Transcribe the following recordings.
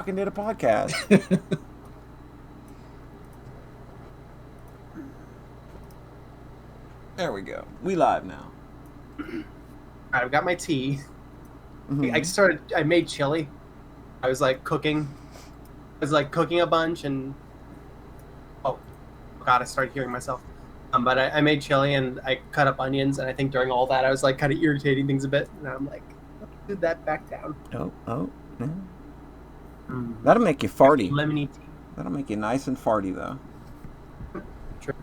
fucking did a podcast. There we go. We live now. I've got my tea. Mm-hmm. I made chili. I was like cooking. I was like cooking a bunch and oh god, I started hearing myself. But I made chili and I cut up onions, and I think during all that I was like kind of irritating things a bit, and I'm like, let's do that back down. Oh. Yeah. That'll make you farty. Lemony tea. That'll make you nice and farty, though. True.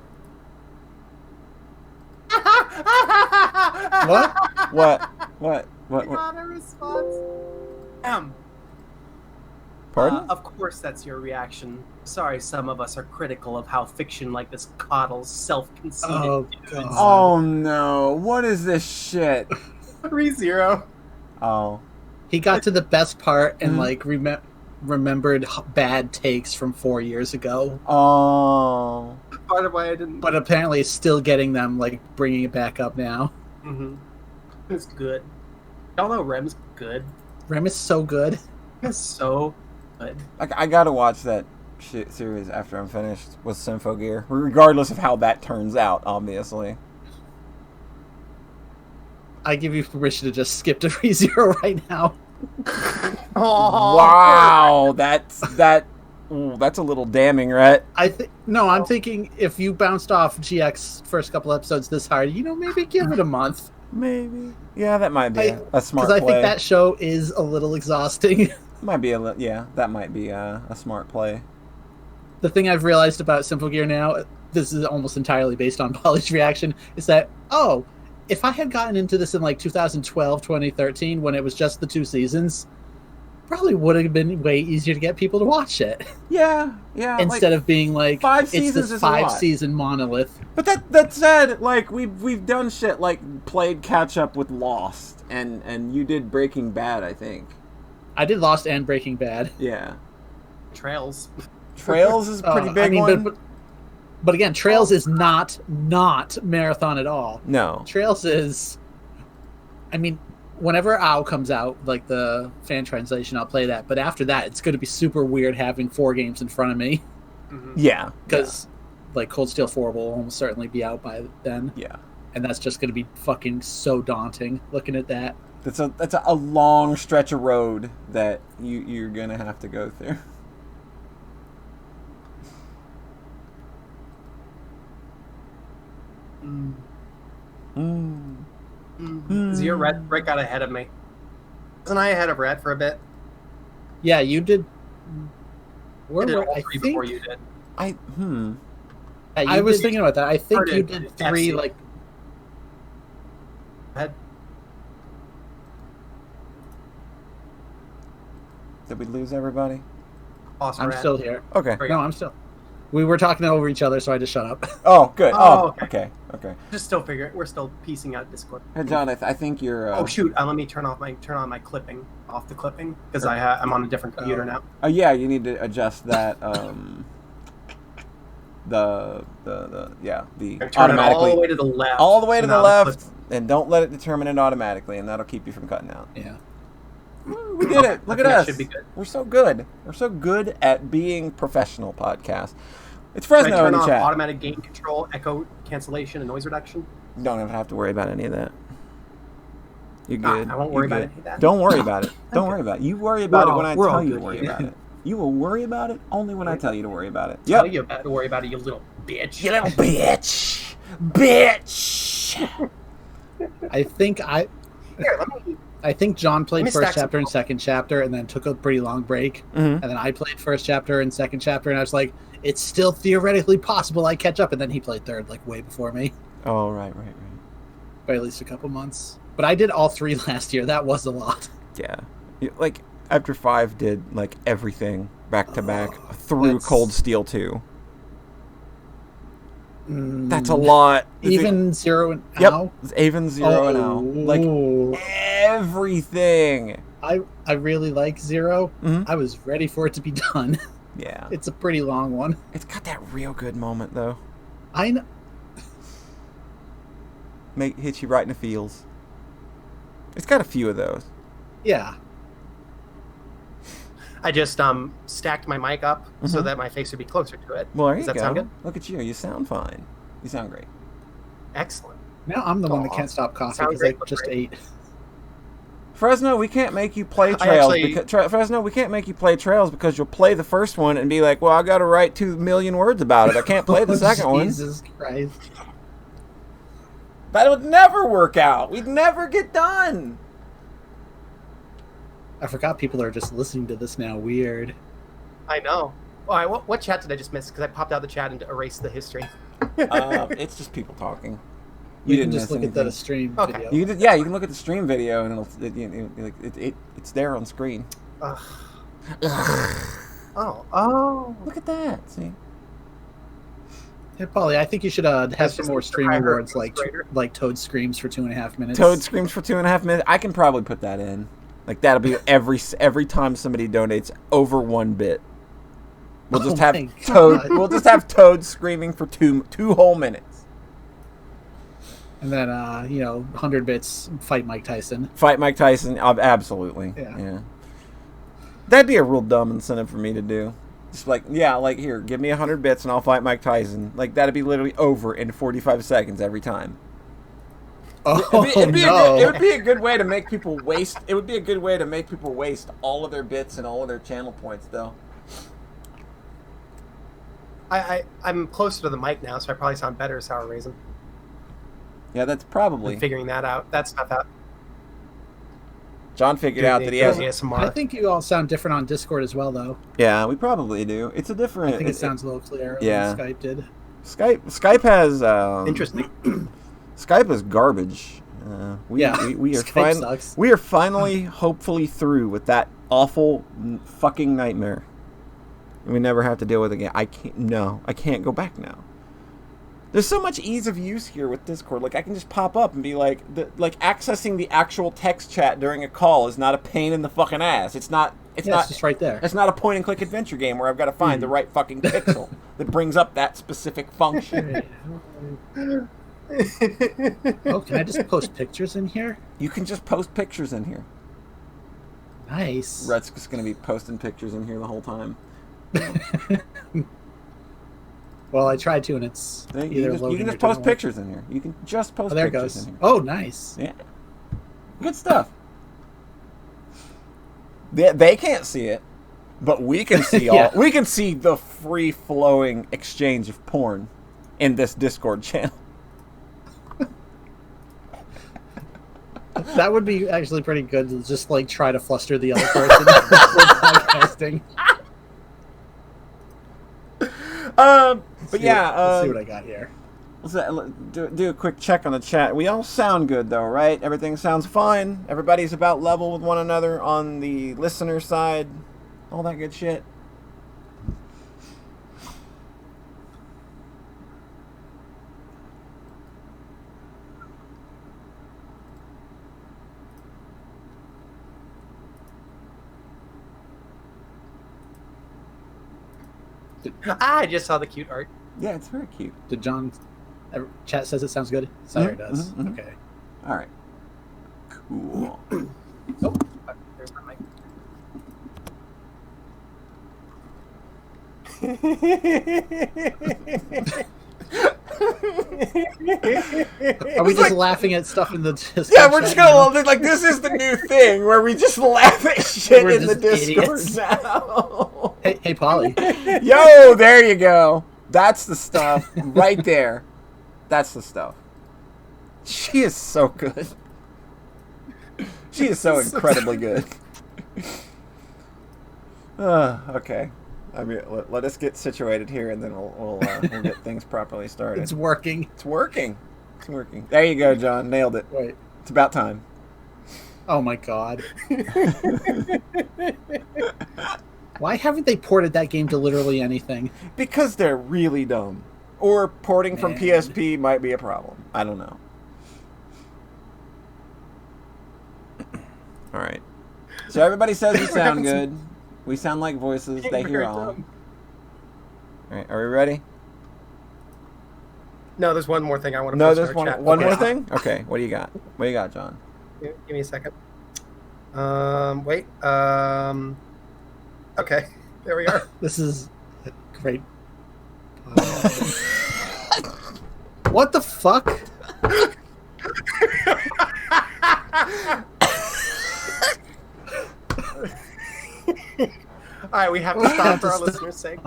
What? Not a response. Pardon? Of course, that's your reaction. Sorry, some of us are critical of how fiction like this coddles self-conceited dudes. Oh no! What is this shit? 3-0. Oh. He got to the best part and remembered bad takes from 4 years ago. Oh. Part of why I didn't. But apparently is still getting them, like, bringing it back up now. Mm-hmm. It's good. Y'all know Rem's good. Rem is so good. It's so good. I gotta watch that shit series after I'm finished with Symphogear, regardless of how that turns out, obviously. I give you permission to just skip to ReZero right now. Wow, that's a little damning, right? I'm thinking if you bounced off GX first couple episodes this hard, maybe give it a month. Maybe. Yeah, that might be a smart play. Because I play. think that show is a little exhausting. Might be that might be a smart play. The thing I've realized about Symphogear now, this is almost entirely based on Polly's reaction, is that, if I had gotten into this in like 2012, 2013, when it was just the 2 seasons, probably would have been way easier to get people to watch it. Yeah. Instead of being like, 5 seasons it's this 5-season monolith. But that said, like we've done shit like played catch up with Lost, and you did Breaking Bad, I think. I did Lost and Breaking Bad. Yeah. Trails is a pretty big one. But again, Trails is not marathon at all. No. Trails is... whenever OW comes out, like the fan translation, I'll play that. But after that, it's going to be super weird having 4 games in front of me. Mm-hmm. Yeah. Because, Cold Steel 4 will almost certainly be out by then. Yeah. And that's just going to be fucking so daunting, looking at that. That's a long stretch of road that you're going to have to go through. Zero Red got ahead of me. Wasn't I ahead of Red for a bit? Yeah, you did. I did all 3 before you did. I was thinking about that. I think you did 3 FC. Ahead. Did we lose everybody? Awesome. I'm still here. Okay. No, I'm still. We were talking over each other, so I just shut up. Oh, good. Oh, okay. Just still we're still piecing out Discord. Hey, John, I think you're. Oh shoot! Let me turn on my clipping off the clipping because I'm on a different computer now. Oh yeah, you need to adjust that. The Turn it all the way to the left. All the way to the left, and don't let it determine it automatically, and that'll keep you from cutting out. Yeah. We did it. Look at us. Should be good. We're so good. We're so good at being professional podcasts. It's Fresno in the chat. Automatic gain control, echo cancellation, and noise reduction. You don't even have to worry about any of that. You're good. I won't worry about any of that. Don't worry about it. Don't worry about it. You worry about it when I tell you to good worry here. about it. You will worry about it only when I tell you to worry about it. Tell you to worry about it, you little bitch. You little bitch. Bitch. I think John played first chapter and second chapter and then took a pretty long break. Mm-hmm. And then I played first chapter and second chapter, and I was like, it's still theoretically possible I catch up. And then he played third, way before me. Oh, right. By at least a couple months. But I did all 3 last year. That was a lot. Yeah. After 5 did, everything back to back through Cold Steel 2. That's a lot. Even 0 and OW? Yep. Even 0 and OW. Everything. I really like 0. Mm-hmm. I was ready for it to be done. Yeah. It's a pretty long one. It's got that real good moment, though. I know. Hits you right in the feels. It's got a few of those. Yeah. I just stacked my mic up so that my face would be closer to it. Well, there you Does that go. sound good? Look at you. You sound fine. You sound great. Excellent. Now I'm the one that Aw. can't stop coughing Sounds because I great, just great. ate. Fresno, we can't make you play I trails. actually- Fresno, we can't make you play trails because you'll play the first one and be like, "Well, I got to write 2 million words about it. I can't play the second one." Jesus Christ. That would never work out. We'd never get done. I forgot people are just listening to this now. Weird. I know. All right, what chat did I just miss? Because I popped out the chat and erased the history. It's just people talking. You didn't can just miss look at the anything. stream Okay. video. You can look at the stream video and it's there on screen. Ugh. Oh. Look at that. See. Hey, Paulie, I think you should have That's some just more a stream higher awards illustrator. like Toad Screams for 2.5 minutes. Toad screams for 2.5 minutes. I can probably put that in. Like that'll be every time somebody donates over 1 bit. We'll just Oh have my Toad. God. We'll just have Toad screaming for two whole minutes. And then 100 bits fight Mike Tyson. Fight Mike Tyson. Absolutely. Yeah. That'd be a real dumb incentive for me to do. Just like here, give me 100 bits and I'll fight Mike Tyson. Like that'd be literally over in 45 seconds every time. Oh It no! would be a good way to make people waste. It would be a good way to make people waste all of their bits and all of their channel points, though. I'm closer to the mic now, so I probably sound better, Sour Raisin. Yeah, that's probably. I'm figuring that out. That stuff out. John figured out that he has. ASMR. I think you all sound different on Discord as well, though. Yeah, we probably do. It's a different. I think it sounds a little clearer yeah. than Skype did. Skype has. Interesting. Skype is garbage. We are Skype sucks. We are finally, hopefully, through with that awful fucking nightmare. We never have to deal with it again. I can't go back now. There's so much ease of use here with Discord. Like I can just pop up and be like, accessing the actual text chat during a call is not a pain in the fucking ass. It's not. It's just right there. It's not a point and click adventure game where I've got to find the right fucking pixel that brings up that specific function. Oh, can I just post pictures in here? You can just post pictures in here. Nice. Rhett's just going to be posting pictures in here the whole time. Well, I tried to, and it's either You loading can or just post doesn't work. pictures in here. You can just post Oh, there it pictures goes. in here. Oh, nice. Yeah. Good stuff. They can't see it, but we can see all. Yeah. We can see the free flowing exchange of porn in this Discord channel. That would be actually pretty good to just like try to fluster the other person with podcasting. But Let's see what I got here. let's do a quick check on the chat. We all sound good though, right? Everything sounds fine. Everybody's about level with one another on the listener side. All that good shit. I just saw the cute art. Yeah, it's very cute. Did John? Chat says it sounds good. Sorry, it does. mhm. Okay. All right. Cool. Oh, there's my mic. Are we just laughing at stuff in the Discord? Yeah, we're just chat now? gonna like this is the new thing where we just laugh at shit We're in the just Discord idiots. now. Hey, Polly. Yo, there you go. That's the stuff right there. That's the stuff. She is so good. She is so incredibly good. Okay. I mean, let us get situated here, and then we'll get things properly started. It's working. It's working. It's working. There you go, John. Nailed it. Wait. It's about time. Oh my god. Why haven't they ported that game to literally anything? Because they're really dumb. Or porting from Man. PSP might be a problem. I don't know. All right. So everybody says we sound good. We sound like voices. They hear all. All right. Are we ready? No, there's one more thing I want to No, post there's in our chat. one Okay. more thing? Okay. What do you got? What do you got, John? Give me a second. Wait. Okay, there we are. This is great. What the fuck? All right, we have to stop for our listeners' sake.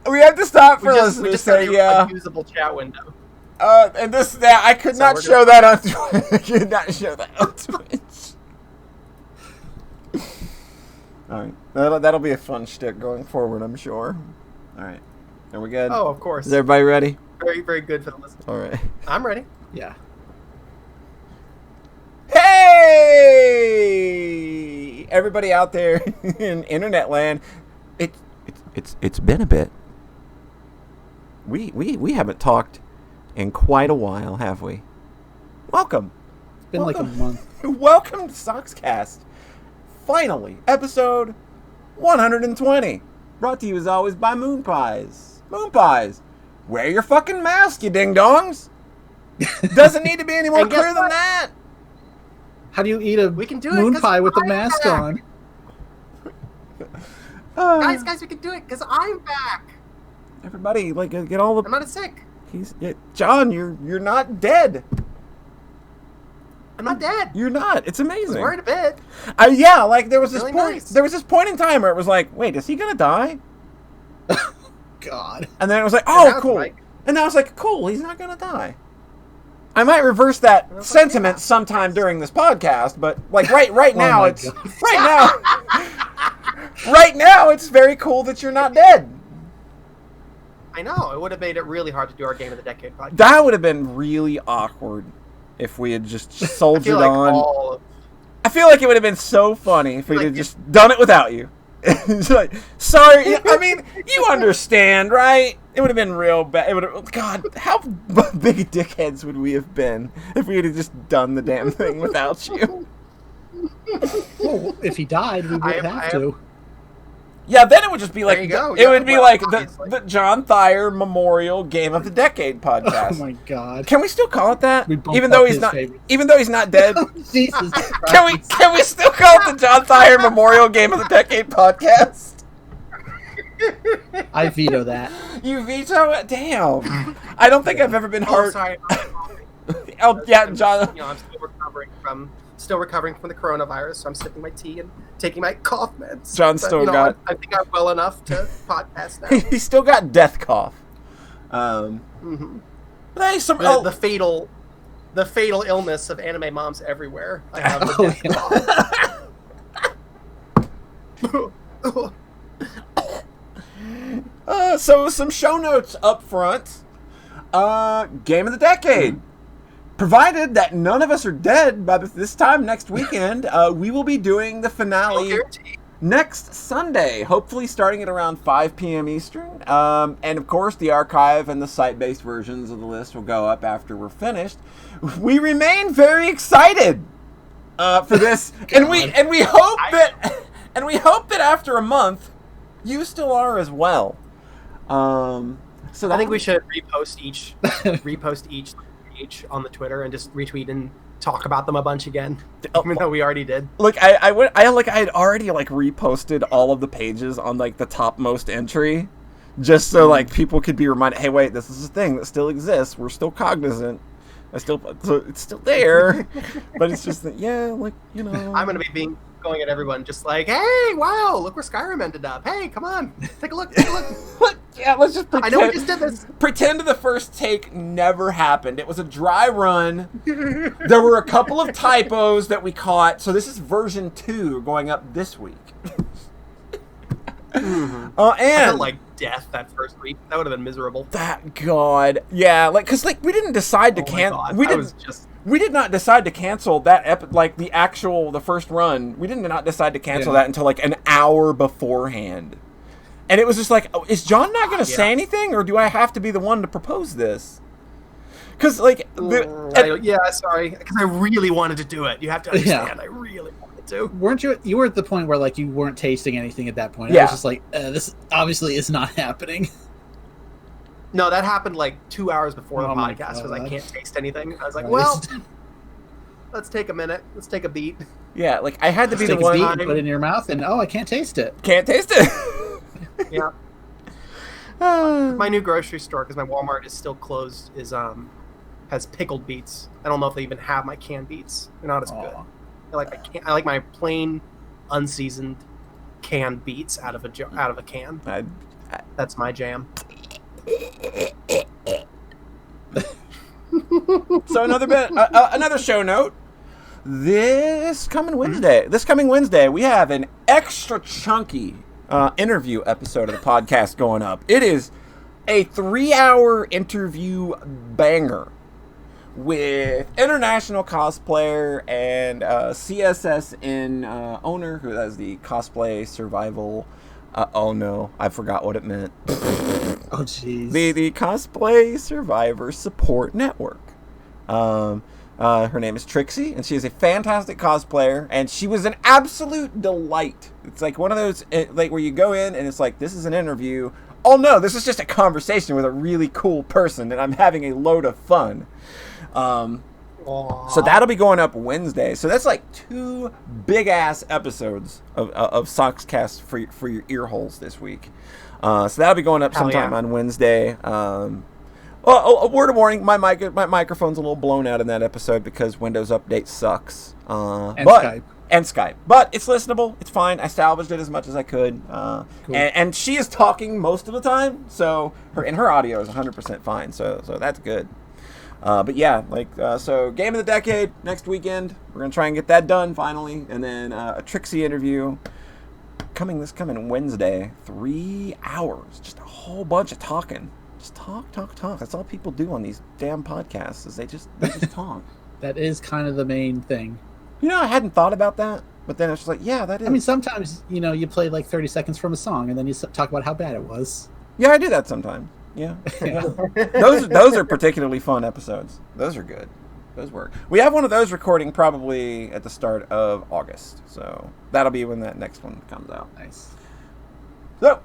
We have to stop for We listeners' just got sake, a yeah. usable chat window. And this, yeah, I could not show that on Twitch. I could not show that on Twitch. All right, that'll be a fun shtick going forward, I'm sure. All right, are we good? Oh, of course. Is everybody ready? Very, very good for the listeners. All right. I'm ready. Yeah. Hey, everybody out there in internet land, it's been a bit. We haven't talked in quite a while, have we? Welcome. It's been like a month. Welcome to Sockscast. Finally, episode 120. Brought to you as always by Moon Pies. Moon Pies, wear your fucking mask, you ding-dongs. Doesn't need to be any more And guess clear than what? that. How do you eat a We can do it moon 'cause pie with the I'm mask back. on? Guys, we can do it because I'm back. Everybody, like, get all I'm the. not sick. John, you're not dead. I'm not dead. You're not. It's I was amazing. worried a bit. Yeah, like there was this Really point. nice. There was this point in time where it was like, wait, is he gonna die? God. And then it was like, And oh, now it's cool. like- And now it's like, cool, he's not gonna die. I might reverse that was like, sentiment yeah. sometime during this podcast, but like right now my it's God. right now it's very cool that you're not dead. I know. It would have made it really hard to do our Game of the Decade podcast. That would have been really awkward if we had just I soldiered feel like on. all of I feel like it would have been so funny if we Like had it- just done it without you. It's like, sorry, I mean, you understand, right? It would have been real bad. It would have, God, how big dickheads would we have been if we had just done the damn thing without you? Well, if he died, we would I have to. Yeah, then it would just be like, you go. it Yeah, would be well, like obviously. the John Thayer Memorial Game of the Decade Oh podcast. my God. Can we still call it that? We bumped Even though up he's his not, favorite. even though he's not dead. Jesus Can we still call it the John Thayer Memorial Game of the Decade podcast? I veto that. You veto it? Damn. I don't think I've ever been Oh, hard. sorry. Oh, yeah, John. You know, I'm still recovering from the coronavirus, so I'm sipping my tea and taking my cough meds. John's But, still you know, got- I think I'm well enough to podcast now. He's still got death cough. Mhm. But hey, some. The fatal illness of anime moms everywhere. I have the Oh, death cough. So some show notes up front. Game of the Decade. Provided that none of us are dead by this time next weekend, we will be doing the No finale guarantee. next Sunday, hopefully starting at around 5 p.m. Eastern. And of course, the archive and the site-based versions of the list will go up after we're finished. We remain very excited for this, and we hope that after a month, you still are as well. So I think we should repost each page on the Twitter and just retweet and talk about them a bunch again, even though we already did. Look, I had already like reposted all of the pages on like the topmost entry, just so like people could be reminded, hey, wait, this is a thing that still exists. We're still cognizant. So it's still there, but it's just that, yeah, like, you know. I'm gonna be going at everyone just like, hey, wow, look where Skyrim ended up. Hey, come on, take a look. Yeah, let's just pretend. I know we just did this. Pretend the first take never happened. It was a dry run. There were a couple of typos that we caught. So this is version 2 going up this week. I And felt like death that first week. That would have been miserable. that, God, yeah, like, cause like we didn't decide to Oh my cancel. God, We that didn't. was just We did not decide to cancel that like the first run. We did not decide to cancel Yeah. that until like an hour beforehand. And it was just like, oh, is John not going to say anything, or do I have to be the one to propose this? Because like, yeah, sorry, because I really wanted to do it. You have to understand, I really wanted to. Weren't you? You were at the point where like you weren't tasting anything at that point. Yeah. I was just like, this obviously is not happening. No, that happened like 2 hours before the Oh my podcast because I God. can't taste anything. I was like, Right. well, let's take a minute. Let's take a beat. yeah, like I had to be Take the a one. beat and put it in your mouth, and I can't taste it. Can't taste it. Yeah. My new grocery store, because my Walmart is still closed, has pickled beets. I don't know if they even have my canned beets. They're not as good. I like my plain, unseasoned canned beets out of a can. That's my jam. So another show note. This coming Wednesday, we have an extra chunky interview episode of the podcast going up. It is a 3-hour interview banger with international cosplayer and CSSN owner who has the cosplay survival. Oh no, I forgot what it meant. Oh jeez. The Cosplay Survivor Support Network. Her name is Trixie, and she is a fantastic cosplayer, and she was an absolute delight. It's like one of those, like, where you go in and it's like, this is an interview. Oh no, this is just a conversation with a really cool person, and I'm having a load of fun. So that'll be going up Wednesday. So that's like 2 big-ass episodes of Sockscast for your ear holes this week. So that'll be going up sometime on Wednesday. A word of warning, my microphone's a little blown out in that episode because Windows Update sucks. And Skype. But it's listenable. It's fine. I salvaged it as much as I could. Cool. And she is talking most of the time, so her audio is 100% fine. So that's good. But yeah, so Game of the Decade next weekend. We're going to try and get that done finally. And then a Trixie interview coming Wednesday. 3 hours. Just a whole bunch of talking. Just talk. That's all people do on these damn podcasts is they just talk. That is kind of the main thing. You know, I hadn't thought about that, but then it's just like, yeah, that is. I mean, sometimes, you play like 30 seconds from a song and then you talk about how bad it was. Yeah, I do that sometimes. Yeah. Those are particularly fun episodes. Those are good. Those work. We have one of those recording probably at the start of August. So that'll be when that next one comes out. Nice. So,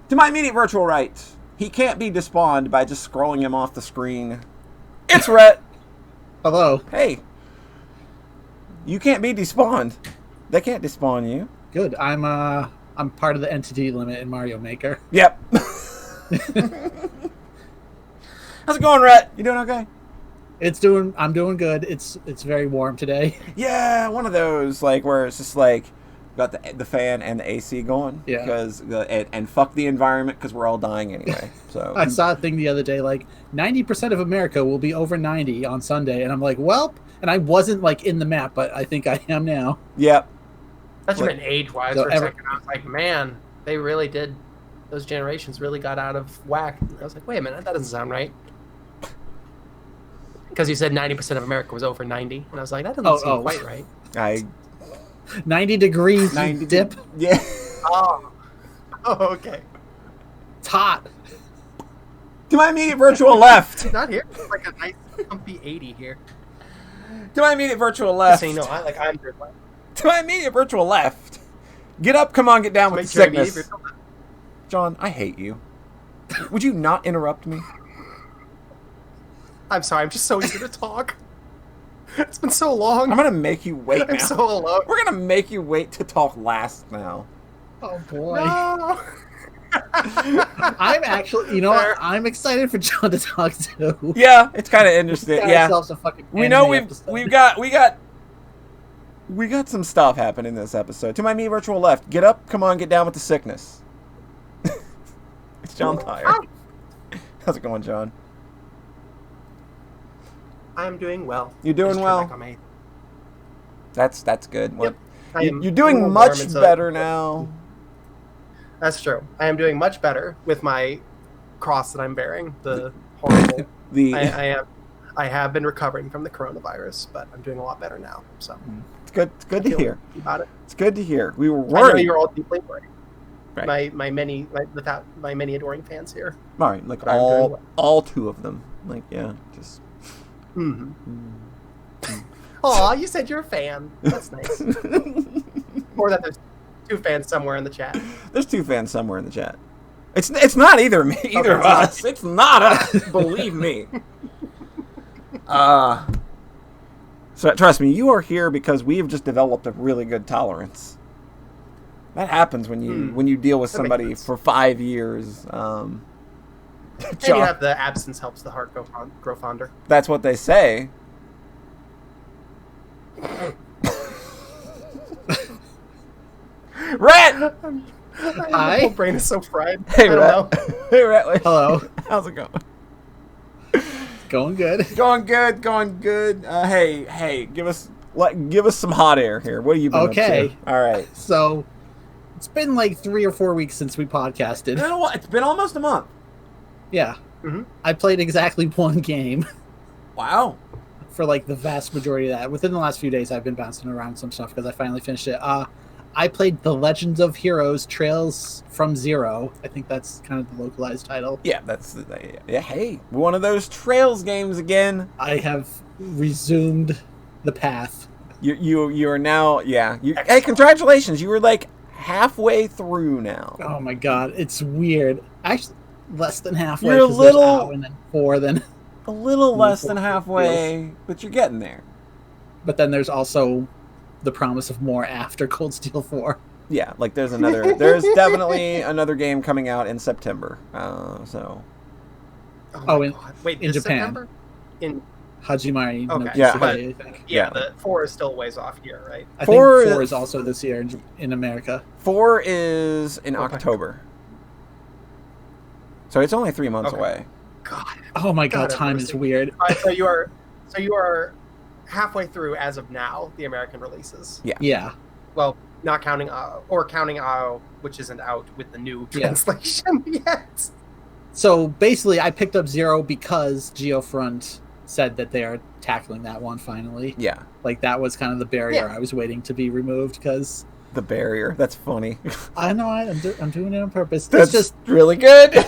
to my immediate virtual right, he can't be despawned by just scrolling him off the screen. It's Rhett. Hello. Hey. You can't be despawned. They can't despawn you. Good. I'm part of the entity limit in Mario Maker. Yep. How's it going, Rhett? You doing okay? I'm doing good. It's very warm today. Yeah, one of those where it's just like got the fan and the AC going. Yeah. Because and fuck the environment because we're all dying anyway. So I saw a thing the other day 90% of America will be over 90 on Sunday, and I'm like, well, and I wasn't in the map, but I think I am now. Yep. That's been age-wise for a second. I was like, man, they really did. Those generations really got out of whack. I was like, wait a minute, that doesn't sound right. Because you said 90% of America was over 90, and I was like, that doesn't seem quite right. 90 degrees 90 dip. Yeah. Oh, okay. It's hot. To my immediate virtual left. Not here. It's like a nice, comfy 80 here. To my immediate virtual left. So you know, I'm good. To my immediate virtual left. Get up, come on, get down with the sickness. John, I hate you. Would you not interrupt me? I'm sorry, I'm just so eager to talk. It's been so long. I'm going to make you wait now. I'm so alone. We're going to make you wait to talk last now. Oh, boy. No. I'm actually, what? I'm excited for John to talk to. Yeah, it's kind of interesting. Yeah. We know we got some stuff happening in this episode. To my me virtual left, get up, come on, get down with the sickness. It's John Tyre. How's it going, John? I'm doing well. You're doing well? That's good. Yep. You're doing much better now. That's true. I am doing much better with my cross that I'm bearing. The horrible. I have been recovering from the coronavirus, but I'm doing a lot better now. So it's good. It's good to hear. About it. It's good to hear. We were worried. I know you're all deeply worried. Right. My many adoring fans here. All right, all 2 of them. Just. Aw, you said you're a fan. That's nice. Or that there's 2 fans somewhere in the chat. There's 2 fans somewhere in the chat. It's not either of us. It's not us. Believe me. So trust me, you are here because we have just developed a really good tolerance. That happens when you deal with That makes somebody sense. for 5 years. And you John, have the absence helps the heart grow fonder. that's what they say. Rat! Hi. My whole brain is so fried. Hey, I don't Rat. know. Hey, Rat. Hello. How's it going? Going good. Going good, going good. Hey, give us some hot air here. What have you been up Okay. to? All right. So it's been like 3 or 4 weeks since we podcasted. It's been almost a month. Yeah. Mm-hmm. I played exactly one game Wow. for like the vast majority of that. Within the last few days, I've been bouncing around some stuff because I finally finished it. I played The Legends of Heroes Trails from Zero. I think that's kind of the localized title. Yeah, hey, one of those Trails games again. I have resumed the path. You are now, yeah. Hey, congratulations. You were like halfway through now. Oh my god, it's weird. Actually, less than halfway. You're a 'cause there's little- out and then 4, then. A little less than halfway, but you're getting there. But then there's also the promise of more after Cold Steel 4. Yeah, like there's definitely another game coming out in September. So Oh, my in- God. Wait, in this Japan. September? In Hajimari no Okay, Yeah. Kisukage, I think. yeah, the 4 is still a ways off here, right? I 4 think 4 is- is also this year in America. 4 is in Okay. October. So it's only 3 months Okay. away. God. Oh my god, God, have time mercy. is weird. All right, so you are halfway through as of now the American releases. Yeah. Well, not counting counting AO, which isn't out with the new Yeah. translation yet. So basically, I picked up Zero because Geofront said that they are tackling that one finally. Yeah, Like, that was kind of the barrier Yeah. I was waiting to be removed because the barrier. That's funny. I know I'm doing it on purpose. That's It's just really good.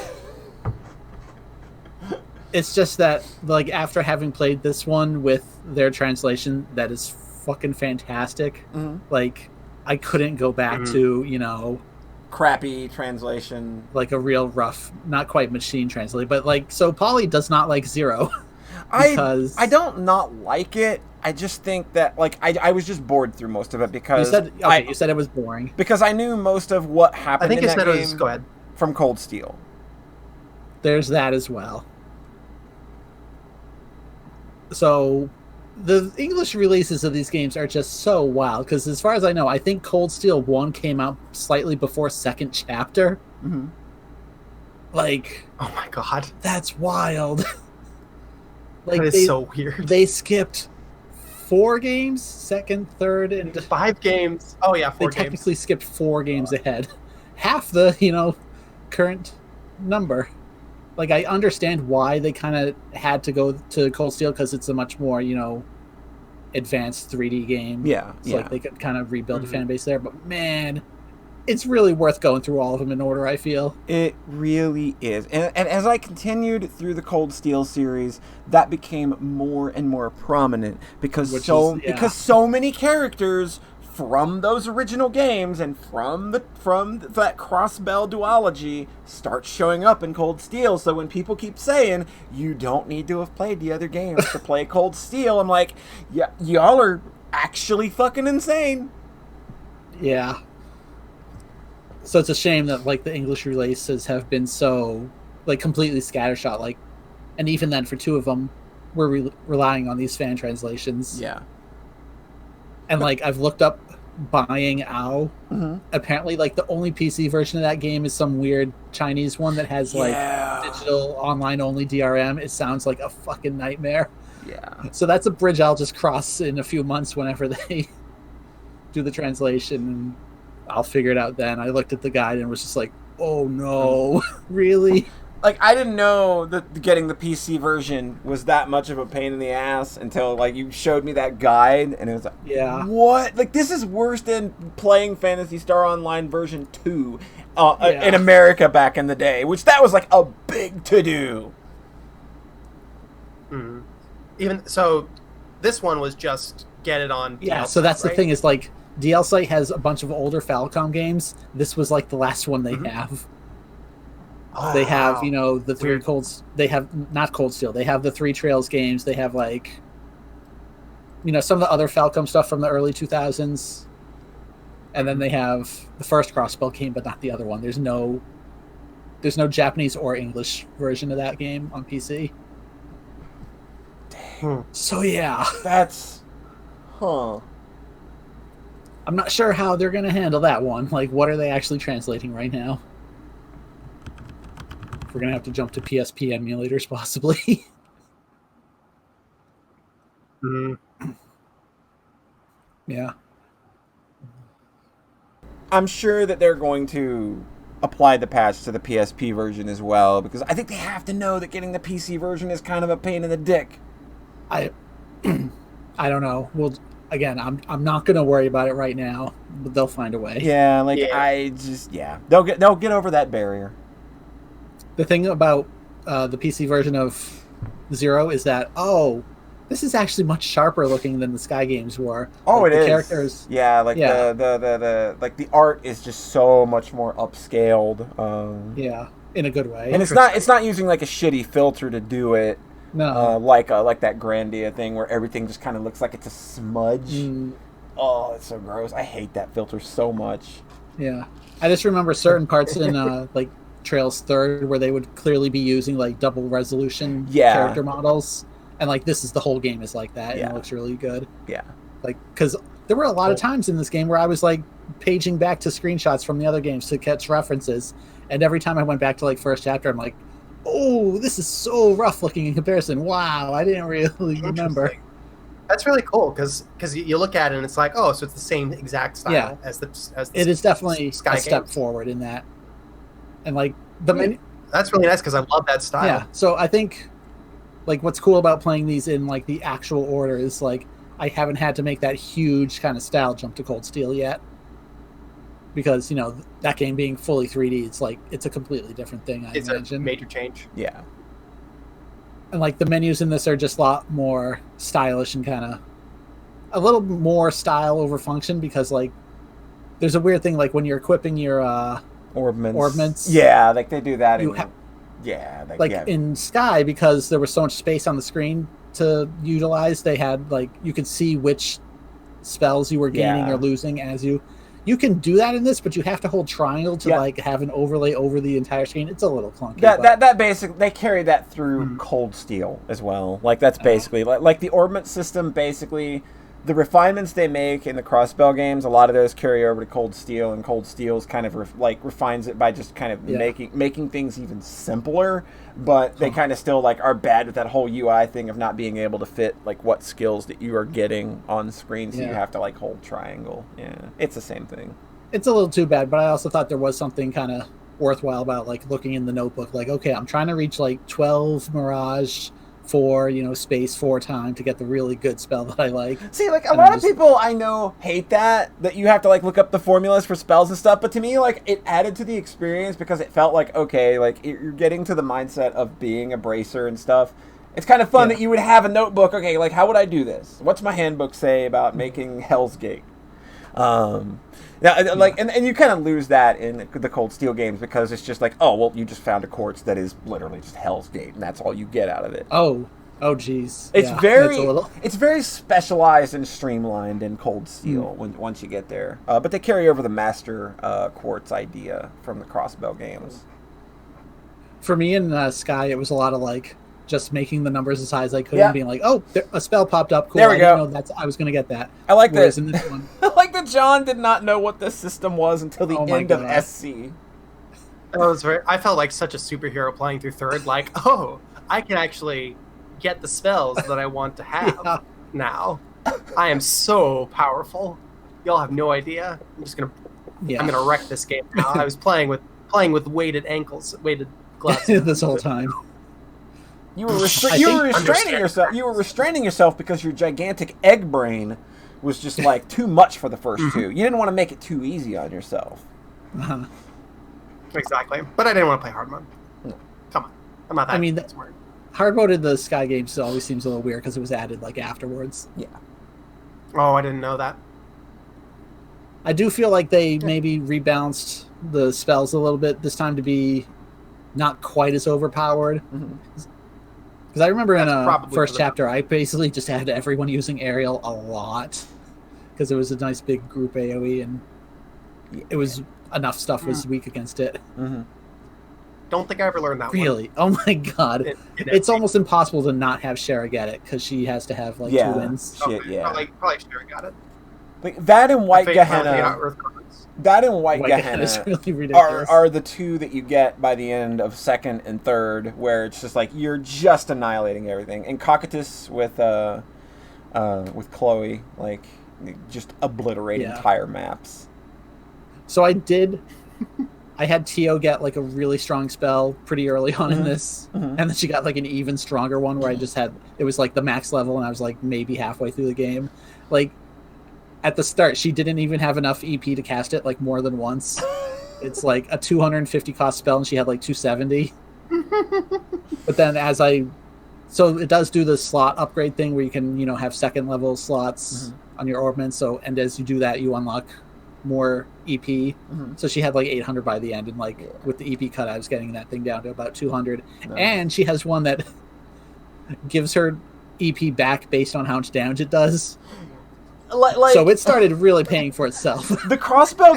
it's just that, like, after having played this one with their translation, that is fucking fantastic. Mhm. Like, I couldn't go back Mhm. to, Crappy translation. like a real rough, not quite machine translate, but like, so Polly does not like Zero. I Because don't not like it. I just think that like I was just bored through most of it you because said you said it was boring. because I knew most of what happened I think in you that said it game was. Go ahead. from Cold Steel. There's that as well. So the English releases of these games are just so wild because, as far as I know, I think Cold Steel 1 came out slightly before Second Chapter. Mm-hmm. Like, Oh my god, that's wild. Like, that is so weird. they skipped 4 games, second, third, and 5 games. Oh yeah, they 4 technically games. skipped 4 games ahead. Half the, current number. Like, I understand why they kind of had to go to Cold Steel because it's a much more, advanced 3D game. Yeah, So, yeah. like, they could kind of rebuild Mhm. a fan base there. But, man, it's really worth going through all of them in order, I feel. It really is. And as I continued through the Cold Steel series, that became more and more prominent because because so many characters from those original games and from that cross-bell duology start showing up in Cold Steel. So when people keep saying you don't need to have played the other games to play Cold Steel, I'm like, yeah, y'all are actually fucking insane. Yeah. So it's a shame that, like, the English releases have been so, like, completely scattershot. Like, and even then, for 2 of them, we're relying on these fan translations. Yeah. And, like, I've looked up buying OW. Mm-hmm. Apparently, like, the only PC version of that game is some weird Chinese one that has, like, Yeah. digital online-only DRM. It sounds like a fucking nightmare. Yeah. So that's a bridge I'll just cross in a few months whenever they do the translation, and I'll figure it out then. I looked at the guide and was just like, oh no, really? Like, I didn't know that getting the PC version was that much of a pain in the ass until, like, you showed me that guide, and it was like, Yeah. what? Like, this is worse than playing Phantasy Star Online version 2 Yeah. in America back in the day, which that was, like, a big to-do. Mhm. Even so, this one was just get it on. Yeah, DL so that's right? the thing is, like, DL Site has a bunch of older Falcom games. This was, like, the last one they Mhm. have. Oh, They have, wow. the 3 Weird. Colds. They have, not Cold Steel, they have the 3 Trails games. They have, like, some of the other Falcom stuff from the early 2000s. And then they have the first Crossbell game, but not the other one. There's no Japanese or English version of that game on PC. So yeah, That's, huh? I'm not sure how they're gonna handle that one. Like, what are they actually translating right now? We're gonna have to jump to PSP emulators, possibly. Yeah. I'm sure that they're going to apply the patch to the PSP version as well, because I think they have to know that getting the PC version is kind of a pain in the dick. I don't know. Well, again, I'm not gonna worry about it right now, but they'll find a way. Yeah, like they'll get over that barrier. The thing about the PC version of Zero is that this is actually much sharper looking than the Sky games were. Oh, like, it the is. Characters, The like the art is just so much more upscaled. Yeah, in a good way. And it's not using like a shitty filter to do it. No. Like that Grandia thing where everything just kind of looks like it's a smudge. Oh, it's so gross. I hate that filter so much. Yeah, I just remember certain parts in like Trails 3rd where they would clearly be using like double resolution character models, and like this is the whole game is like that, and it looks really good. Yeah, like because there were a lot of times in this game where I was like paging back to screenshots from the other games to catch references, and every time I went back to like first chapter, I'm like, oh, this is so rough looking in comparison. Wow, I didn't really remember. That's really cool because you look at it and it's like, oh, so it's the same exact style as the it is definitely Sky a step games. forward in that, and like that's really nice because I love that style. Yeah, so I think like what's cool about playing these in like the actual order is like I haven't had to make that huge kind of style jump to Cold Steel yet. Because, that game being fully 3D, it's a completely different thing, I imagine. It's a major change. Yeah. And, like, the menus in this are just a lot more stylish and kind of a little more style over function because, like, there's a weird thing, like, when you're equipping your orbments. Yeah, like, they do that in Sky, because there was so much space on the screen to utilize, they had, like, you could see which spells you were gaining or losing as you can do that in this, but you have to hold triangle to like have an overlay over the entire screen. It's a little clunky. That basically they carry that through Cold Steel as well. Like that's basically like the orbment system. Basically, the refinements they make in the Crossbell games, a lot of those carry over to Cold Steel, and Cold Steel's kind of refines it by just kind of making things even simpler. But they kind of still like are bad with that whole UI thing of not being able to fit like what skills that you are getting on screen, so you have to like hold triangle. Yeah, it's the same thing. It's a little too bad, but I also thought there was something kind of worthwhile about like looking in the notebook, like, okay, I'm trying to reach like 12 Mirage for space 4 time to get the really good spell that I like. See, like a lot of people I know hate that you have to like look up the formulas for spells and stuff, but to me like it added to the experience because it felt like, okay, like you're getting to the mindset of being a bracer and stuff. It's kind of fun that you would have a notebook. Okay, like how would I do this? What's my handbook say about making Hell's Gate? And you kind of lose that in the Cold Steel games because it's just like, oh, well, you just found a quartz that is literally just Hell's Gate, and that's all you get out of it. Oh, geez. It's very specialized and streamlined in Cold Steel once you get there. But they carry over the master quartz idea from the Crossbell games. For me in Sky, it was a lot of like just making the numbers as high as I could and being like, oh, a spell popped up. Cool. There we go. I was going to get that. I like that. In this one, I like that John did not know what this system was until the end of SC. I felt like such a superhero playing through 3rd. Like, oh, I can actually get the spells that I want to have now. I am so powerful. Y'all have no idea. I'm gonna wreck this game now. I was playing with weighted gloves this whole time. You were restraining yourself. You were restraining yourself because your gigantic egg brain was just like too much for the first 2. You didn't want to make it too easy on yourself. Exactly, but I didn't want to play hard mode. No. Come on, I'm not that smart. Hard mode in the Sky games always seems a little weird because it was added like afterwards. Yeah. Oh, I didn't know that. I do feel like they maybe rebalanced the spells a little bit this time to be not quite as overpowered. Because I remember in first chapter, I basically just had everyone using Aerial a lot because it was a nice big group AoE, and it was enough stuff was weak against it. Mm-hmm. Don't think I ever learned that one. Really? Oh my god. It's almost impossible to not have Shara get it, because she has to have, like, 2 wins. Shit, yeah. Probably Shara got it. Like, that and White Gehenna... That and White Gehenna is really ridiculous. are the two that you get by the end of second and third, where it's just like you're just annihilating everything. And Cocytus with Chloe, like, just obliterate entire maps. So I had Tio get like a really strong spell pretty early on in this, and then she got like an even stronger one where it was like the max level, and I was like maybe halfway through the game. Like, at the start, she didn't even have enough EP to cast it like more than once. It's like a 250 cost spell, and she had like 270. But then so it does do the slot upgrade thing where you can, have second level slots on your orbment. So, and as you do that, you unlock more EP. So she had like 800 by the end, and like with the EP cut, I was getting that thing down to about 200. Nice. And she has one that gives her EP back based on how much damage it does. So it started really paying for itself. The crossbow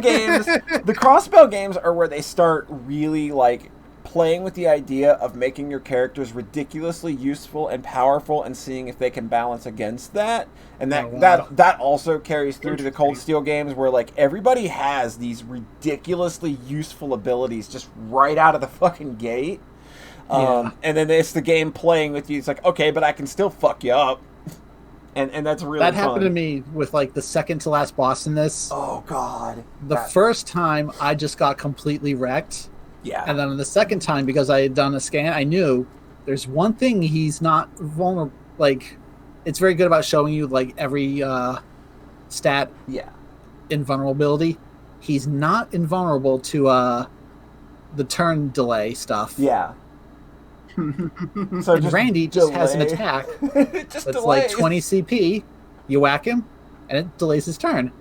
games are where they start really like playing with the idea of making your characters ridiculously useful and powerful, and seeing if they can balance against that. And that also carries through to the Cold Steel games, where like everybody has these ridiculously useful abilities just right out of the fucking gate. And then it's the game playing with you. It's like, okay, but I can still fuck you up. And that's really that happened to me with like the second to last boss in this. Oh god. The first time I just got completely wrecked. Yeah. And then the second time, because I had done a scan, I knew there's one thing he's not vulnerable. Like, it's very good about showing you like every stat invulnerability. He's not invulnerable to the turn delay stuff. Yeah. So Randy just has an attack that's like 20 CP. You whack him, and it delays his turn.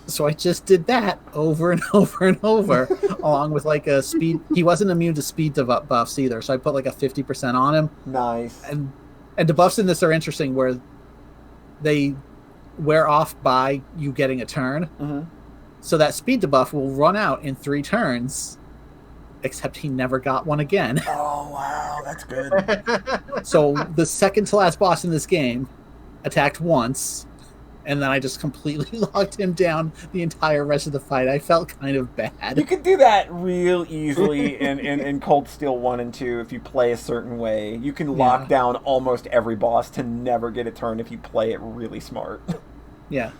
So I just did that over and over and over, along with like a speed. He wasn't immune to speed buffs either, so I put like a 50% on him. Nice. And debuffs in this are interesting, where they wear off by you getting a turn. So that speed debuff will run out in 3 turns. Except he never got one again. Oh, wow, that's good. So the second to last boss in this game attacked once, and then I just completely locked him down the entire rest of the fight. I felt kind of bad. You can do that real easily in Cold Steel 1 and 2 if you play a certain way. You can lock down almost every boss to never get a turn if you play it really smart. Yeah.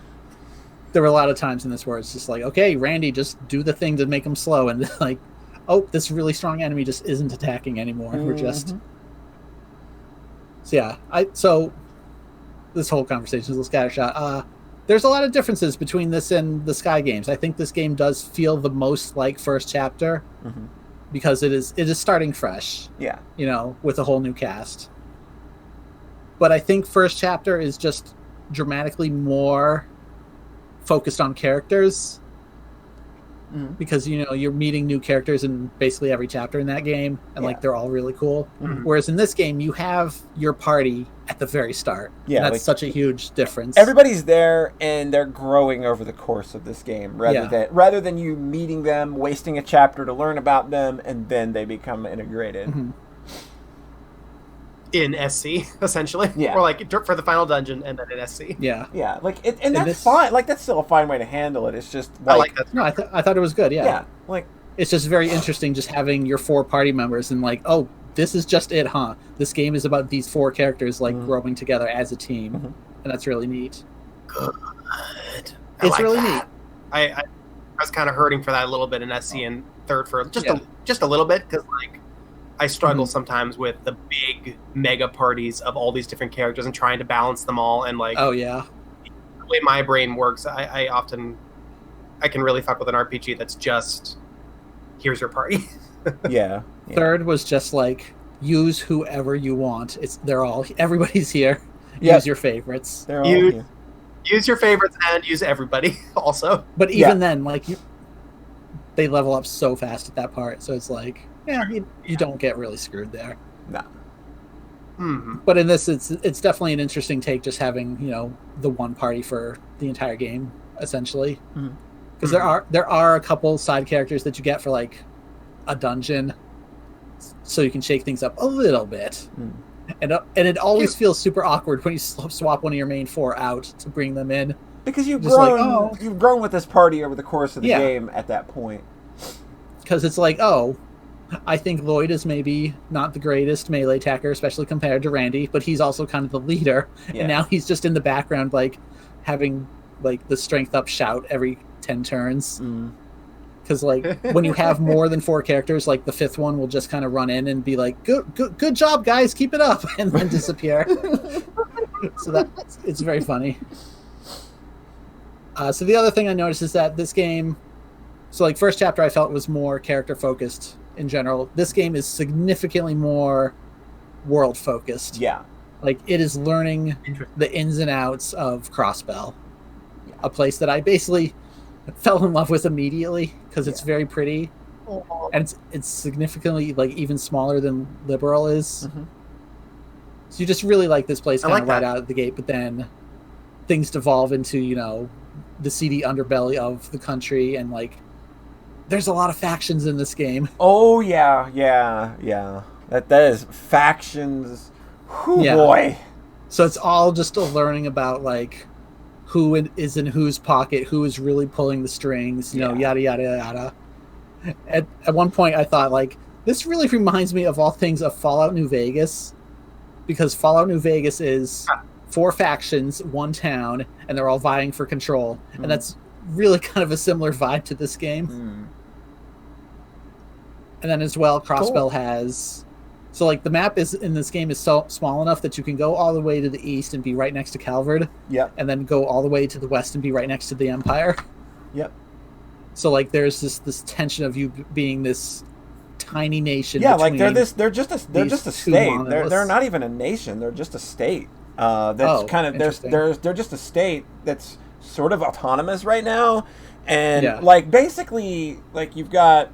There were a lot of times in this where it's just like, okay, Randy, just do the thing to make him slow, and like, oh, this really strong enemy just isn't attacking anymore. We're just... So yeah, so this whole conversation is a scattershot. There's a lot of differences between this and the Sky games. I think this game does feel the most like first chapter because it is starting fresh. Yeah. With a whole new cast. But I think first chapter is just dramatically more focused on characters. Because you're meeting new characters in basically every chapter in that game, and like they're all really cool. Whereas in this game, you have your party at the very start. Yeah, and that's such a huge difference. Everybody's there, and they're growing over the course of this game, rather than you meeting them, wasting a chapter to learn about them, and then they become integrated. In SC, essentially. Yeah. Or like for the final dungeon, and then in SC. Yeah. Yeah. Like and that's fine. Like that's still a fine way to handle it. It's just like, I like that. No, I thought it was good. Yeah. Yeah. Like it's just very interesting just having your 4 party members and like, oh, this is just it, huh? This game is about these 4 characters like growing together as a team, and that's really neat. Good. It's really neat. I was kind of hurting for that a little bit in SC and third for just a little bit, because like I struggle sometimes with the big mega parties of all these different characters and trying to balance them all, and like the way my brain works, I can really fuck with an RPG that's just here's your party. yeah. Third was just like use whoever you want. Everybody's here. Use your favorites. They're all here. Use your favorites and use everybody also. But even then, like they level up so fast at that part, so it's like you don't get really screwed there. No. But in this, it's definitely an interesting take, just having the one party for the entire game, essentially. Because there are a couple side characters that you get for like a dungeon, so you can shake things up a little bit. And it always feels super awkward when you swap one of your main 4 out to bring them in. Because you've Just grown, like, oh. you've grown with this party over the course of the Yeah. game at that point. Because it's like, oh, I think Lloyd is maybe not the greatest melee attacker, especially compared to Randy, but he's also kind of the leader. Yeah. And now he's just in the background, like, having, like, the strength up shout every 10 turns. Because, like, when you have more than 4 characters, like, the 5th one will just kind of run in and be like, good job, guys, keep it up, and then disappear. So it's very funny. So the other thing I noticed is that this game... So, like, first chapter I felt was more character-focused in general. This game is significantly more world-focused. Yeah. Like, it is learning the ins and outs of Crossbell. Yeah. A place that I basically fell in love with immediately because it's very pretty. And it's significantly, like, even smaller than Liberal is. So you just really like this place kind of right out of the gate, but then things devolve into, you know, the seedy underbelly of the country, and, like, there's a lot of factions in this game. Oh, yeah. That is factions. Whew, boy. So it's all just a learning about, like, who is in whose pocket, who is really pulling the strings, you know, yada, yada, yada. At one point, I thought, like, this really reminds me of all things of Fallout New Vegas, because Fallout New Vegas is 4 factions, 1 town, and they're all vying for control. And that's really kind of a similar vibe to this game. And then as well, Crossbell has... So, like, the map is in this game is so small enough that you can go all the way to the east and be right next to Calvard. Yep. And then go all the way to the west and be right next to the Empire. Yep. So, like, there's this tension of you being this tiny nation. Yeah, like they're just a state. Monoliths. They're not even a nation. They're just a state. That's kind of they're just a state that's sort of autonomous right now, and like basically like you've got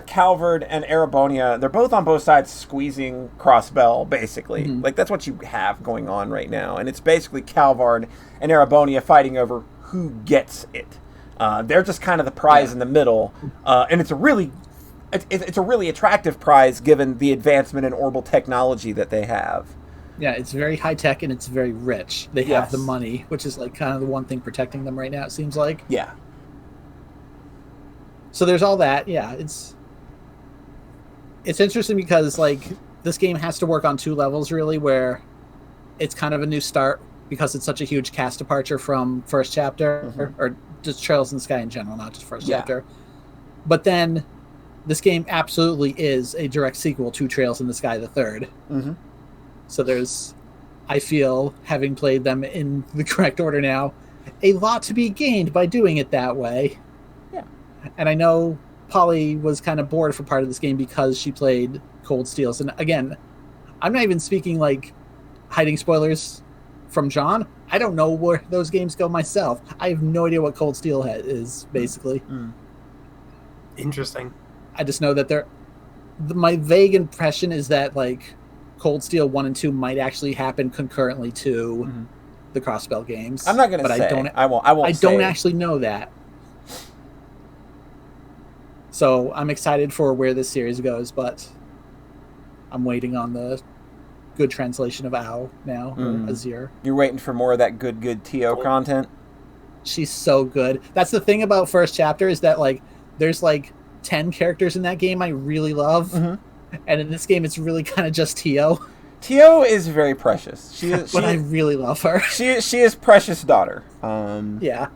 Calvard and Erebonia. They're both on both sides squeezing Crossbell, basically. Like that's what you have going on right now, and it's basically Calvard and Erebonia fighting over who gets it. They're just kind of the prize in the middle, and it's a really attractive prize given the advancement in orbital technology that they have. Yeah, it's very high tech and it's very rich. They have the money, which is like kind of the one thing protecting them right now, it seems like. Yeah. So there's all that. Yeah, it's interesting because, like, this game has to work on 2 levels, really, where it's kind of a new start because it's such a huge cast departure from first chapter, or just Trails in the Sky in general, not just first chapter. But then this game absolutely is a direct sequel to Trails in the Sky the Third. So there's, I feel, having played them in the correct order now, a lot to be gained by doing it that way. Yeah. And I know Polly was kind of bored for part of this game because she played Cold Steels. And again, I'm not even speaking, like, hiding spoilers from John. I don't know where those games go myself. I have no idea what Cold Steel is, basically. Interesting. I just know that my vague impression is that, like, Cold Steel 1 and 2 might actually happen concurrently to the Crossbell games. I'm not going to say. I won't I don't actually know that. So I'm excited for where this series goes, but I'm waiting on the good translation of Ao now, or Azir. You're waiting for more of that good Tio content? She's so good. That's the thing about first chapter is that, like, there's like 10 characters in that game I really love. And in this game, it's really kind of just Tio. Tio is very precious. But I really love her. She is precious daughter. Yeah.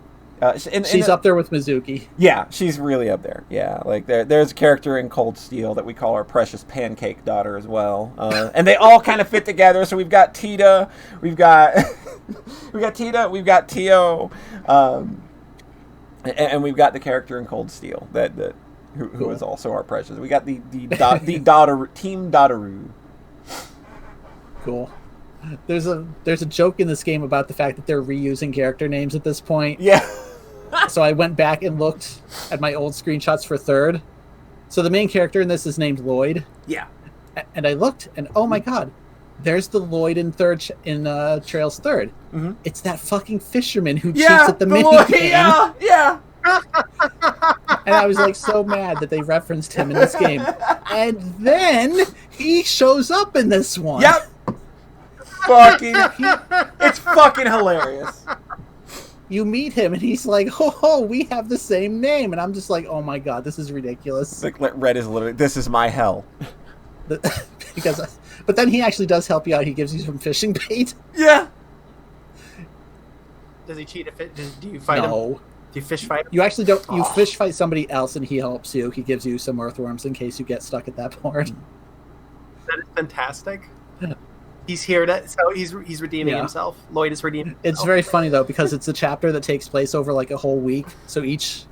She's up there with Mizuki. Yeah, she's really up there. Yeah, like there's a character in Cold Steel that we call our precious pancake daughter as well. And they all kind of fit together. So we've got Tita, we've got we've got Tio, and we've got the character in Cold Steel who is also our precious. We got the daughter team Dadaru. Cool. There's a joke in this game about the fact that they're reusing character names at this point. Yeah. So I went back and looked at my old screenshots for Third. So the main character in this is named Lloyd. Yeah. And I looked, and oh my god, there's the Lloyd in Trails Third. It's that fucking fisherman who cheats at the minigame. Yeah. And I was like so mad that they referenced him in this game. And then he shows up in this one. Yep. It's fucking hilarious. You meet him and he's like, oh, we have the same name. And I'm just like, oh my god, this is ridiculous. Like Red is literally, this is my hell. But then he actually does help you out. He gives you some fishing bait. Yeah. Does he cheat? Do you fight him? No. Do you fish fight him? You actually don't. You fish fight somebody else and he helps you. He gives you some earthworms in case you get stuck at that point. That is fantastic. He's here so he's redeeming himself. Lloyd is redeeming himself. It's very funny though because it's a chapter that takes place over like a whole week. So each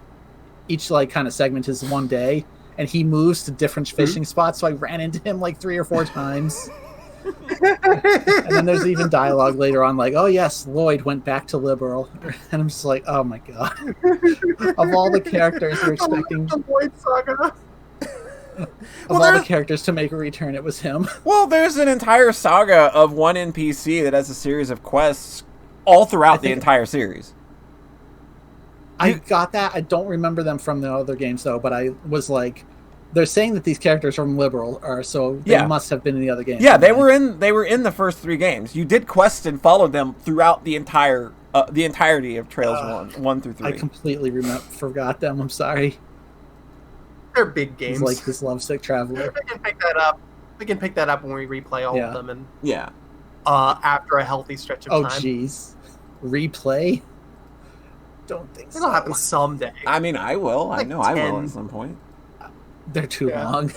like kind of segment is one day, and he moves to different fishing spots. So I ran into him like 3 or 4 times. And then there's even dialogue later on, like, "Oh yes, Lloyd went back to Liberal," and I'm just like, "Oh my god!" Of all the characters you're expecting, the Lloyd saga. Of all the characters to make a return, it was him. Well, there's an entire saga of one NPC that has a series of quests all throughout the entire series. I got that. I don't remember them from the other games though, but I was like, they're saying that these characters from Liberal are, so they must have been in the other games. Yeah, they were in the first 3 games. You did quests and followed them throughout the entirety of Trails 1 through 3. I completely forgot them. I'm sorry. They're big games. He's like this lovesick traveler. We can pick that up. We can pick that up when we replay all of them, and after a healthy stretch of time. Oh jeez, replay? Don't think so. It'll happen someday. I mean, I will. Like I know 10. I will at 10. some point. They're too long.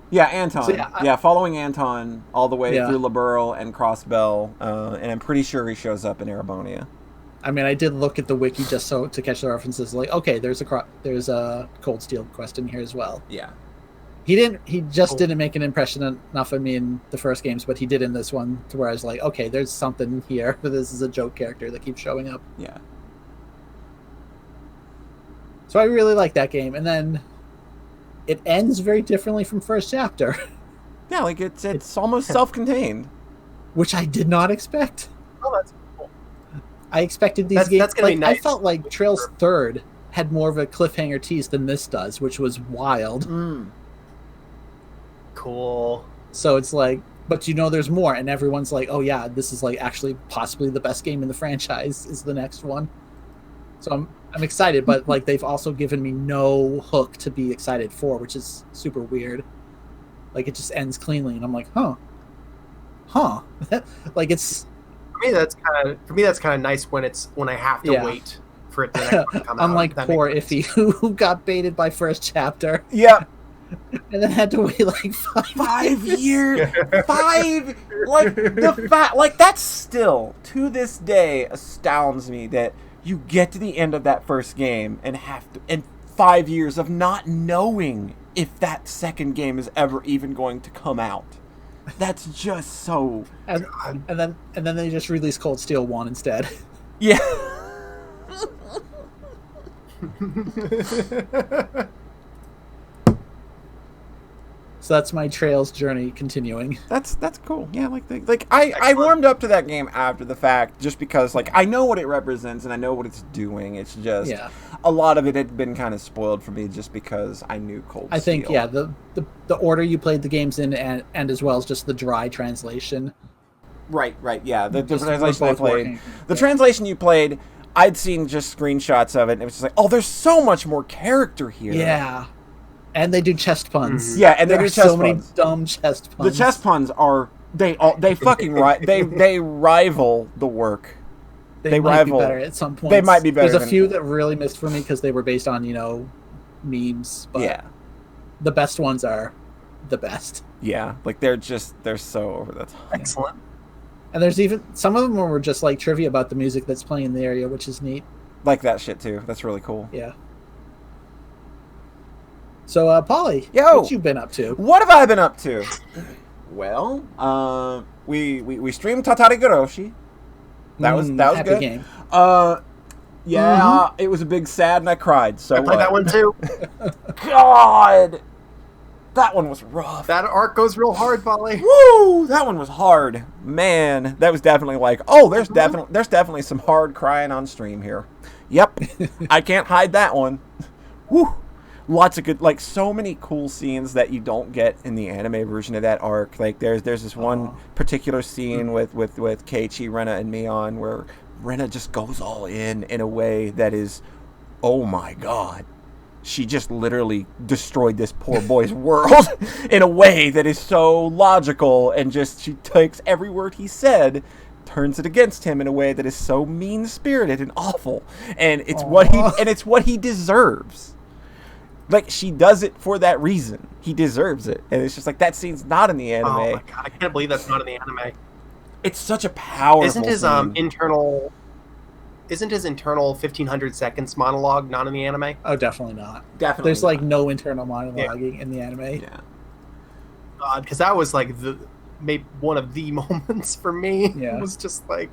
Yeah, Anton. So, following Anton all the way Yeah. through Liberl and Crossbell, and I'm pretty sure he shows up in Erebonia. I mean, I did look at the wiki just so to catch the references. Like, okay, there's a Cold Steel quest in here as well. Yeah. He just didn't make an impression enough on me in the first games, but he did in this one to where I was like, okay, there's something here. But this is a joke character that keeps showing up. Yeah. So I really like that game, and then it ends very differently from first chapter. Yeah, like it's almost self-contained, which I did not expect. Oh, that's cool. I expected these games. That's gonna be nice. I felt like Trails 3rd had more of a cliffhanger tease than this does, which was wild. Cool. So it's like, but there's more, and everyone's like, oh yeah, this is like actually possibly the best game in the franchise is the next one. So I'm excited, but like they've also given me no hook to be excited for, which is super weird. Like it just ends cleanly, and I'm like, huh. Like it's. For me, that's kind of nice when I have to wait for it to come out. Unlike poor Iffy, who got baited by first chapter. Yeah. And then had to wait like 5 years. 5 like that's still to this day astounds me that you get to the end of that first game and 5 years of not knowing if that second game is ever even going to come out. That's just so. And then they just released Cold Steel 1 instead. Yeah. So that's my Trails journey continuing. That's cool. Yeah, I warmed up to that game after the fact just because I know what it represents and I know what it's doing. It's just a lot of it had been kind of spoiled for me just because I knew Cold Steel. I think the order you played the games in and as well as just the dry translation. Right, yeah. The translation I played. The translation you played, I'd seen just screenshots of it and it was just like, oh, there's so much more character here. Yeah. And they do chest puns. Mm-hmm. Yeah, and they do chest puns. So many dumb chest puns. The chest puns are they fucking they rival the work. They might be better at some points. They might be better. There's a few that really missed for me because they were based on memes. But the best ones are the best. Yeah, they're so over the top. Excellent. And there's even some of them were just like trivia about the music that's playing in the area, which is neat. Like that shit too. That's really cool. Yeah. So, Polly, what you been up to? What have I been up to? Well, we streamed Tatari Goroshi. That was happy good. Game. It was a big sad and I cried. So I played that one too. God, That one was rough. That arc goes real hard, Polly. Woo! That one was hard. Man, that was definitely like, oh, there's definitely some hard crying on stream here. Yep. I can't hide that one. Woo! Lots of good, like, so many cool scenes that you don't get in the anime version of that arc. Like, there's this one particular scene with Keiichi, Rena, and Mion where Rena just goes all in a way that is, oh my god. She just literally destroyed this poor boy's world in a way that is so logical, and just she takes every word he said, turns it against him in a way that is so mean-spirited and awful, and it's what he deserves. Like, she does it for that reason. He deserves it, and it's just like that scene's not in the anime. Oh my god, I can't believe that's not in the anime. It's such a powerful. Isn't his scene. Isn't his internal 1500 seconds monologue not in the anime? Oh, definitely not. Definitely There's not. like no internal monologuing in the anime. Yeah. God, because that was like maybe one of the moments for me. Yeah. It was just like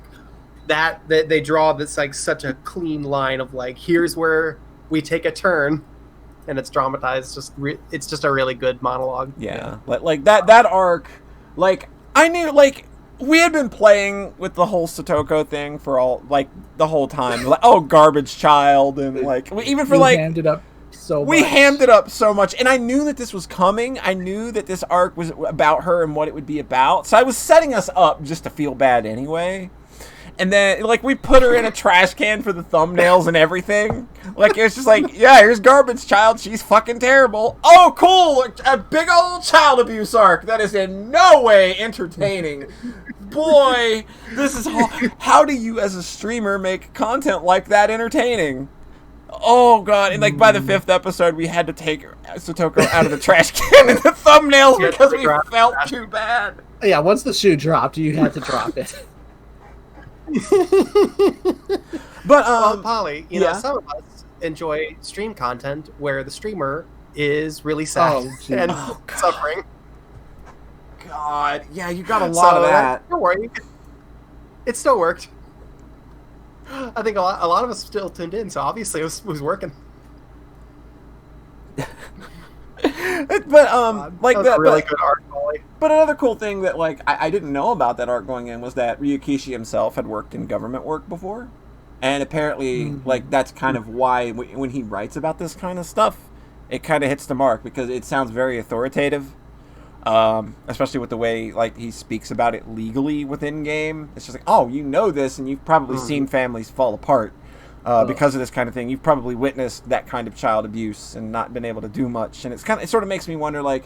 that they draw this like such a clean line of like, here's where we take a turn, and it's dramatized. It's just a really good monologue. Yeah. Like that arc, like I knew, like, we had been playing with the whole Satoko thing for all, like, the whole time. Like, oh, garbage child, and like even for We hammed it up so we much. hammed it up so much, and I knew that this was coming. I knew that this arc was about her and what it would be about. So I was setting us up just to feel bad anyway. And then, like, we put her in a trash can for the thumbnails and everything. Like, it's just like, yeah, here's Garbage Child. She's fucking terrible. Oh, cool. A big old child abuse arc. That is in no way entertaining. Boy, this is how do you, as a streamer, make content like that entertaining? Oh, God. And, like, by the 5th episode, we had to take Satoko out of the trash can in the thumbnails because we felt too bad. Yeah, once the shoe dropped, you had to drop it. But Well, Polly, you yeah. know, some of us enjoy stream content where the streamer is really sad and suffering. God, yeah, you got a lot of that. Don't worry, it still worked. I think a lot of us still tuned in, so obviously it was working. But like that was that, a really good arc, Polly. But another cool thing that, like, I didn't know about that arc going in was that Ryukishi himself had worked in government work before, and apparently, like, that's kind of why when he writes about this kind of stuff, it kind of hits the mark because it sounds very authoritative, especially with the way, like, he speaks about it legally within game. It's just like, oh, you know this, and you've probably seen families fall apart. Because of this kind of thing, you've probably witnessed that kind of child abuse and not been able to do much. And it sort of makes me wonder, like,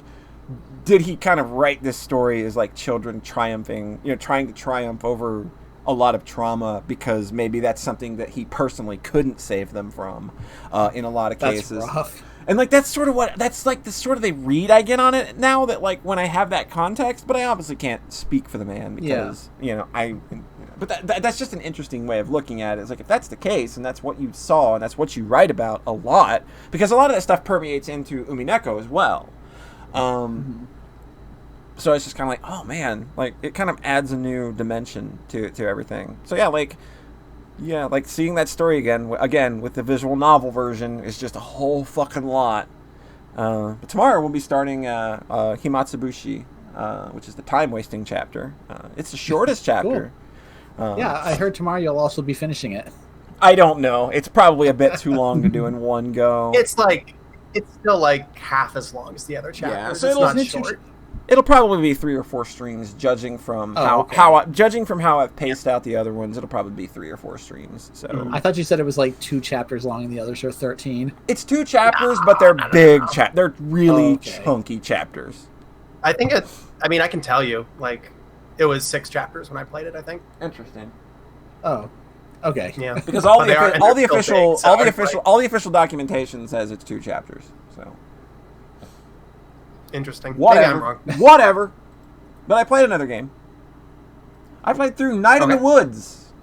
did he kind of write this story as like children triumphing, trying to triumph over a lot of trauma because maybe that's something that he personally couldn't save them from in a lot of cases. That's rough. And like that's sort of the sort of the read I get on it now, that like when I have that context, but I obviously can't speak for the man because but that's just an interesting way of looking at it. It's like, if that's the case and that's what you saw and that's what you write about a lot, because a lot of that stuff permeates into Umineko as well. So it's just kind of like, oh man, like it kind of adds a new dimension to everything. So like seeing that story again with the visual novel version is just a whole fucking lot. But tomorrow we'll be starting Himatsubushi, which is the time wasting chapter. It's the shortest chapter. Cool. Yeah, I heard tomorrow you'll also be finishing it. I don't know. It's probably a bit too long to do in one go. It's still like half as long as the other chapters. Yeah, so it's not short. It'll probably be 3 or 4 streams, judging from how I've paced out the other ones. It'll probably be 3 or 4 streams. So I thought you said it was like 2 chapters long, and the others are 13. It's 2 chapters, but they're big. They're really chunky chapters. I think I can tell you, like, it was 6 chapters when I played it. I think. Interesting. Oh, okay. Yeah, because all the official documentation says it's 2 chapters. So. Interesting. Whatever. Maybe I'm wrong. Whatever. But I played another game. I played through Night in the Woods.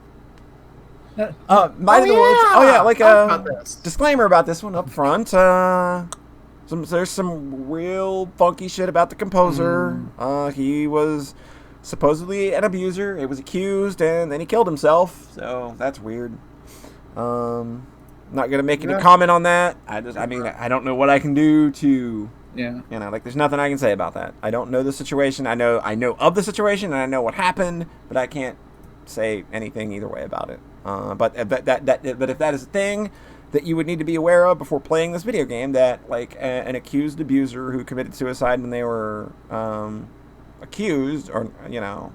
Night in the Woods. Oh yeah, like disclaimer about this one up front. There's some real funky shit about the composer. He was supposedly an abuser. It was accused, and then he killed himself. So that's weird. Not gonna make any comment on that. I don't know what I can do to Yeah. You know, like there's nothing I can say about that. I don't know the situation. I know of the situation and I know what happened, but I can't say anything either way about it. But if that is a thing that you would need to be aware of before playing this video game, that like an accused abuser who committed suicide when they were accused, or you know,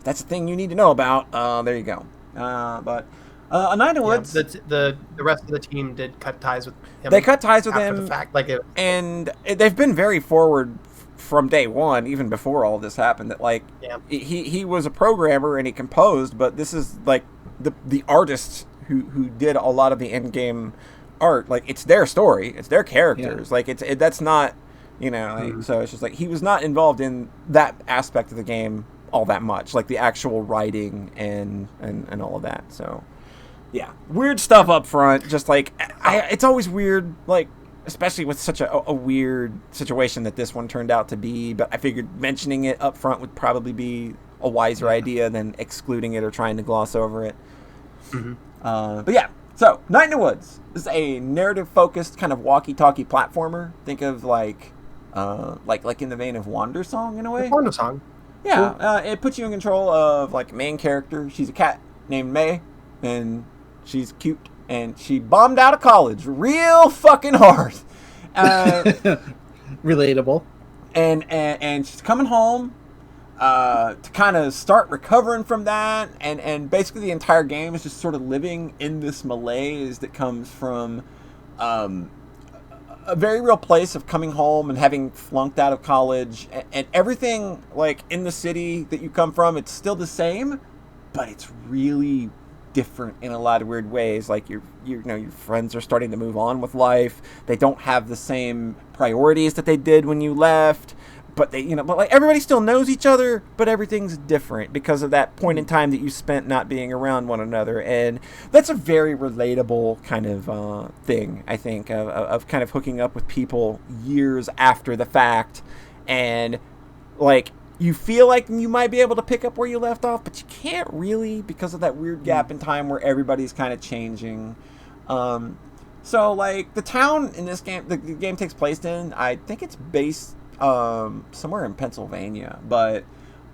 that's a thing you need to know about. There you go. But A Night in the Woods. The rest of the team did cut ties with him. They cut ties with after him, the fact, like and they've been very forward from day one, even before all of this happened. That like he was a programmer and he composed, but this is like the artists who did a lot of the end game art. Like it's their story, it's their characters. Like that's not, you know. Like, so it's just like he was not involved in that aspect of the game all that much, like the actual writing and all of that. So yeah, weird stuff up front. Just like it's always weird, like especially with such a weird situation that this one turned out to be. But I figured mentioning it up front would probably be a wiser idea than excluding it or trying to gloss over it. But yeah, so Night in the Woods is a narrative-focused kind of walkie-talkie platformer. Think of like in the vein of Wander Song in a way. Wander Song. Yeah, cool. It puts you in control of like a main character. She's a cat named May, and she's cute, and she bombed out of college real fucking hard. Relatable. And she's coming home to kind of start recovering from that, and basically the entire game is just sort of living in this malaise that comes from a very real place of coming home and having flunked out of college, and everything like in the city that you come from, it's still the same, but it's really different in a lot of weird ways. Like your friends are starting to move on with life. They don't have the same priorities that they did when you left, but but like everybody still knows each other, but everything's different because of that point in time that you spent not being around one another. And that's a very relatable kind of thing, I think, of kind of hooking up with people years after the fact, and like you feel like you might be able to pick up where you left off, but you can't really because of that weird gap in time where everybody's kind of changing. So like the town in this game, the game takes place in, I think it's based somewhere in Pennsylvania, but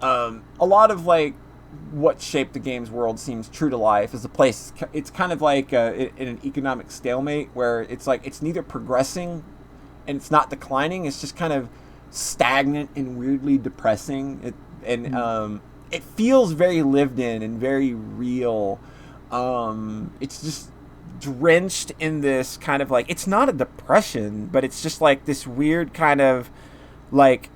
a lot of like what shaped the game's world seems true to life. Is the place, it's kind of like in an economic stalemate where it's like it's neither progressing and it's not declining, it's just kind of stagnant and weirdly depressing. It feels very lived in and very real. It's just drenched in this kind of like, it's not a depression, but it's just like this weird kind of like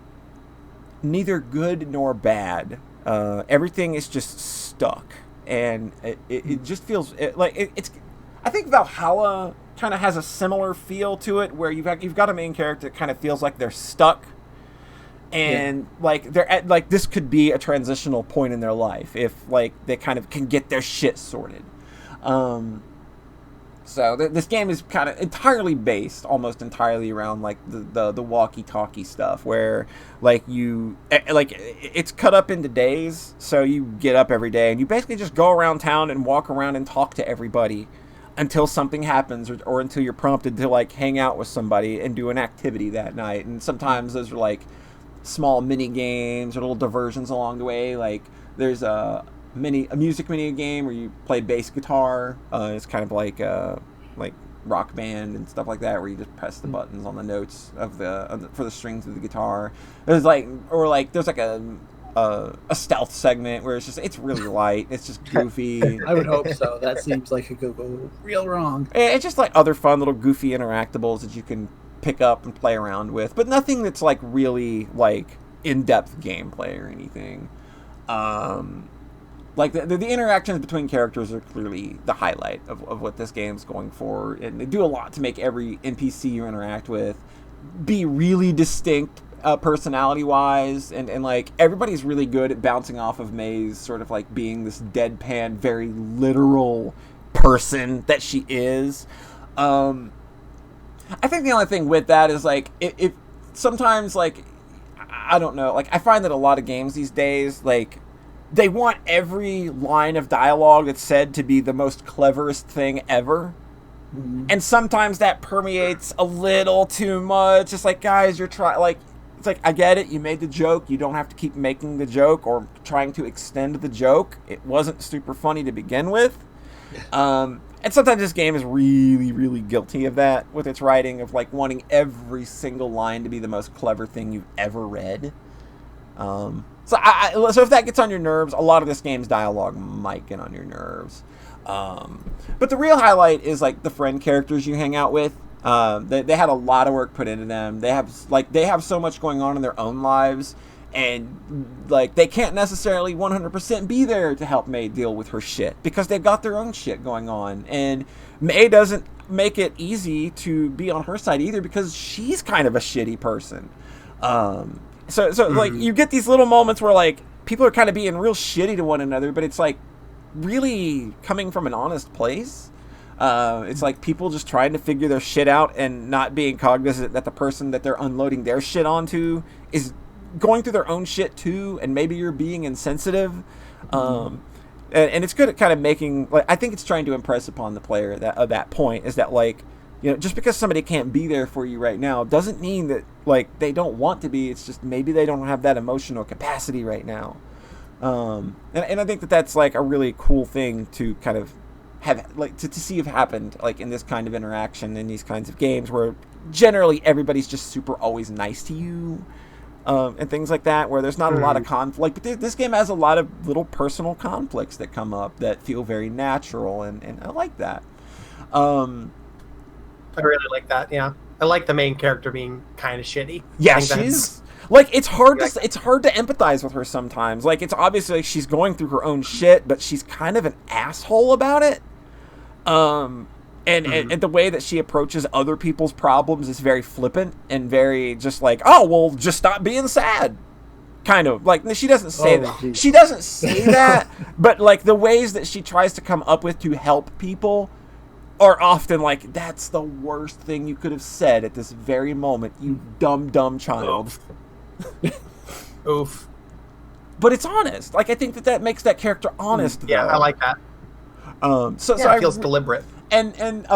neither good nor bad. Everything is just stuck, and it just feels it's. I think Valhalla kind of has a similar feel to it, where you've got a main character that kind of feels like they're stuck, and like they're at, like this could be a transitional point in their life if like they kind of can get their shit sorted. So this game is kind of almost entirely around like the walkie-talkie stuff, where like it's cut up into days. So you get up every day and you basically just go around town and walk around and talk to everybody until something happens, or until you're prompted to like hang out with somebody and do an activity that night. And sometimes those are like small mini games or little diversions along the way. Like there's a music mini game where you play bass guitar. It's kind of like Rock Band and stuff like that, where you just press the buttons on the notes for the strings of the guitar. There's like a stealth segment where it's really light. It's just goofy. I would hope so. That seems like it could go real wrong. It's just like other fun little goofy interactables that you can pick up and play around with, but nothing that's like really like in-depth gameplay or anything. Like the interactions between characters are clearly the highlight of what this game's going for, and they do a lot to make every NPC you interact with be really distinct personality-wise, and like everybody's really good at bouncing off of May's sort of like being this deadpan, very literal person that she is. I think the only thing with that is like if sometimes like I don't know, like I find that a lot of games these days like they want every line of dialogue that's said to be the most cleverest thing ever, And sometimes that permeates a little too much. It's like, guys, you're trying, like, it's like, I get it, you made the joke, you don't have to keep making the joke or trying to extend the joke. It wasn't super funny to begin with. And sometimes this game is really, really guilty of that with its writing, of like wanting every single line to be the most clever thing you've ever read. So if that gets on your nerves, a lot of this game's dialogue might get on your nerves. But the real highlight is like the friend characters you hang out with. They had a lot of work put into them. They have so much going on in their own lives, and like they can't necessarily 100% be there to help May deal with her shit because they've got their own shit going on. And May doesn't make it easy to be on her side either because she's kind of a shitty person. So like you get these little moments where like people are kind of being real shitty to one another, but it's like really coming from an honest place. It's like people just trying to figure their shit out and not being cognizant that the person that they're unloading their shit onto is going through their own shit too, and maybe you're being insensitive. And it's good at kind of making, like, I think it's trying to impress upon the player that at that point is that, like, you know, just because somebody can't be there for you right now doesn't mean that, like, they don't want to be. It's just maybe they don't have that emotional capacity right now. And I think that that's like a really cool thing to kind of have, like, to see have happened, like, in this kind of interaction in these kinds of games where generally everybody's just super always nice to you, and things like that, where there's not a lot of conflict. But this game has a lot of little personal conflicts that come up that feel very natural, and I like that. I really like that. Yeah, I like the main character being kind of shitty. Yeah, she's like, it's hard to empathize with her sometimes. Like, it's obviously like she's going through her own shit, but she's kind of an asshole about it. And the way that she approaches other people's problems is very flippant and very just like, oh, well, just stop being sad. Kind of like, she doesn't say that. Geez. She doesn't say that, but like the ways that she tries to come up with to help people are often like, that's the worst thing you could have said at this very moment, you dumb child. Oof. But it's honest. Like, I think that makes that character honest. Yeah, though. I like that. So It feels deliberate. And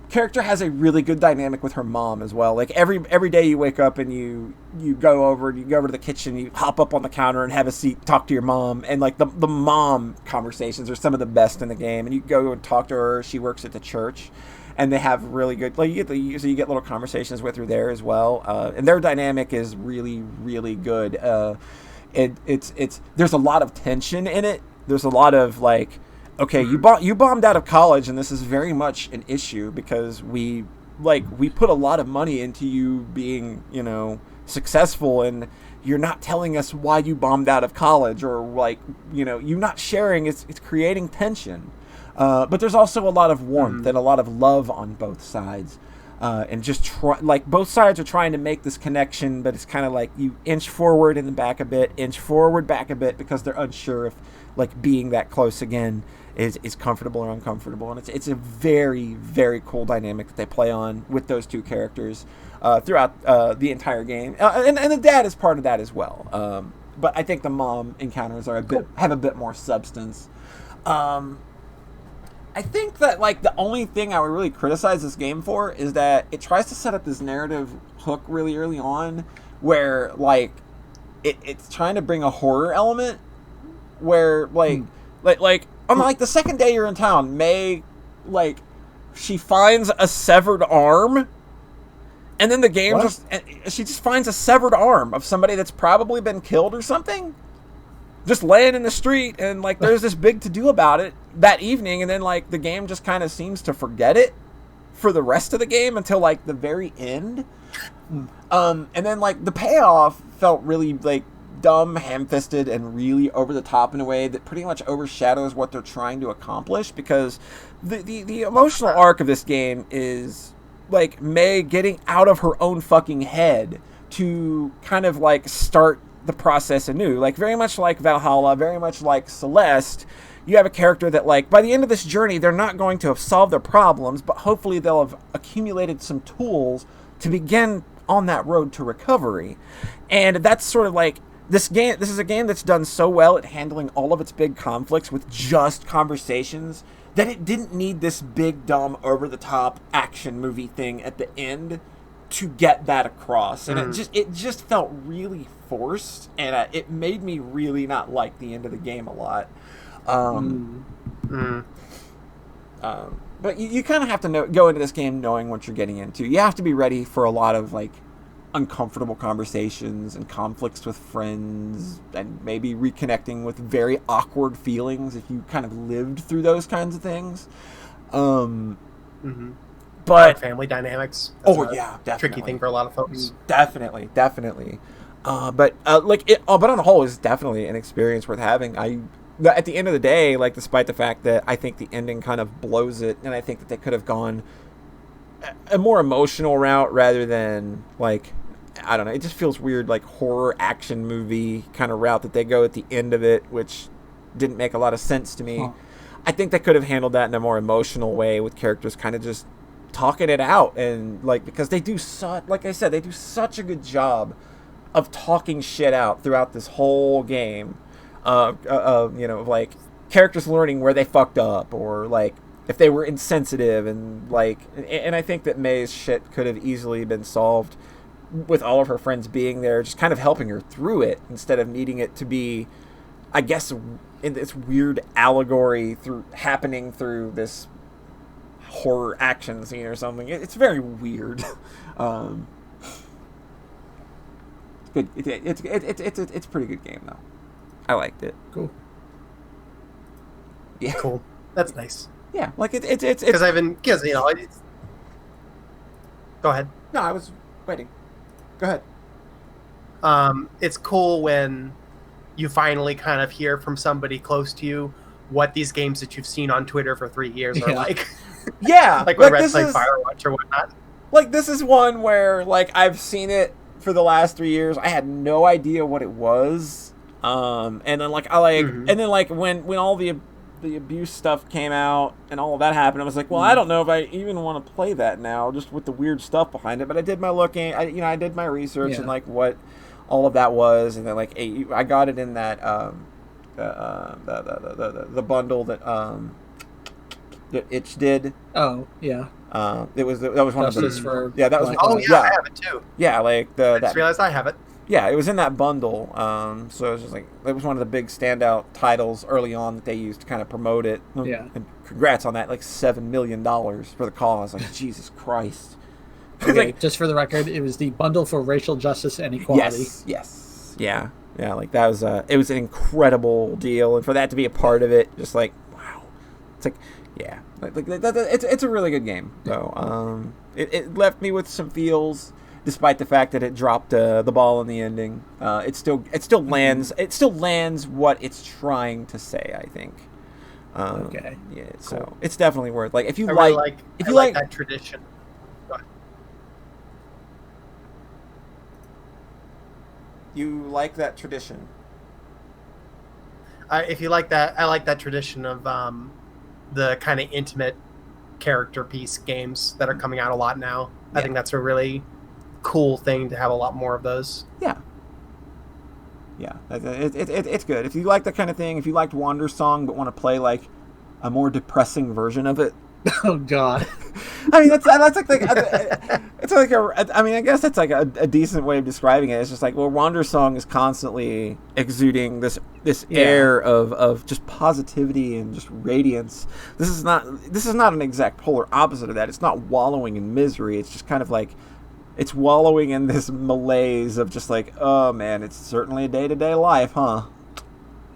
character has a really good dynamic with her mom as well. Like, every day you wake up and you go over to the kitchen, you hop up on the counter and have a seat, talk to your mom, and like the mom conversations are some of the best in the game. And you go and talk to her. She works at the church, and they have really good, like, you get little conversations with her there as well. And their dynamic is really, really good. It's there's a lot of tension in it. There's a lot of like, okay, you bombed out of college, and this is very much an issue because we put a lot of money into you being, you know, successful, and you're not telling us why you bombed out of college, or like, you know, you not sharing. It's creating tension. But there's also a lot of warmth and a lot of love on both sides. And just both sides are trying to make this connection, but it's kind of like you inch forward and then back a bit, inch forward, back a bit, because they're unsure if like being that close again is comfortable or uncomfortable. And it's a very, very cool dynamic that they play on with those two characters throughout the entire game. And the dad is part of that as well. But I think the mom encounters have a bit more substance. I think that, like, the only thing I would really criticize this game for is that it tries to set up this narrative hook really early on where, like, it's trying to bring a horror element where, like, on, like, the second day you're in town, May, like, she finds a severed arm, and then the game she just finds a severed arm of somebody that's probably been killed or something, just laying in the street, and like there's this big to-do about it that evening, and then like the game just kind of seems to forget it for the rest of the game until like the very end. And then like the payoff felt really like dumb, ham-fisted, and really over the top in a way that pretty much overshadows what they're trying to accomplish, because the emotional arc of this game is like May getting out of her own fucking head to kind of like start the process anew. Like, very much like Valhalla, very much like Celeste, you have a character that, like, by the end of this journey, they're not going to have solved their problems, but hopefully they'll have accumulated some tools to begin on that road to recovery. And that's sort of like this is a game that's done so well at handling all of its big conflicts with just conversations that it didn't need this big, dumb, over-the-top action movie thing at the end to get that across. And it just felt really forced, and it made me really not like the end of the game a lot. But you kind of have to go into this game knowing what you're getting into. You have to be ready for a lot of like uncomfortable conversations and conflicts with friends, and maybe reconnecting with very awkward feelings if you kind of lived through those kinds of things. But family dynamics. That's definitely tricky thing for a lot of folks. Definitely. But on the whole, it's definitely an experience worth having. At the end of the day, like, despite the fact that I think the ending kind of blows it, and I think that they could have gone a more emotional route rather than, like, I don't know, it just feels weird, like, horror action movie kind of route that they go at the end of it, which didn't make a lot of sense to me. I think they could have handled that in a more emotional way with characters kind of just talking it out, and, like, because they do like I said, they do such a good job of talking shit out throughout this whole game. Like, characters learning where they fucked up, or like if they were insensitive, and I think that May's shit could have easily been solved with all of her friends being there, just kind of helping her through it instead of needing it to be, I guess, in this weird allegory happening through this horror action scene or something. It's very weird. It's a pretty good game though. I liked it. Cool. Yeah. Cool. That's nice. Yeah, like it's because go ahead. No, I was waiting. Go ahead. It's cool when you finally kind of hear from somebody close to you what these games that you've seen on Twitter for 3 years are like. Yeah, like when Red played Firewatch or whatnot. Like, this is one where, like, I've seen it for the last 3 years. I had no idea what it was. And then when all the abuse stuff came out and all of that happened, I was like, well, I don't know if I even want to play that now, just with the weird stuff behind it. But I did my looking, I did my research and like what all of that was, and then like I got it in that the bundle that Itch did. Oh yeah. That was one of the. Yeah, that was. I have it too. Yeah, like I just realized I have it. Yeah, it was in that bundle, so it was just like, it was one of the big standout titles early on that they used to kind of promote it. Yeah. And congrats on that, like $7 million for the cause. Like, Jesus Christ. Okay, like, just for the record, it was the bundle for racial justice and equality. Yes. Yeah, like that was, it was an incredible deal, and for that to be a part of it, just like, wow. It's like, yeah. It's a really good game, though. It left me with some feels. Despite the fact that it dropped the ball in the ending, it still lands what it's trying to say, I think. Okay. Yeah. Cool. So it's definitely worth, like, if you I like that tradition. You like that tradition. If you like that, I like that tradition of the kind of intimate character piece games that are coming out a lot now. I think that's a really cool thing to have a lot more of those. Yeah, it's good. If you like that kind of thing, if you liked Wander Song but want to play like a more depressing version of it. Oh God. I mean, that's like it's like I mean, I guess that's like a decent way of describing it. It's just like, well, Wander Song is constantly exuding this air of just positivity and just radiance. This is not an exact polar opposite of that. It's not wallowing in misery. It's just kind of like, it's wallowing in this malaise of just like, oh man, it's certainly a day-to-day life, huh?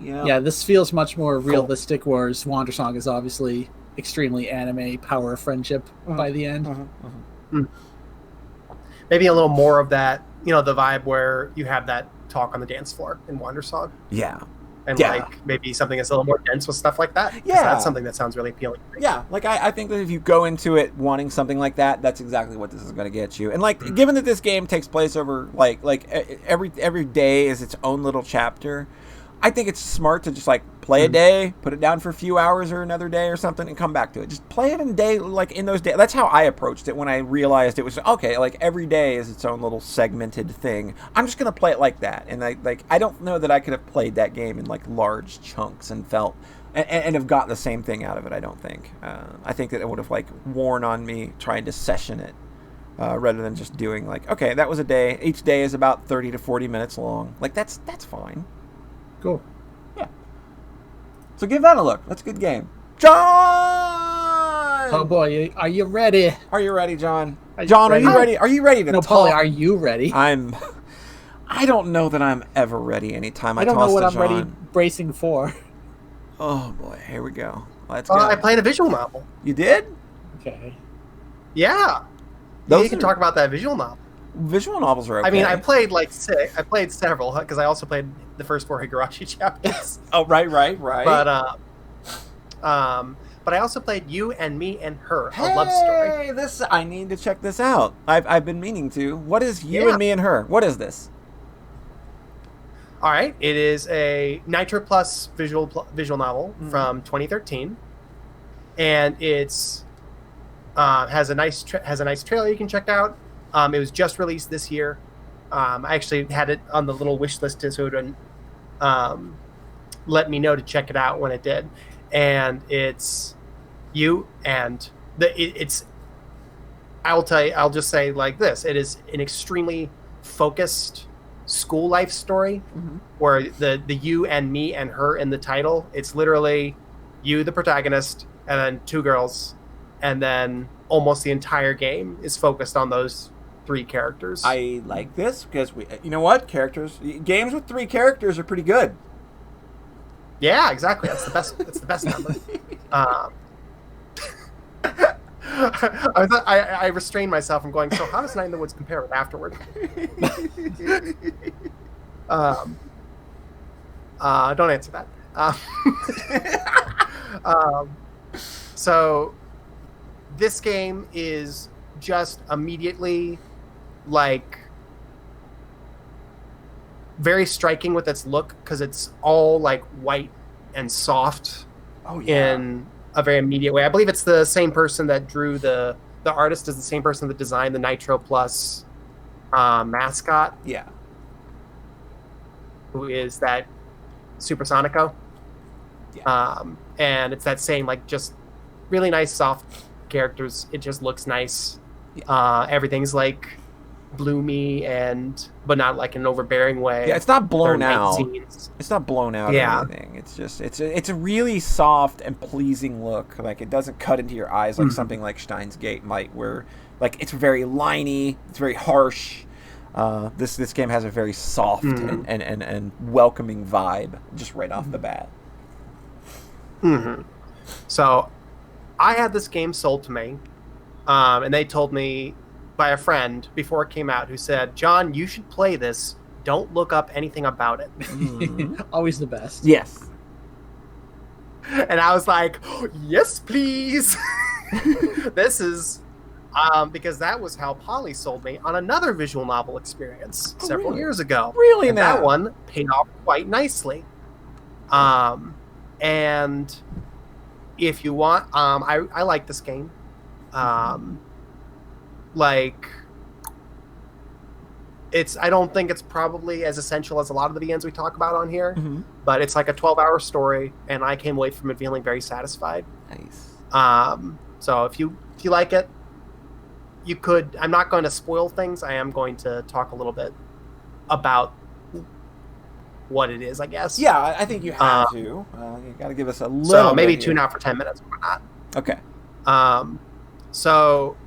Yeah, this feels much more realistic, whereas Wander Song is obviously extremely anime power of friendship by the end. Maybe a little more of that, the vibe where you have that talk on the dance floor in Wander Song. Yeah. And like maybe something that's a little more dense with stuff like that. Yeah. That's something that sounds really appealing to me. Yeah, like I think that if you go into it wanting something like that, that's exactly what this is going to get you. And like, given that this game takes place over like every day is its own little chapter, I think it's smart to just like play a day, put it down for a few hours or another day or something, and come back to it. Just play it in day, like in those days. That's how I approached it when I realized it was okay. Like every day is its own little segmented thing. I'm just gonna play it like that, and I don't know that I could have played that game in like large chunks and felt and have gotten the same thing out of it. I don't think. I think that it would have like worn on me trying to session it. Rather than just doing like, okay, that was a day. Each day is about 30 to 40 minutes long. Like that's fine. Cool. Yeah. So give that a look. That's a good game. John! Oh boy, are you ready? Are you ready, John? Are you John, ready? are you ready? Are you ready to No, talk? Paulie, are you ready? I don't know that I'm ever ready anytime I don't toss know what to I'm John. ready bracing for. Oh boy, here we go. Let's go. I played a visual novel. You did? Okay. Yeah. Those You can are- talk about that visual novel. Visual novels are okay. I mean, I played like 6. I played several because I also played the first 4 Higurashi chapters. Oh, right. But I also played You and Me and Her, a love story. Hey, I need to check this out. I've been meaning to. What is You Yeah. and Me and Her? What is this? All right, it is a Nitro Plus visual novel from 2013, and it's has a nice trailer you can check out. It was just released this year. I actually had it on the little wish list so it would let me know to check it out when it did. And it's you and it's. I'll tell you. I'll just say like this: it is an extremely focused school life story where the you and me and her in the title. It's literally you, the protagonist, and then 2 girls, and then almost the entire game is focused on those 3 characters. I like this because you know what? Games with 3 characters are pretty good. Yeah, exactly. That's the best. That's the best number. I restrained myself from going. So how does Night in the Woods compare with Afterward? Don't answer that. So this game is just immediately like very striking with its look because it's all like white and soft in a very immediate way. I believe it's the same person that drew the artist is the same person that designed the Nitro Plus mascot. Yeah. Who is that Supersonico? Yeah. And it's that same like just really nice soft characters. It just looks nice. Yeah. Everything's like bloomy but not like in an overbearing way. Yeah, it's not blown There are out. night scenes. It's not blown out Yeah. or anything. It's just it's a really soft and pleasing look. Like it doesn't cut into your eyes like something like Steins Gate might, where like it's very liney, it's very harsh. This game has a very soft and welcoming vibe just right off the bat. So I had this game sold to me, and they told me by a friend before it came out who said, John, you should play this. Don't look up anything about it. Always the best. Yes. And I was like, yes, please. This is because that was how Polly sold me on another visual novel experience several really? years ago. Really And now? that one paid off quite nicely. And if you want, I like this game. Like I don't think it's probably as essential as a lot of the VNs we talk about on here, but it's like a 12-hour story, and I came away from it feeling very satisfied. Nice. So if you like it, you could. I'm not going to spoil things. I am going to talk a little bit about what it is, I guess. Yeah, I think you have to. You got to give us a little. So maybe bit tune here. out for 10 minutes or whatnot. Okay. So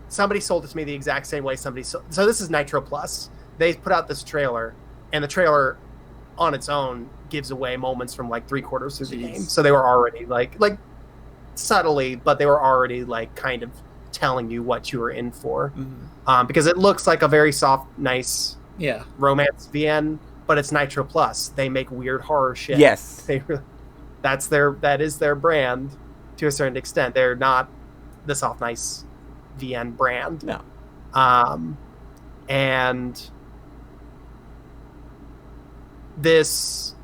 somebody sold it to me the exact same way so this is Nitro Plus. They put out this trailer, and the trailer on its own gives away moments from like 3/4 through the game. So they were already like subtly, but they were already like kind of telling you what you were in for. Because it looks like a very soft, nice romance VN, but it's Nitro Plus. They make weird horror shit. Yes. That is their brand to a certain extent. They're not the soft, nice VN brand. No. And this.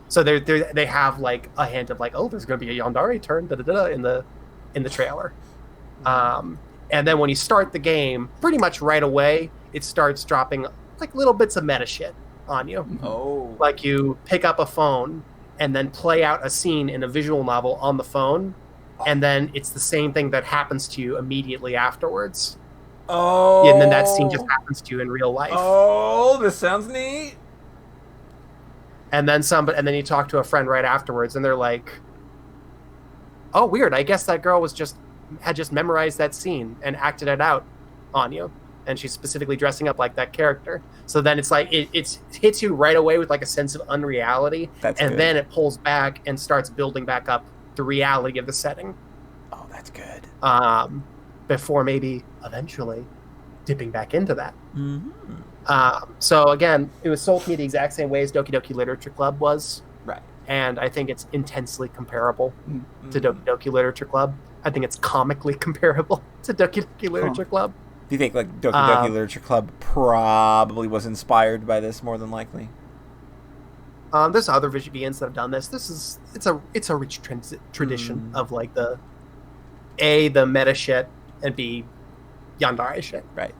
So they have like a hint of like, oh, there's going to be a Yandere turn in the trailer. And then when you start the game, pretty much right away, it starts dropping like little bits of meta shit on you. Oh. Like you pick up a phone and then play out a scene in a visual novel on the phone, and then it's the same thing that happens to you immediately afterwards. Oh. And then that scene just happens to you in real life. Oh, this sounds neat. And then you talk to a friend right afterwards, and they're like, "Oh, weird. I guess that girl had just memorized that scene and acted it out on you, and she's specifically dressing up like that character." So then it's like it hits you right away with like a sense of unreality, That's and good. then it pulls back and starts building back up the reality of the setting. Oh, that's good. Before maybe eventually dipping back into that. Mm-hmm. So again, it was sold to me the exact same way as Doki Doki Literature Club was. Right. And I think it's intensely comparable Mm-hmm. to Doki Doki Literature Club. I think it's comically comparable to Doki Doki Literature Club. Do you think like Doki Doki Literature Club probably was inspired by this more than likely? There's other VGBNs that have done this. It's a rich tradition of like the meta shit and B Yandere shit. Right.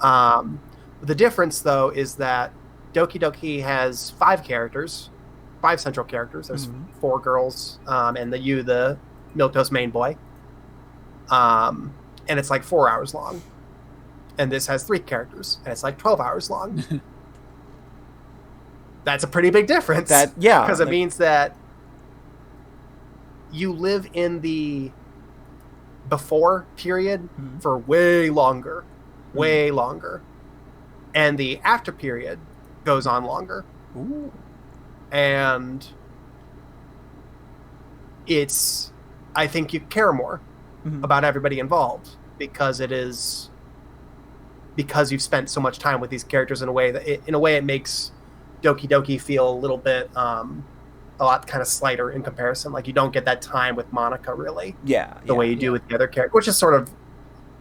The difference though is that Doki Doki has 5 central characters. There's 4 girls, and the Milktoast main boy. And it's like 4 hours long. And this has 3 characters, and it's like 12 hours long. That's a pretty big difference. Because it means that you live in the before period for way longer. And the after period goes on longer. Ooh. And I think you care more about everybody involved because you've spent so much time with these characters in a way it makes Doki Doki feel a little bit a lot kind of slighter in comparison. Like you don't get that time with Monica really. The way you do with the other character, which is sort of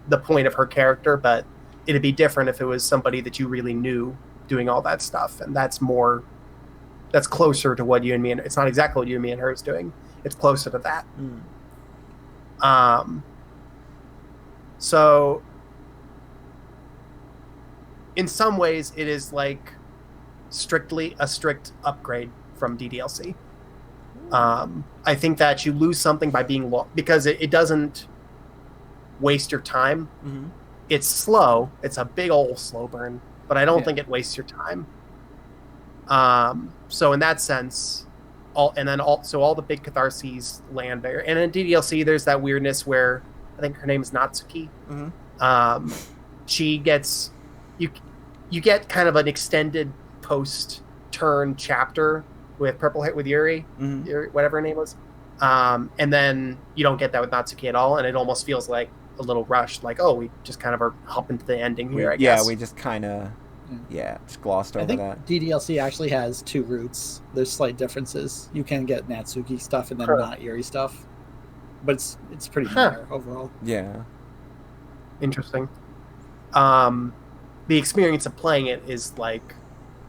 the point of her character, but it'd be different if it was somebody that you really knew doing all that stuff, and that's closer to what you and me and it's not exactly what you and me and her is doing. It's closer to that. So in some ways it is like strictly a strict upgrade from DDLC. I think that you lose something by being long because it doesn't waste your time. It's slow. It's a big old slow burn, but I don't think it wastes your time. So in that sense, all the big catharses land there. And in DDLC, there's that weirdness where I think her name is Natsuki. She gets you get kind of an extended post-turn chapter with with Yuri, whatever her name was. And then you don't get that with Natsuki at all, and it almost feels like a little rushed, like, oh, we just kind of are hopping to the ending here, I guess. Yeah, we just kind of, just glossed over that. I think DDLC actually has 2 routes. There's slight differences. You can get Natsuki stuff and then not Yuri stuff. But it's pretty minor overall. Yeah. Interesting. The experience of playing it is like,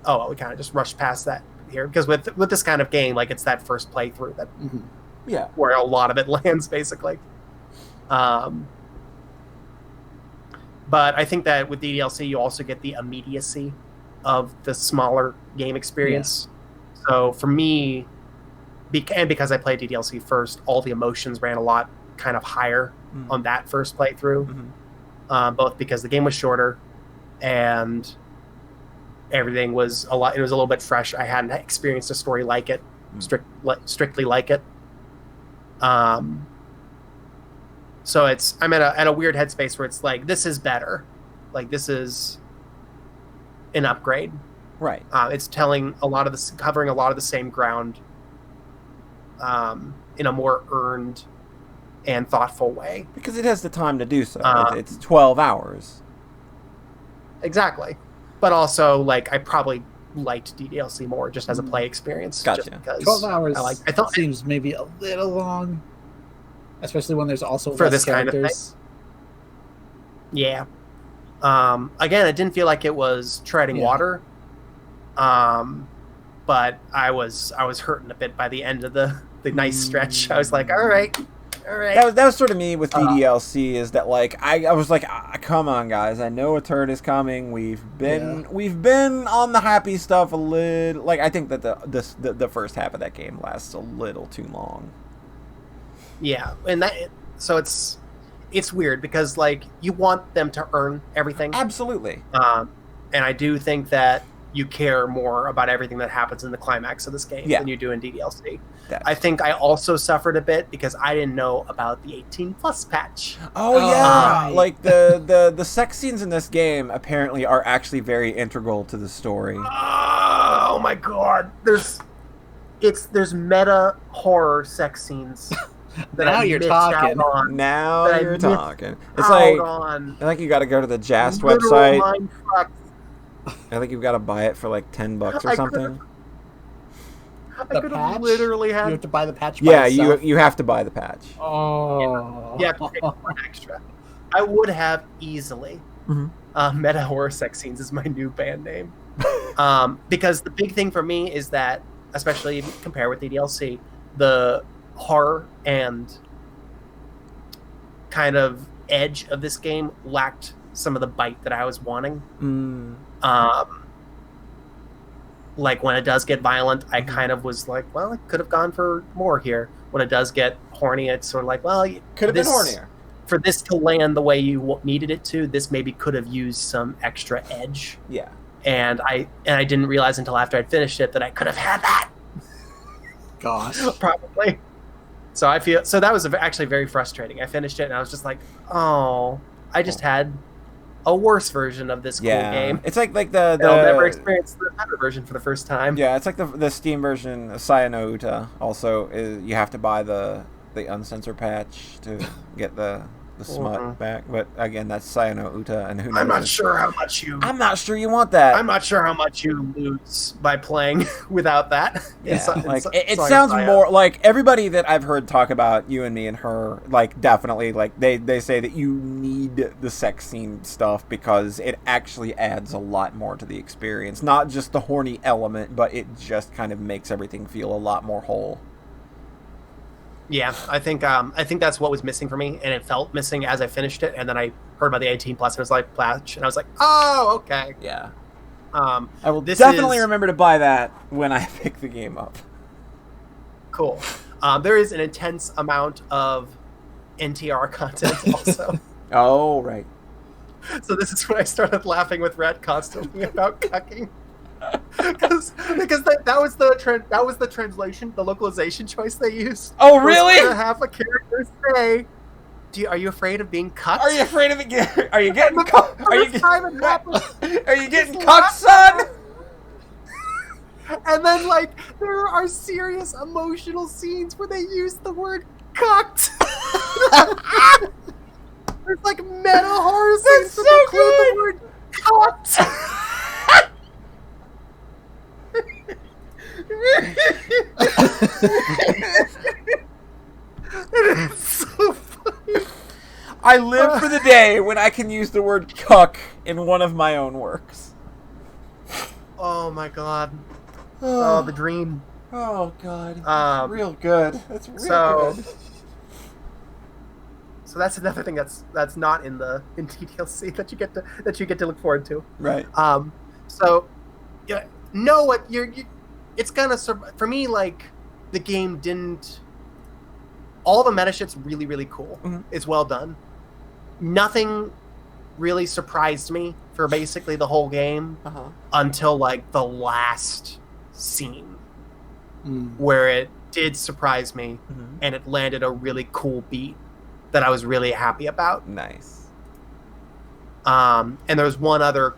oh, well, we kind of just rushed past that here. Because with this kind of game, like, it's that first playthrough that where a lot of it lands, basically. But I think that with DDLC, you also get the immediacy of the smaller game experience. Yeah. So for me, and because I played DDLC first, all the emotions ran a lot kind of higher on that first playthrough. Both because the game was shorter and everything was it was a little bit fresh. I hadn't experienced a story like it, strictly like it. So I'm at a weird headspace where it's like, this is better. Like, this is an upgrade. Right. It's covering a lot of the same ground in a more earned and thoughtful way. Because it has the time to do so. It's 12 hours. Exactly. But also, like, I probably liked DDLC more just as a play experience. Gotcha. Just because 12 hours I thought seems maybe a little long. Especially when there's also for less this characters. Kind of thing. Yeah. Again, it didn't feel like it was treading water. But I was hurting a bit by the end of the nice stretch. I was like, all right. That was sort of me with DDLC. Is that like I was like, come on, guys! I know a turd is coming. We've been on the happy stuff a little. Like I think that the first half of that game lasts a little too long. Yeah, and so it's weird because like you want them to earn everything. Absolutely. And I do think that you care more about everything that happens in the climax of this game than you do in DDLC. I think I also suffered a bit because I didn't know about the 18+ patch. Oh yeah, like the sex scenes in this game apparently are actually very integral to the story. Oh my god, there's meta horror sex scenes. Now you're talking. Now you're talking. It's like you got to go to the JAST website. I think you've got to buy it for like $10 or something. I could have literally had. You have to buy the patch. Yeah, you have to buy the patch. Oh, yeah, extra. I would have easily. Mm-hmm. Meta horror sex scenes is my new band name. Because the big thing for me is that, especially compared with DDLC, the horror and kind of edge of this game lacked some of the bite that I was wanting. Like when it does get violent, I kind of was like, well, I could have gone for more here. When it does get horny, it's sort of like, well, could have been hornier. For this to land the way you needed it to, this maybe could have used some extra edge. Yeah. And I didn't realize until after I'd finished it that I could have had that. Gosh. Probably. So that was actually very frustrating. I finished it and I was just like, oh, I just had a worse version of this cool game. It's like the I'll never experience the better version for the first time. Yeah, it's like the Steam version of Sayano also you have to buy the uncensored patch to get the smut back. But again, that's Sayano Uta, and who knows? I'm not sure how much you want that. I'm not sure how much you lose by playing without that. Yeah, it sounds more like everybody that I've heard talk about you and me and her, like definitely like they say that you need the sex scene stuff because it actually adds a lot more to the experience. Not just the horny element, but it just kind of makes everything feel a lot more whole. Yeah, I think that's what was missing for me, and it felt missing as I finished it, and then I heard about the 18+ and it was like patch, and I was like, oh, okay. Yeah. I will definitely remember to buy that when I pick the game up. Cool. There is an intense amount of NTR content also. Oh, right. So this is when I started laughing with Red constantly about cucking. because that was the translation, the localization choice they used. Oh, really? To have a character say, "Are you afraid of being cucked? Are you afraid of it? Are you getting cucked? Are you getting cucked, son?" And then, like, there are serious emotional scenes where they use the word "cucked." There's like meta horror scenes that include the word "cucked." It's so funny. I live for the day when I can use the word cuck in one of my own works. Oh my god. Oh, the dream. Oh god. Real good. That's real good. So that's another thing that's not in TDLC that you get to look forward to. Right. So yeah, know what you're it's gonna for me, like, the game didn't. All the meta shit's really, really cool. Mm-hmm. It's well done. Nothing really surprised me for basically the whole game until like the last scene, where it did surprise me, and it landed a really cool beat that I was really happy about. Nice. And there was one other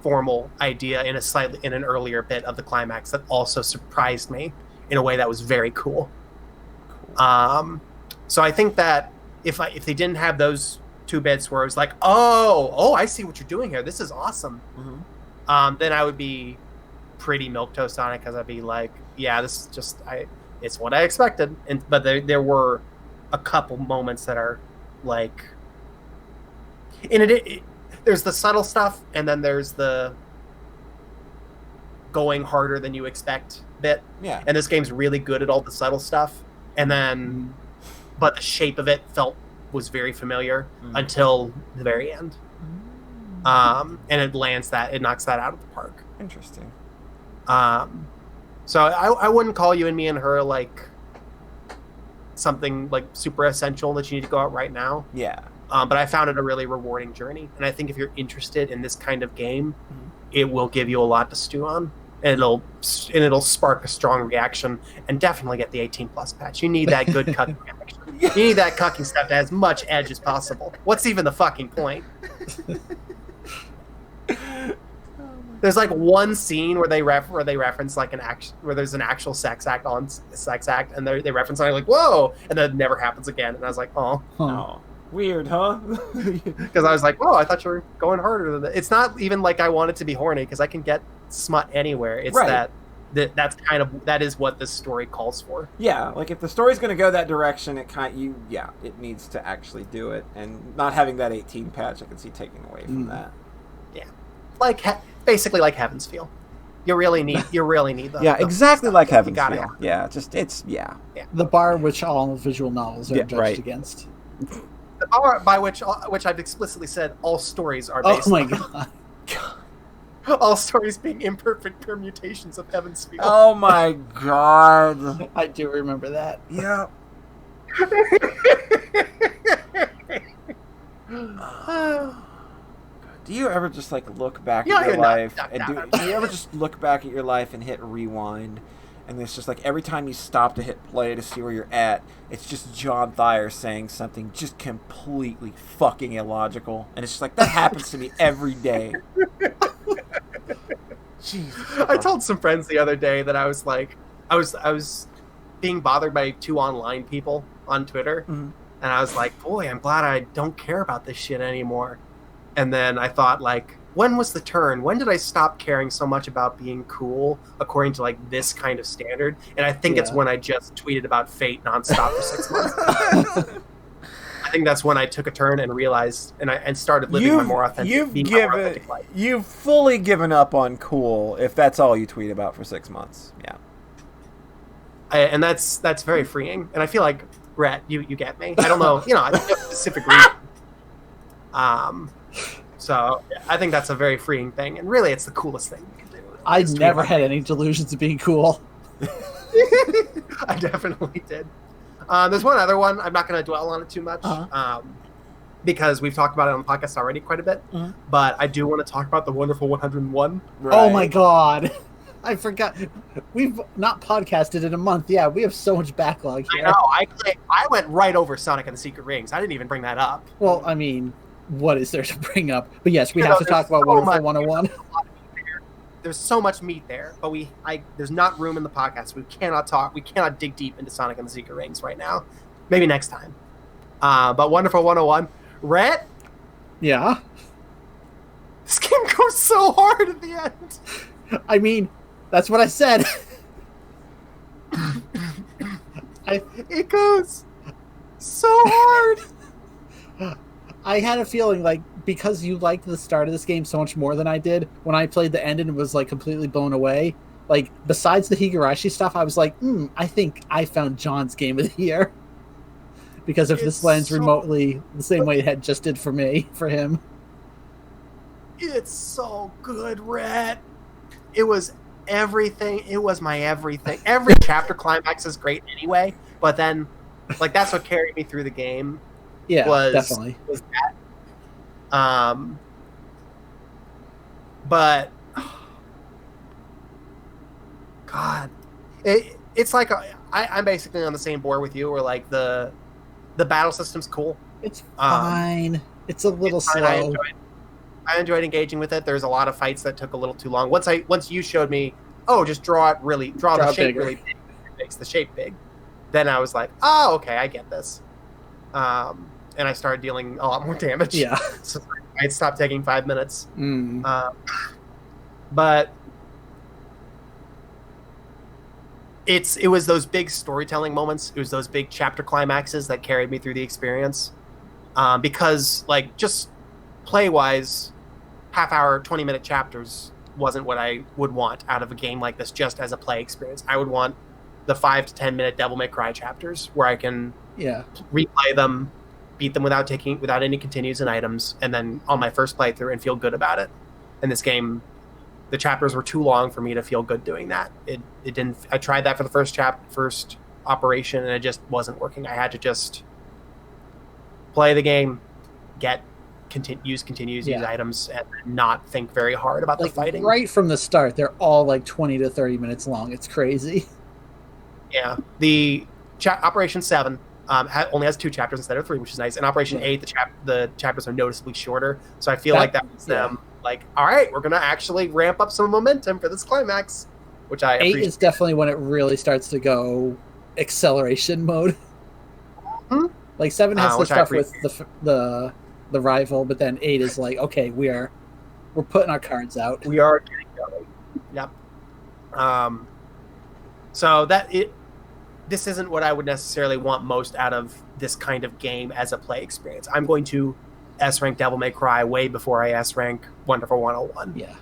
formal idea in an earlier bit of the climax that also surprised me in a way that was very cool. So I think that if they didn't have those two bits where it was like, oh, I see what you're doing here, this is awesome, then I would be pretty milquetoast on it, because I'd be like, yeah, this is just it's what I expected. But there were a couple moments that are like, in it there's the subtle stuff, and then there's the going harder than you expect bit. Yeah. And this game's really good at all the subtle stuff. And then, but the shape of it was very familiar until the very end. And it knocks that out of the park. Interesting. So I wouldn't call You and Me and Her like something like super essential that you need to go out right now. Yeah. But I found it a really rewarding journey. And I think if you're interested in this kind of game, it will give you a lot to stew on. And it'll spark a strong reaction and definitely get the 18+ patch. You need that good cucking action. You need that cucking stuff to have as much edge as possible. What's even the fucking point? There's like one scene where they reference like where there's an actual sex act, and they reference it, and I'm like, whoa, and then it never happens again. And I was like, oh, weird, huh? Because I was like, whoa, I thought you were going harder than that. It's not even like I want it to be horny, because I can get smut anywhere. It's right. that is what this story calls for. Yeah, like if the story's going to go that direction, it needs to actually do it, and not having that 18 patch, I can see taking away from that. Yeah, like basically like Heaven's Feel. You really need the exactly like Heaven's Feel. Yeah, the bar which all visual novels are judged against. The bar by which I've explicitly said all stories are based on. Oh my god. All stories being imperfect permutations of Heaven's Feel. Oh my god. I do remember that. Yeah. Do you ever just like look back at your life do you ever just look back at your life and hit rewind, and it's just like every time you stop to hit play to see where you're at, it's just John Thayer saying something just completely fucking illogical, and it's just like that happens to me every day. Jesus. I told some friends the other day that I was like, I was being bothered by 2 online people on Twitter, and I was like, boy, I'm glad I don't care about this shit anymore. And then I thought, like, when was the turn? When did I stop caring so much about being cool according to like this kind of standard? And I think it's when I just tweeted about Fate nonstop for 6 months. I think that's when I took a turn and realized, and started living my more authentic life. You've fully given up on cool if that's all you tweet about for 6 months. Yeah. And that's very freeing. And I feel like, Brett, you get me. I don't know, I think a specific reason. So I think that's a very freeing thing, and really, it's the coolest thing you can do. I never had any delusions of being cool. I definitely did. There's one other one. I'm not going to dwell on it too much, because we've talked about it on the podcast already quite a bit. But I do want to talk about the wonderful 101. Right. Oh my god. I forgot. We've not podcasted in a month. Yeah, we have so much backlog here. I know. I went right over Sonic and the Secret Rings. I didn't even bring that up. Well, I mean, what is there to bring up? But yes, we have to talk about Wonderful 101. There's so much meat there, but there's not room in the podcast. We cannot dig deep into Sonic and the Secret Rings right now. Maybe next time. But Wonderful 101. Rhett? Yeah? This game goes so hard at the end. I mean, that's what I said. It goes so hard. I had a feeling like, because you liked the start of this game so much more than I did, when I played the end and was like completely blown away, like besides the Higurashi stuff, I was like, I think I found John's game of the year. Because if this lands remotely the same way it just did for him. It's so good, Rhett. It was everything. It was my everything. Every chapter climax is great anyway, but then, like, that's what carried me through the game. Yeah, definitely. Was that. But God, it's like I'm basically on the same board with you, where like the battle system's cool. It's fine. It's a little slow. I enjoyed engaging with it. There's a lot of fights that took a little too long. Once you showed me, just draw the shape really big, it makes the shape big. Then I was like, oh, okay, I get this. And I started dealing a lot more damage. Yeah. So I'd stopped taking 5 minutes. But it was those big storytelling moments. It was those big chapter climaxes that carried me through the experience. Because, like, just play-wise, half-hour, 20-minute chapters wasn't what I would want out of a game like this just as a play experience. I would want the 5 to 10 minute Devil May Cry chapters where I can replay them, beat them without any continues and items, and then on my first playthrough and feel good about it. In this game, the chapters were too long for me to feel good doing that. It didn't. I tried that for the first operation, and it just wasn't working. I had to just play the game, use items, and not think very hard about the fighting. Right from the start, they're all like 20 to 30 minutes long. It's crazy. Yeah, the Operation 7 only has 2 chapters instead of 3, which is nice. And Operation 8, the chapters are noticeably shorter. So I feel like that was them like, all right, we're going to actually ramp up some momentum for this climax, which I appreciate. 8 is definitely when it really starts to go acceleration mode. Mm-hmm. Like 7 has the stuff with the rival, but then 8 is like, okay, we're putting our cards out. We are getting going. Yep. So this isn't what I would necessarily want most out of this kind of game as a play experience. I'm going to S-rank Devil May Cry way before I S-rank Wonderful 101. Yeah.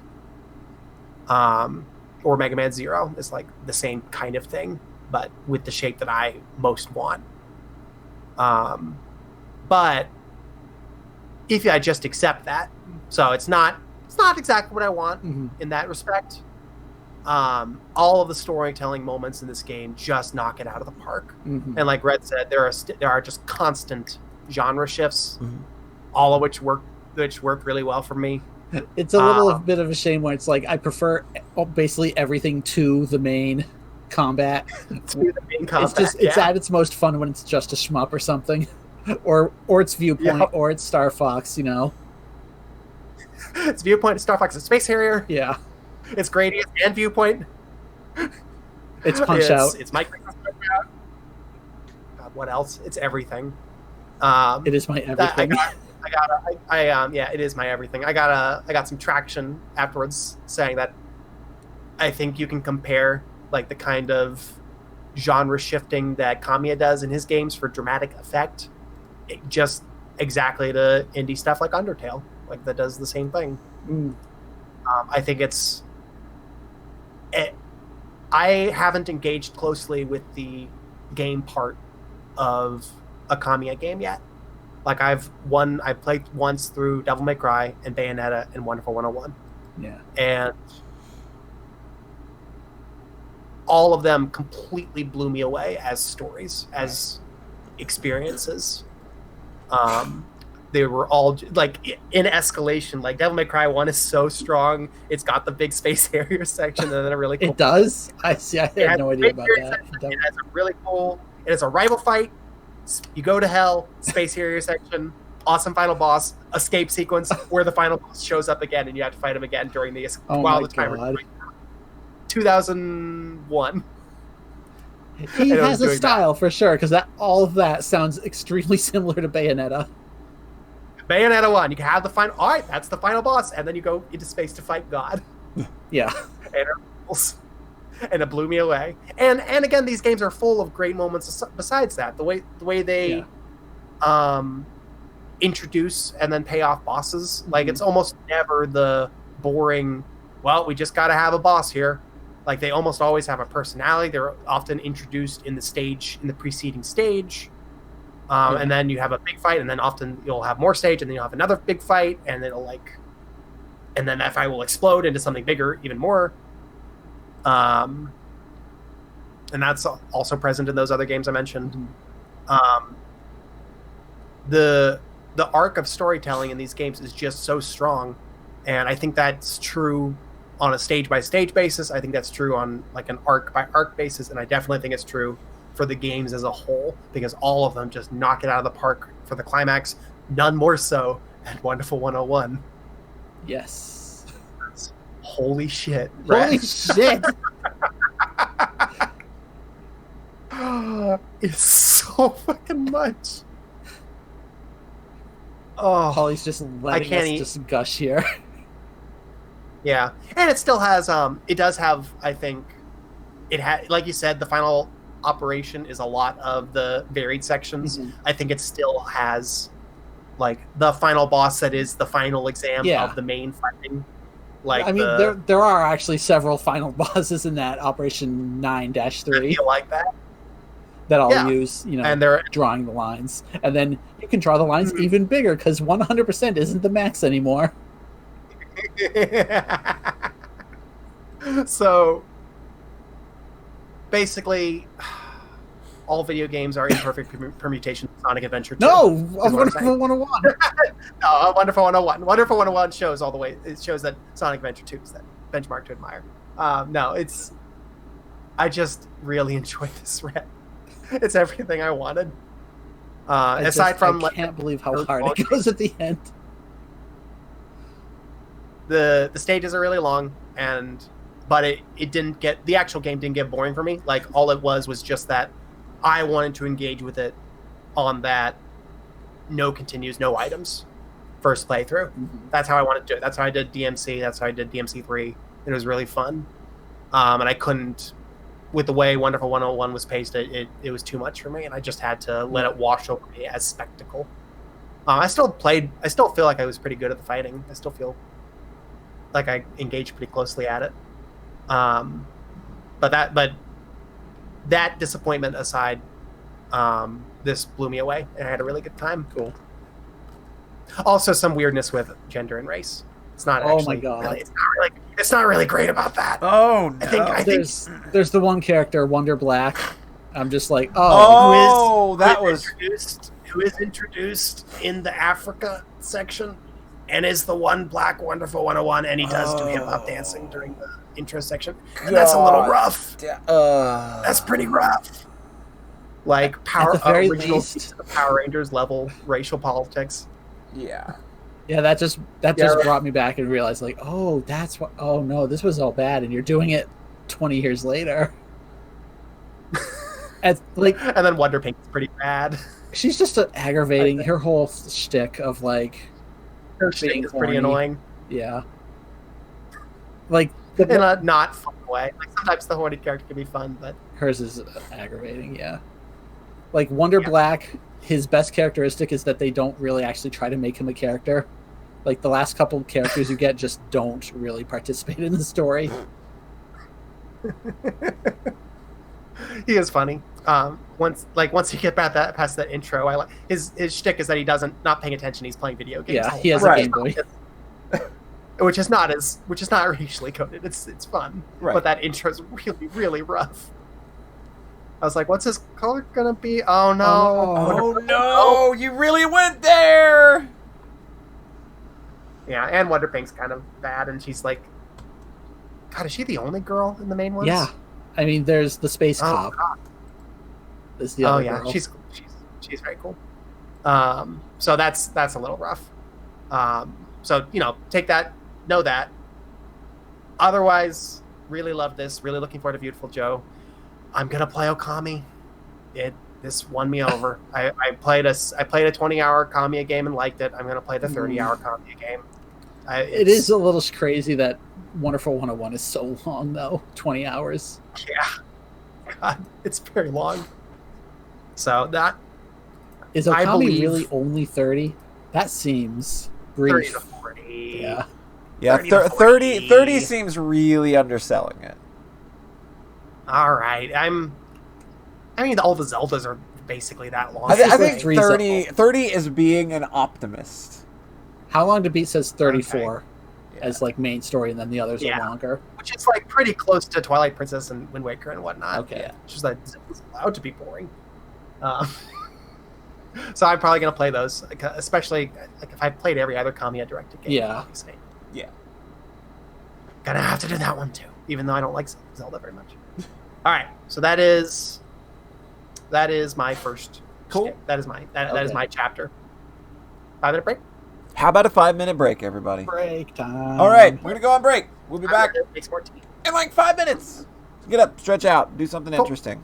Or Mega Man Zero is like the same kind of thing, but with the shape that I most want. But if I just accept that, so it's not exactly what I want in that respect. All of the storytelling moments in this game just knock it out of the park. And like Red said, there are just constant genre shifts, all of which work really well for me. It's a little bit of a shame when it's like I prefer basically everything to the main combat. It's at its most fun when it's just a shmup or something, or it's Viewpoint or it's Star Fox. It's Viewpoint, Star Fox, it's Space Harrier. Yeah. It's Gradius and Viewpoint. It's Punch Out. It's Mike. God, what else? It's everything. It is my everything. It is my everything. I got some traction afterwards saying that I think you can compare like the kind of genre shifting that Kamiya does in his games for dramatic effect, just exactly to indie stuff like Undertale, like that does the same thing. I think I haven't engaged closely with the game part of a Kamiya game yet. Like I played once through Devil May Cry and Bayonetta and Wonderful 101. Yeah. And all of them completely blew me away as stories, as experiences. They were all like in escalation. Like Devil May Cry 1 is so strong. It's got the big Space Harrier section and then a really cool... It does? I see. I had no idea about that. It has a really cool... It is a rival fight. You go to hell, Space Harrier section, awesome final boss, escape sequence where the final boss shows up again and you have to fight him again during the while the timer. 2001. He has a style for sure, because all of that sounds extremely similar to Bayonetta. Bayonetta 1, you can have the final... All right, that's the final boss, and then you go into space to fight God. Yeah. And it blew me away. And again, these games are full of great moments besides that. The way they introduce and then pay off bosses. Like, it's almost never the boring, well, we just got to have a boss here. Like, they almost always have a personality. They're often introduced in the preceding stage. And then you have a big fight, and then often you'll have more stage, and then you'll have another big fight, and and then that fight will explode into something bigger, even more. And that's also present in those other games I mentioned. The arc of storytelling in these games is just so strong, and I think that's true on a stage by stage basis. I think that's true on like an arc by arc basis, and I definitely think it's true for the games as a whole, because all of them just knock it out of the park for the climax, none more so than Wonderful 101. Yes. Holy shit. Holy shit. It's so fucking much. Oh, Holly's just letting us just gush here. Yeah. And it still has, it does have, I think, like you said, the final operation is a lot of the varied sections. I think it still has like the final boss that is the final exam of the main fighting. Like I mean, there are actually several final bosses in that Operation 9-3 feel like that. that I'll Yeah. use, And they're drawing the lines. And then you can draw the lines even bigger because 100% isn't the max anymore. So basically, all video games are imperfect permutations of Sonic Adventure 2. No, is of what I'm Wonderful saying. 101. No, Wonderful 101. Wonderful 101 shows all the way. It shows that Sonic Adventure 2 is that benchmark to admire. No, it's. I just really enjoy this rep. It's everything I wanted. I can't believe how hard it goes at the end. The stages are really long, but it didn't get, the actual game didn't get boring for me. Like, all it was just that I wanted to engage with it on that no continues, no items first playthrough. That's how I wanted to do it. That's how I did DMC. That's how I did DMC 3. It was really fun. And I couldn't, with the way Wonderful 101 was paced, it was too much for me, and I just had to let it wash over me as spectacle. I still feel like I was pretty good at the fighting. I still feel like I engaged pretty closely at it. But that disappointment aside, this blew me away, and I had a really good time. Cool. Also, some weirdness with gender and race. It's not actually. Oh my god! Really, it's not really great about that. Oh no! I think there's the one character, Wonder Black. I'm just like, who is introduced in the Africa section, and is the one black Wonderful 101, and he does do hip hop dancing during the intro section, and that's a little rough. That's pretty rough. Like original least, Power Rangers level racial politics. Yeah. Yeah, that just brought me back and realized, like, oh, that's what. Oh no, this was all bad, and you're doing it 20 years later. And then Wonder Pink is pretty bad. She's just aggravating. Her whole shtick of like, her shtick is pretty annoying. Yeah. Like in a not fun way. Like sometimes the horny character can be fun, but hers is aggravating. Yeah. Like Wonder Black, his best characteristic is that they don't really actually try to make him a character. Like the last couple of characters you get just don't really participate in the story. He is funny. Once you get past that intro, I like his shtick is that he not paying attention. He's playing video games. Yeah, he has a Game Boy, which is not racially coded. It's fun, right. But that intro is really really rough. I was like, "What's his color gonna be?" Oh no! Oh no! You really went there. Yeah, and Wonder Pink's kind of bad, and she's like, God, is she the only girl in the main ones? Yeah, I mean, there's the space cop. There's the other girl. She's very cool. So that's a little rough. So take that, know that. Otherwise, really love this. Really looking forward to Beautiful Joe. I'm gonna play Okami. This won me over. I played a 20-hour Kamiya game and liked it. I'm gonna play the 30-hour Kamiya game. It is a little crazy that Wonderful 101 is so long, though. 20 hours. Yeah. God, it's very long. So that is Okami really only 30? That seems brief. 30 to 40. Yeah. Yeah, 30 seems really underselling it. All right. I mean, all the Zeldas are basically that long. I think 30 is being an optimist. How Long to Beat says 34 as like main story, and then the others are longer. Which is like pretty close to Twilight Princess and Wind Waker and whatnot. Okay. Yeah. It's just that it's allowed to be boring. So I'm probably going to play those, especially like if I played every other Kamiya directed game. Yeah. Obviously. Yeah. Gonna have to do that one too, even though I don't like Zelda very much. All right. So that is my first. Cool. Skip. That is my chapter. 5-minute break. How about a 5-minute break, everybody? Break time. All right, we're gonna go on break. We'll be back Makes 14. in like 5 minutes. Get up, stretch out, do something interesting.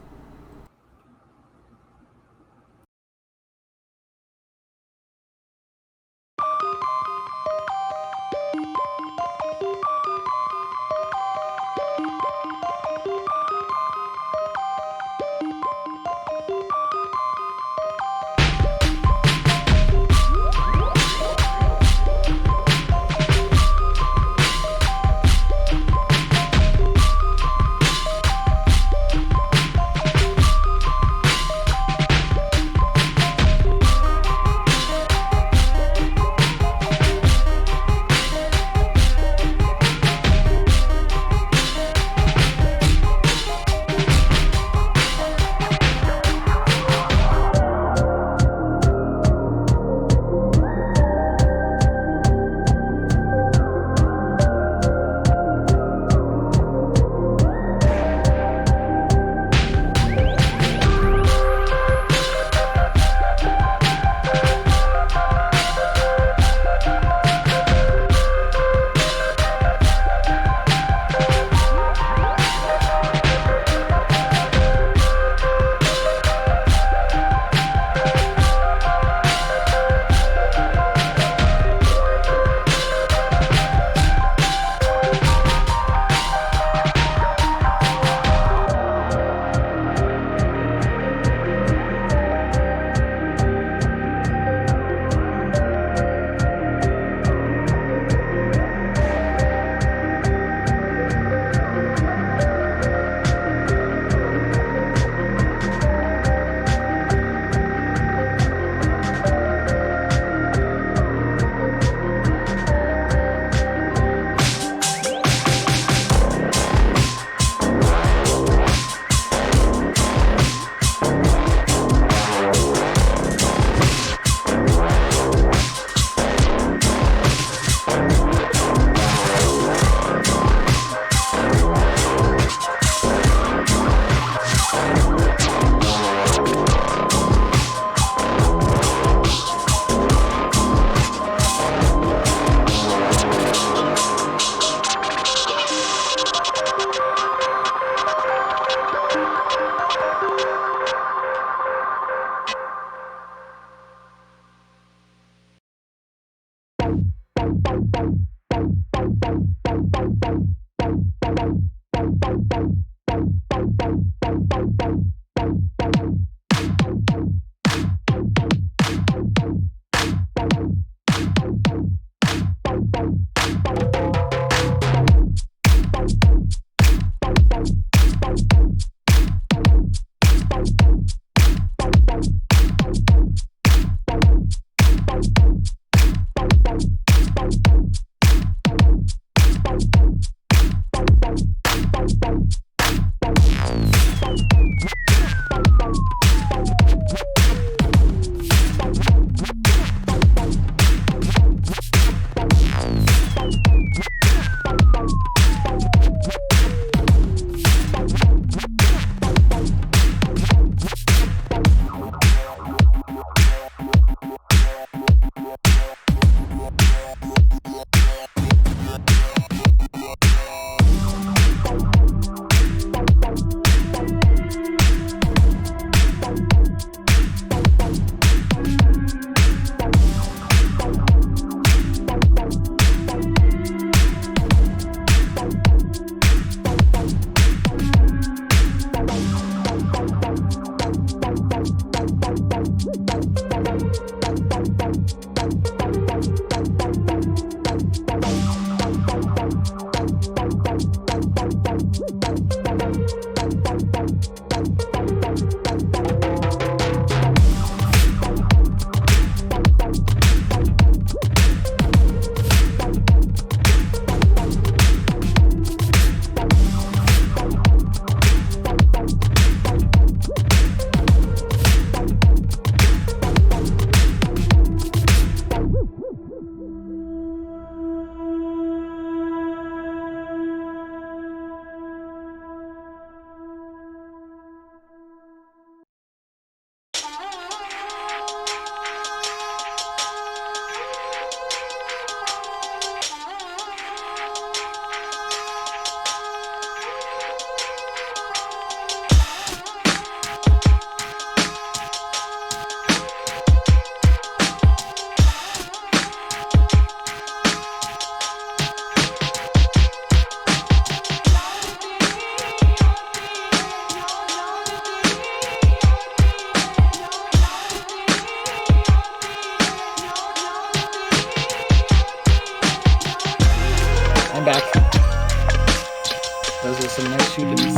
nice shootings.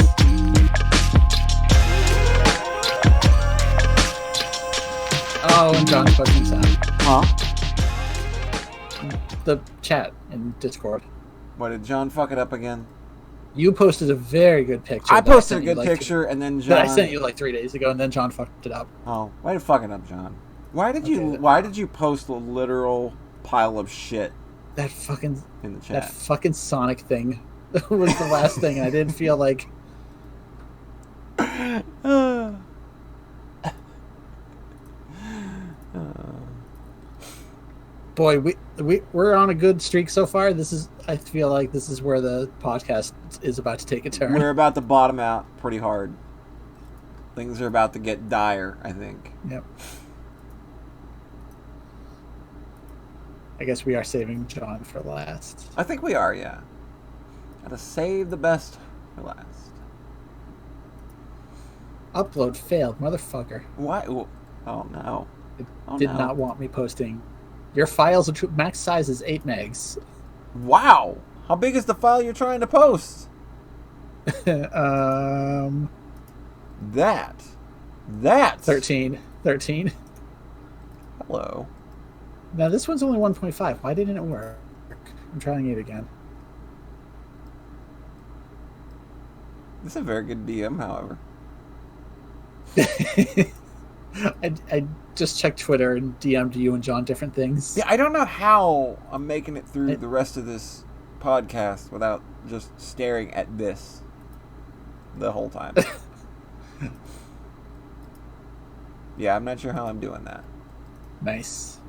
Oh, and John's posting sound. Huh? The chat in Discord. What, did John fuck it up again? You posted a very good picture. I that posted a sent you, good picture, and then John... that I sent you like 3 days ago, and then John fucked it up. Oh, why did fuck it up, John? Why did you post a literal pile of shit That fucking in the chat? that fucking Sonic thing was the last thing, and I didn't feel like. Boy, we're on a good streak so far. I feel like this is where the podcast is about to take a turn. We're about to bottom out pretty hard. Things are about to get dire, I think. Yep. I guess we are saving John for last. I think we are, yeah. Gotta save the best for last. Upload failed, motherfucker. Why? Oh no. It Oh, did no. not want me posting. Your file's max size is 8 megs. Wow. How big is the file you're trying to post? That. 13. Hello. Now this one's only 1.5. Why didn't it work? I'm trying it again. This is a very good DM, however. I just checked Twitter and DM'd you and John different things. Yeah, I don't know how I'm making it through the rest of this podcast without just staring at this the whole time. Yeah, I'm not sure how I'm doing that. Nice.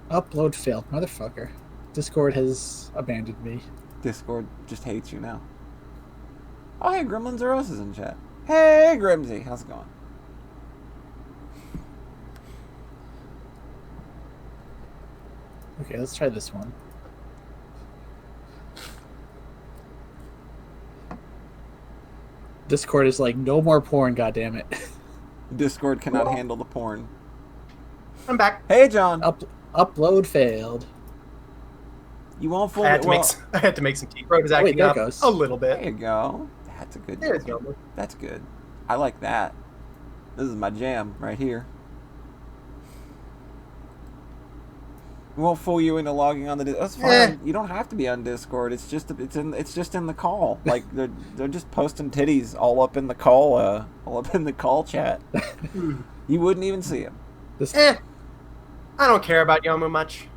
Upload failed, motherfucker. Discord has abandoned me. Discord just hates you now. Oh, hey, Gremlins or Us is in chat. Hey, Grimsy, how's it going? Okay, let's try this one. Discord is like, no more porn, goddammit. Discord cannot handle the porn. I'm back. Hey, John. Upload failed. You won't fully... I had to make some tea. Road is acting there it up goes. a little There bit. you go. That's a good... There's no. That's good. I like that. This is my jam right here. We won't fool you into logging on the... That's fine. You don't have to be on Discord. It's just in the call. Like they're just posting titties all up in the call chat. You wouldn't even see them. I don't care about Yomu much.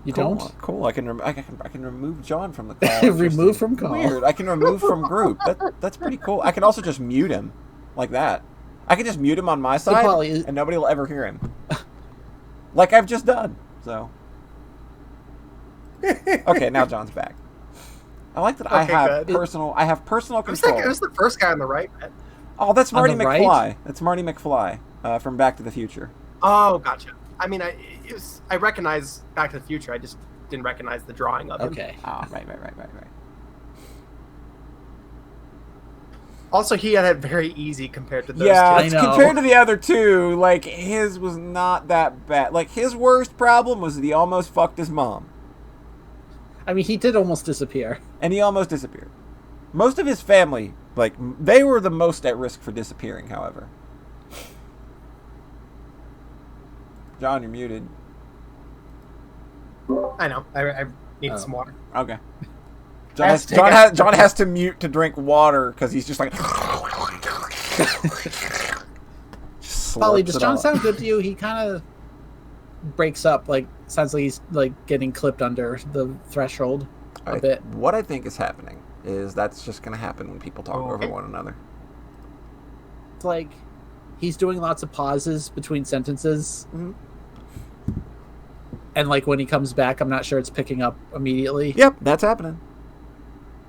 You Cool. don't? Cool. I can remove John from the call. Remove from call. Weird. I can remove from group. That's pretty cool. I can also just mute him like that. I can just mute him on my side, and nobody will ever hear him. Like I've just done. So. Okay, now John's back. I like that. I have personal control. It was the first guy on the right. Oh, that's Marty On the McFly. right? That's Marty McFly from Back to the Future. Oh, gotcha. I mean, I recognize Back to the Future. I just didn't recognize the drawing of him. Okay. Oh, right. Also, he had it very easy compared to those Yeah, two. I know. compared to the other two, like, his was not that bad. Like, his worst problem was that he almost fucked his mom. I mean, he did almost disappear. And he almost disappeared. Most of his family, like, they were the most at risk for disappearing, however. John, you're muted. I know. I need some more. Okay. John has to mute to drink water because he's just like... Polly, does John sound good to you? He kind of breaks up, like, sounds like he's, like, getting clipped under the threshold a bit. What I think is happening is that's just going to happen when people talk over one another. It's like he's doing lots of pauses between sentences. Mm-hmm. And, like, when he comes back, I'm not sure it's picking up immediately. Yep, that's happening.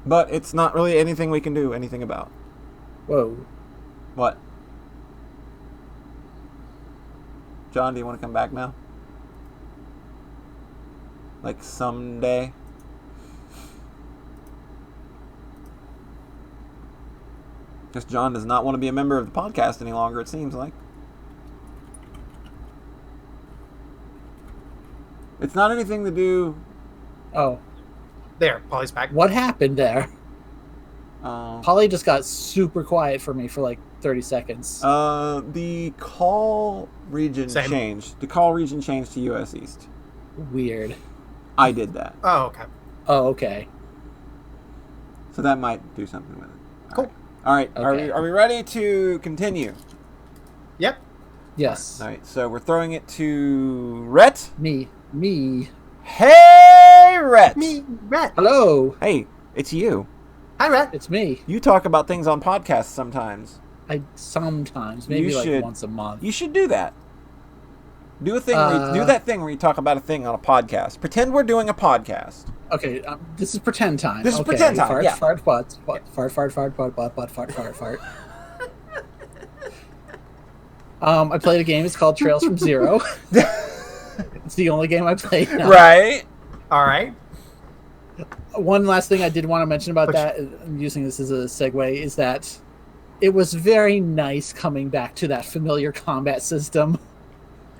But it's not really anything we can do anything about. Whoa. What? John, do you want to come back now? Like someday? Because John does not want to be a member of the podcast any longer, it seems like. It's not anything to do... Oh. There, Polly's back. What happened there? Uh, Polly just got super quiet for me for like 30 seconds. the call region Same. changed. The call region changed to U.S. East. Weird. I did that, Oh, okay. Oh, okay. so that might do something with it. Cool. All right. Okay. Are we ready to continue? Yep. Yes. All right. So we're throwing it to Rhett. Me. Hey, Rhett. Me, Rhett. Hello. Hey, it's you. Hi, Rhett. It's me. You talk about things on podcasts sometimes. I sometimes, maybe You like should- once a month. You should do that. Do a thing. Do that thing where you talk about a thing on a podcast. Pretend we're doing a podcast. Okay, this is pretend time. This is Okay, pretend time, Fart, yeah. fart, fart, fart, fart, fart, fart, fart, fart, fart, fart. I played a game. It's called Trails from Zero. It's the only game I played now. Right. All right. One last thing I did want to mention about that, I'm using this as a segue, is that it was very nice coming back to that familiar combat system.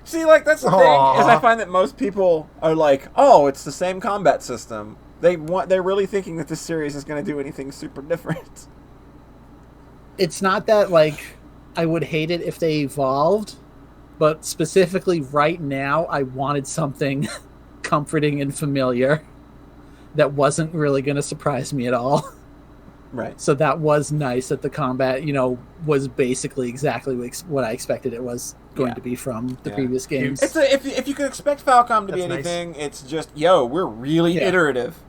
See, like, that's the thing, is I find that most people are like, oh, it's the same combat system. They're really thinking that this series is going to do anything super different. It's not that, like, I would hate it if they evolved, but specifically right now, I wanted something comforting and familiar that wasn't really going to surprise me at all. Right. So that was nice that the combat, was basically exactly what I expected it was going to be from the previous games. It's if you could expect Falcom to be That's anything, it's just, we're really iterative.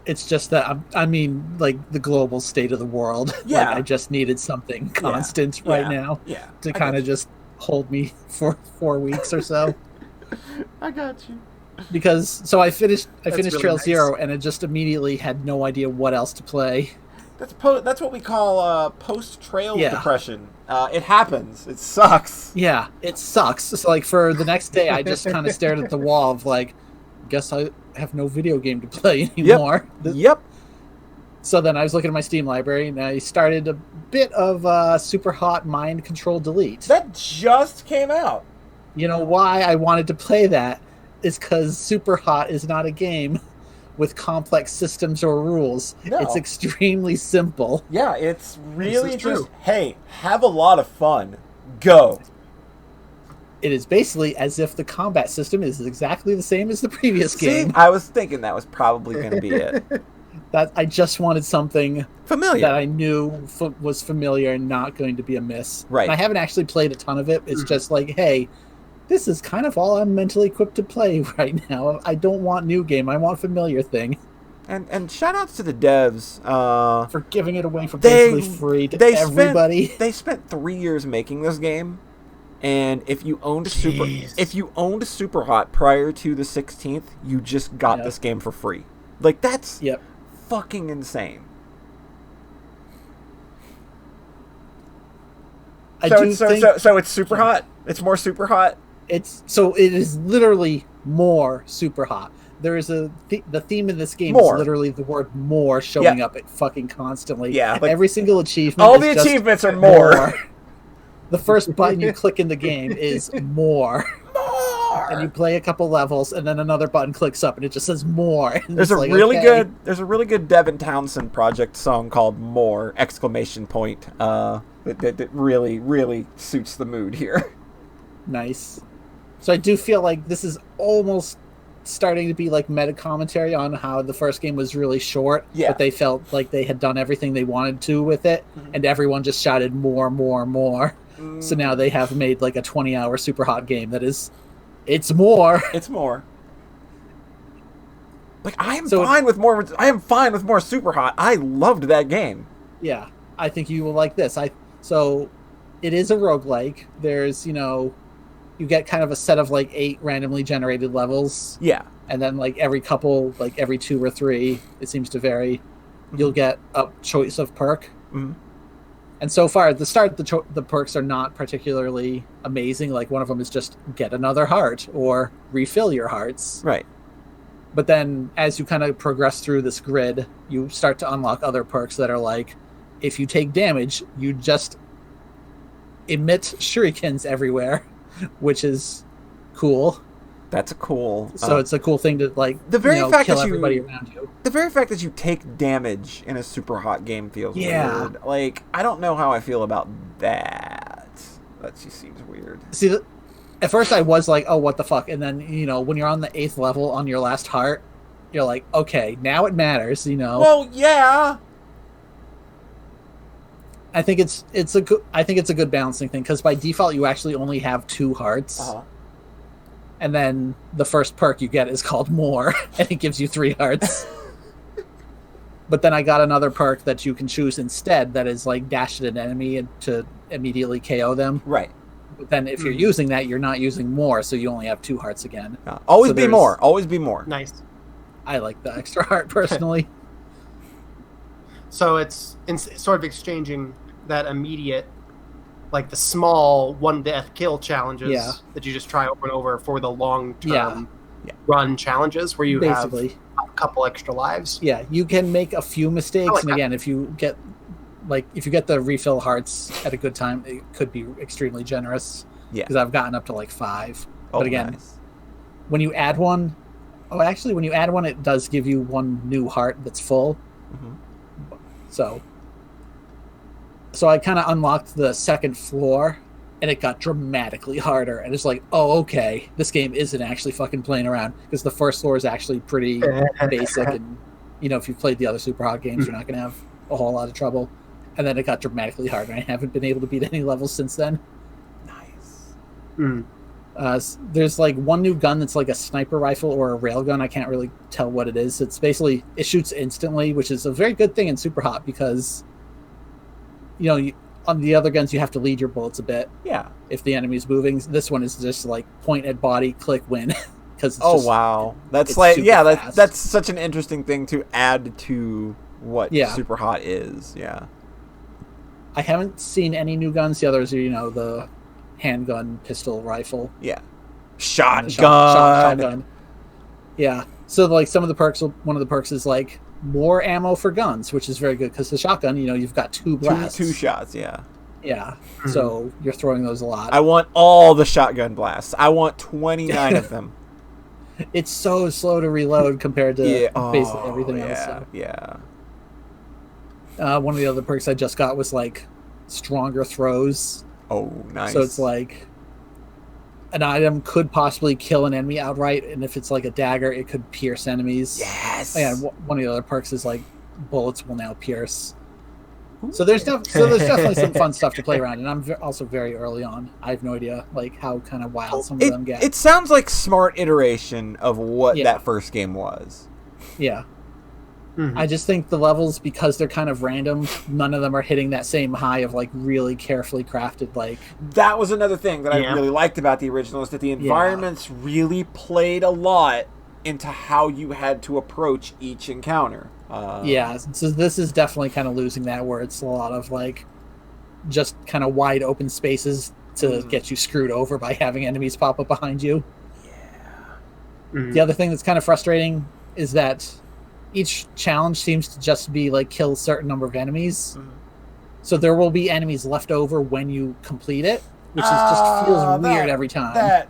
It's just that, I mean, like, the global state of the world. Yeah. Like, I just needed something constant right now to kind of just hold me for 4 weeks or so. I got you. Because, so I finished really Trail nice. Zero, and I just immediately had no idea what else to play. That's what we call post-trail depression. It happens. It sucks. Yeah, it sucks. So, like, for the next day, I just kind of stared at the wall of, like, guess I have no video game to play anymore. Yep. So then I was looking at my Steam library, and I started a bit of Super Hot Mind Control Delete. That just came out. You know why I wanted to play that is because Super Hot is not a game with complex systems or rules. No. It's extremely simple. Yeah, it's really This is true. just, hey, have a lot of fun. Go. It is basically as if the combat system is exactly the same as the previous game. See, I was thinking that was probably going to be it. That I just wanted something Familiar. that I knew was familiar and not going to be a miss. Right. And I haven't actually played a ton of it. It's just like, hey, this is kind of all I'm mentally equipped to play right now. I don't want new game. I want familiar thing. And shout outs to the devs. For giving it away for basically free to everybody. They spent 3 years making this game, and if you owned Super Hot prior to the 16th, you just got this game for free. Like, that's fucking insane. So it's Super Hot. It's more Super Hot. It is literally more Super Hot. There is the theme of this game is literally the word more showing up fucking constantly. Yeah, and like, every single achievement. All the achievements are more. The first button you click in the game is more. And you play a couple levels, and then another button clicks up, and it just says more. And There's a like, really okay. There's a really good Devin Townsend project song called "More!" exclamation point. That really really suits the mood here. Nice. So I do feel like this is almost starting to be like meta commentary on how the first game was really short, but they felt like they had done everything they wanted to with it, and everyone just shouted more, more, more. So now they have made like a 20-hour Super Hot game that is, it's more. It's more. Like, I am fine with more Super Hot. I loved that game. Yeah, I think you will like this. So it is a roguelike. There's, you get kind of a set of like 8 randomly generated levels. Yeah. And then like every couple, like every 2 or 3, it seems to vary, you'll get a choice of perk. Mm-hmm. And so far, at the start, the perks are not particularly amazing. Like, one of them is just get another heart or refill your hearts. Right. But then, as you kind of progress through this grid, you start to unlock other perks that are like, if you take damage, you just emit shurikens everywhere, which is cool. That's a cool. So it's a cool thing to like the very fact kill that everybody around you. The very fact that you take damage in a super hot game feels weird. Like, I don't know how I feel about that. That just seems weird. See, at first I was like, oh, what the fuck? And then, when you're on the 8th level on your last heart, you're like, okay, now it matters, Well, yeah. I think it's a good balancing thing, because by default you actually only have 2 hearts. Uh-huh. And then the first perk you get is called More, and it gives you 3 hearts. But then I got another perk that you can choose instead that is like dash at an enemy and to immediately KO them. Right. But then if you're using that, you're not using More, so you only have 2 hearts again. Always be more. Always be more. Nice. I like the extra heart personally. So it's sort of exchanging that immediate, like the small one death kill challenges that you just try over and over for the long term run challenges where you basically have a couple extra lives. Yeah, you can make a few mistakes, like and again, if you get the refill hearts at a good time, it could be extremely generous. Yeah, because I've gotten up to like 5. But again, nice. When you add one, it does give you 1 new heart that's full. Mm-hmm. So I kind of unlocked the 2nd floor, and it got dramatically harder. And it's like, oh, okay, this game isn't actually fucking playing around, because the 1st floor is actually pretty basic, and if you've played the other super hot games, you're not going to have a whole lot of trouble. And then it got dramatically harder, and I haven't been able to beat any levels since then. Nice. There's like 1 new gun that's like a sniper rifle or a railgun. I can't really tell what it is. It's basically, it shoots instantly, which is a very good thing in super hot, because on the other guns you have to lead your bullets a bit. Yeah. If the enemy's moving, this one is just like point at body, click, win. Because wow, that's like that's such an interesting thing to add to what super hot is. Yeah. I haven't seen any new guns. The others are the handgun, pistol, rifle. Yeah. Shotgun. Shotgun. Yeah. So like some of the perks, one of the perks is like more ammo for guns, which is very good, because the shotgun, you've got 2 blasts. 2 shots, yeah. Yeah. So you're throwing those a lot. I want all the shotgun blasts. I want 29 of them. It's so slow to reload compared to basically everything else. So. Yeah. One of the other perks I just got was like stronger throws. Oh, nice. So it's like an item could possibly kill an enemy outright, and if it's like a dagger, it could pierce enemies. Yes. And one of the other perks is like bullets will now pierce. So there's definitely some fun stuff to play around, and I'm also very early on. I have no idea like how kind of wild some of them get. It sounds like smart iteration of what that first game was. Yeah. Mm-hmm. I just think the levels, because they're kind of random, none of them are hitting that same high of like really carefully crafted. Like that was another thing that I really liked about the original, is that the environments really played a lot into how you had to approach each encounter. So this is definitely kind of losing that, where it's a lot of like just kind of wide open spaces to get you screwed over by having enemies pop up behind you. Yeah. Mm-hmm. The other thing that's kind of frustrating is that each challenge seems to just be like kill a certain number of enemies. Mm-hmm. So there will be enemies left over when you complete it, which just feels weird every time.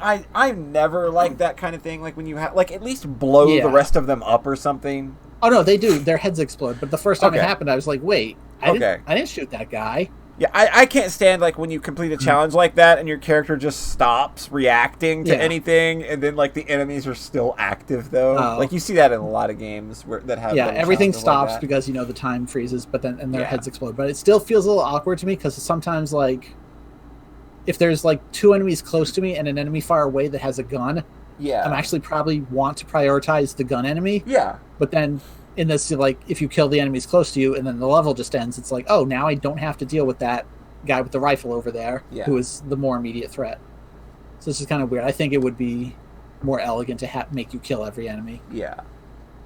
I never like that kind of thing. Like when you have, like, at least blow the rest of them up or something. Oh no, they do. Their heads explode. But the first time it happened, I was like, wait, I didn't shoot that guy. Yeah, I can't stand like when you complete a challenge like that and your character just stops reacting to anything, and then like the enemies are still active though. Like you see that in a lot of games that have everything stops like because the time freezes, but then their heads explode. But it still feels a little awkward to me, because sometimes like if there's like 2 enemies close to me and an enemy far away that has a gun, I'm actually probably want to prioritize the gun enemy. Yeah, but then in this, like, if you kill the enemies close to you and then the level just ends, it's like, oh, now I don't have to deal with that guy with the rifle over there, who is the more immediate threat. So this is kind of weird. I think it would be more elegant to make you kill every enemy. Yeah.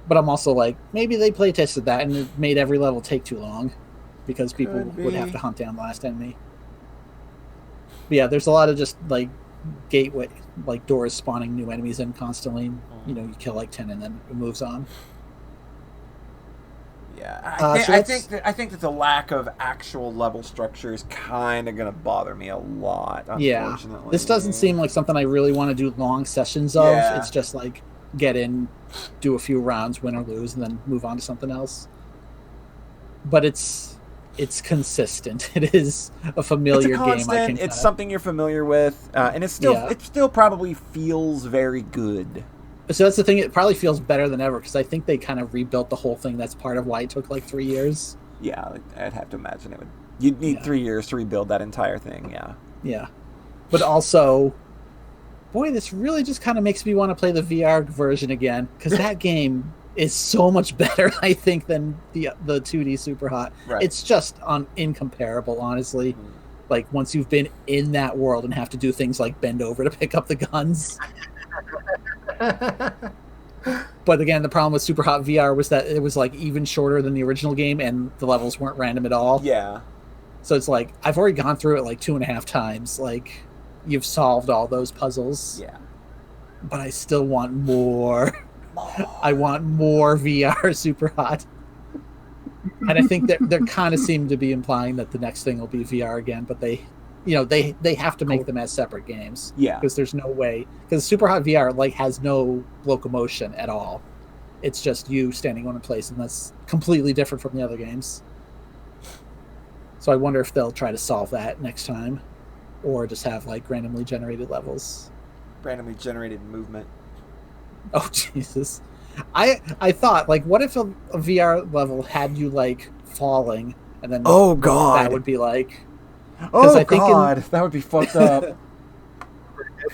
But I'm also like, maybe they play tested that and it made every level take too long, because people would have to hunt down the last enemy. But yeah, there's a lot of just like gateway, like doors spawning new enemies in constantly. You kill like 10 and then it moves on. Yeah, So I think that the lack of actual level structure is kind of gonna bother me a lot. Yeah, Unfortunately, this doesn't seem like something I really want to do long sessions of. Yeah. It's just like get in, do a few rounds, win or lose, and then move on to something else. But it's consistent. It is a familiar it's a game. constant. It's something you're familiar with, and it still probably feels very good. So that's the thing. It probably feels better than ever because I think they kind of rebuilt the whole thing. That's part of why it took like 3 years. Yeah, I'd have to imagine it would. You'd need 3 years to rebuild that entire thing. Yeah. Yeah, but also, boy, this really just kind of makes me want to play the VR version again because that game is so much better, I think, than the 2D Super Hot. Right. It's just incomparable, honestly. Mm-hmm. Like once you've been in that world and have to do things like bend over to pick up the guns. But again, the problem with Super Hot VR was that it was like even shorter than the original game, and the levels weren't random at all. Yeah. So it's like I've already gone through it like 2.5 times. Like you've solved all those puzzles. Yeah. But I still want more. I want more VR Super Hot. And I think they're kind of seem to be implying that the next thing will be VR again, but they have to make them as separate games. Yeah. Because there's no way. Because Super Hot VR like has no locomotion at all. It's just you standing on a place, and that's completely different from the other games. So I wonder if they'll try to solve that next time, or just have like randomly generated levels. Randomly generated movement. Oh Jesus! I thought like, what if a VR level had you like falling, and then that would be like. Oh God, that would be fucked up.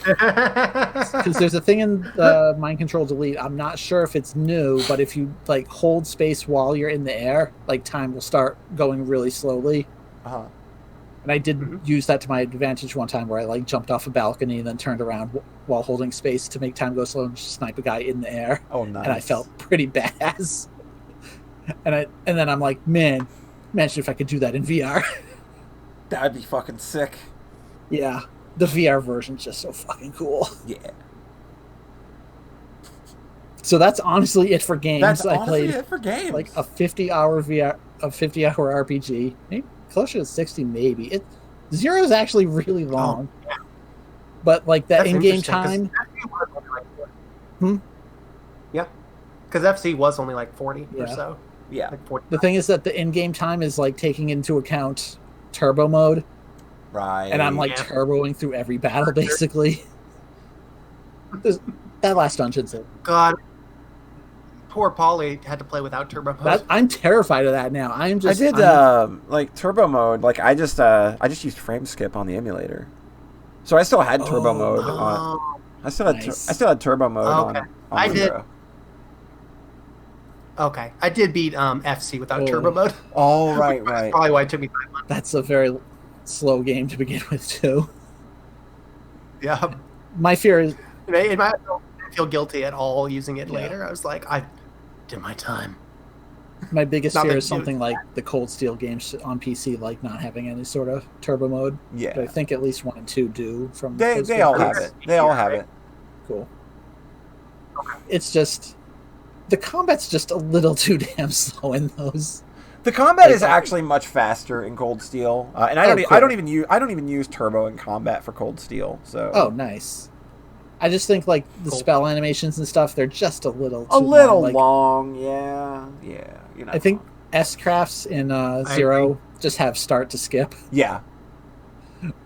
Because there's a thing in Mind Control Delete. I'm not sure if it's new, but if you like hold space while you're in the air, like time will start going really slowly. Uh-huh. And I did use that to my advantage one time, where I like jumped off a balcony and then turned around while holding space to make time go slow and just snipe a guy in the air. Oh, nice! And I felt pretty badass. And then I'm like, man, imagine if I could do that in VR. That'd be fucking sick. Yeah. The VR version's just so fucking cool. Yeah. So that's honestly it for games. That's I honestly played it for games. like a 50-hour RPG. Maybe closer to 60, maybe. Zero is actually really long. Oh, yeah. But like that in-game time. Yeah. Because FC was only like 40 or so. Yeah. Like 40. The thing is that the in-game time is like taking into account turbo mode. Right. And I'm like turboing through every battle basically. That last dungeon's it. God. Poor Polly had to play without turbo mode. I'm terrified of that now. I did like turbo mode. Like I just used frame skip on the emulator, so I still had turbo mode on. I still had turbo mode on. I did. Okay, I did beat FC without turbo mode. Oh right. That's probably why it took me 5 months. That's a very slow game to begin with too. Yeah. My fear is. I didn't feel guilty at all using it later. I was like, I did my time. My biggest fear is something like the Cold Steel games on PC, like not having any sort of turbo mode. Yeah. But I think at least 1 and 2 do. From they all have it. They all have it. Cool. Okay. It's just the combat's just a little too damn slow in those. The combat is actually much faster in Cold Steel, and I don't even use turbo in combat for Cold Steel. So. Oh, nice. I just think like the spell animations and stuff, they're just a little long. Yeah. You know. I think S-crafts in Zero just have start to skip. Yeah.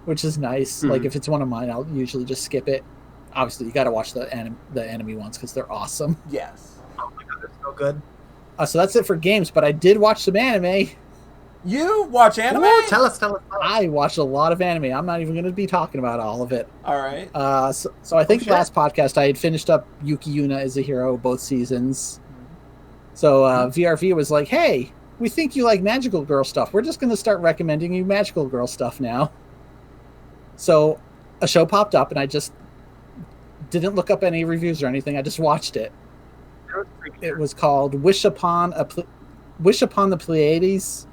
Which is nice. Mm-hmm. Like if it's one of mine, I'll usually just skip it. Obviously, you got to watch the enemy ones because they're awesome. Yes. Oh my god, they're so good. So that's it for games, but I did watch some anime. You watch anime? Ooh, tell us. I watched a lot of anime. I'm not even going to be talking about all of it. All right. So I think last podcast I had finished up Yuki Yuna as a hero both seasons. So VRV was like, hey, we think you like magical girl stuff. We're just going to start recommending you magical girl stuff now. So a show popped up and I just didn't look up any reviews or anything. I just watched it. It was called Wish Upon the Pleiades,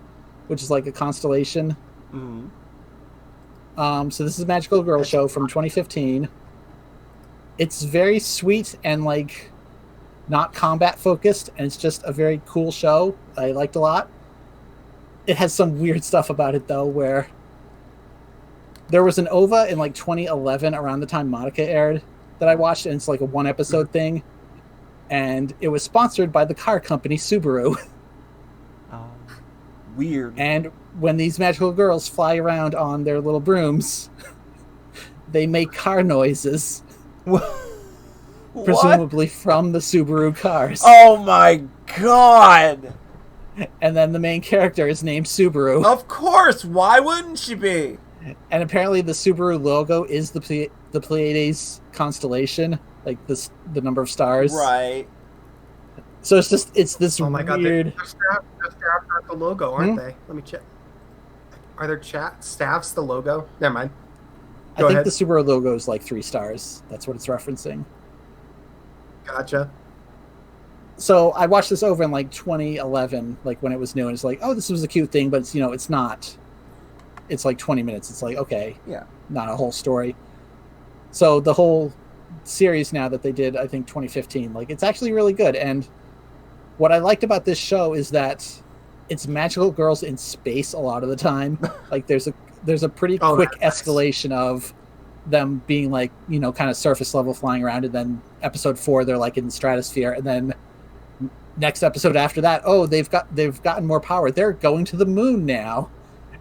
which is like a constellation. Mm-hmm. So this is a magical girl show from 2015. It's very sweet and like not combat focused, and it's just a very cool show. I liked a lot. It has some weird stuff about it though, where there was an OVA in like 2011 around the time Monica aired that I watched, and it's like a 1-episode thing, and it was sponsored by the car company Subaru. Weird. And when these magical girls fly around on their little brooms, they make car noises. Presumably from the Subaru cars. Oh my god! And then the main character is named Subaru. Of course! Why wouldn't she be? And apparently the Subaru logo is the Pleiades constellation, like the number of stars. Right. So it's this Oh my god, weird. they're staffs are the logo, aren't they? Let me check. Are there staffs the logo? Never mind. I think the Subaru logo is like 3 stars. That's what it's referencing. Gotcha. So I watched this over in like 2011, like when it was new, and it's like, oh, this was a cute thing, but it's, it's not. It's like 20 minutes. It's like, okay, yeah, not a whole story. So the whole series now that they did, I think 2015, like it's actually really good. And what I liked about this show is that it's magical girls in space a lot of the time. Like there's a pretty quick escalation of them being like, kind of surface level flying around, and then episode 4 they're like in the stratosphere, and then next episode after that, oh, they've gotten more power, they're going to the moon now,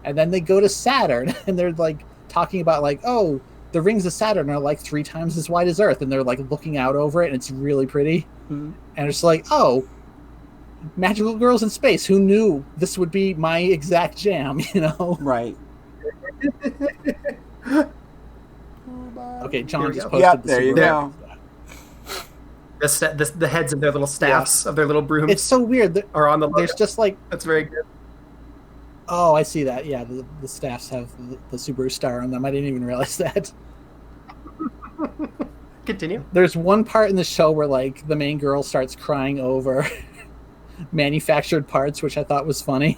and then they go to Saturn, and they're like talking about like, oh, the rings of Saturn are like 3 times as wide as Earth, and they're like looking out over it, and it's really pretty. And it's like, oh, magical girls in space, who knew this would be my exact jam? Right. Okay, John just posted there you go. The heads of their little staffs, of their little brooms. It's so weird. Are on the logo. There's just like... That's very good. Oh, I see that. Yeah, the staffs have the Subaru star on them. I didn't even realize that. Continue. There's one part in the show where like the main girl starts crying over manufactured parts, which I thought was funny.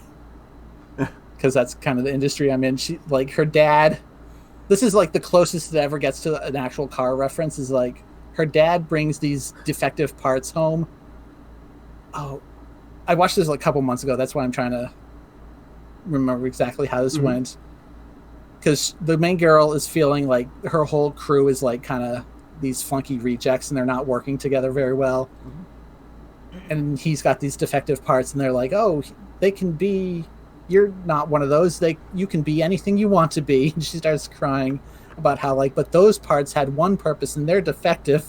Because that's kind of the industry I'm in. She, like, her dad... This is like the closest it ever gets to an actual car reference, is like her dad brings these defective parts home. Oh, I watched this like a couple months ago. That's why I'm trying to remember exactly how this went. Because the main girl is feeling like her whole crew is like kind of these funky rejects, and they're not working together very well. And he's got these defective parts, and they're like, oh, they can be... You're not one of those. You can be anything you want to be. And she starts crying about how like, but those parts had one purpose and they're defective.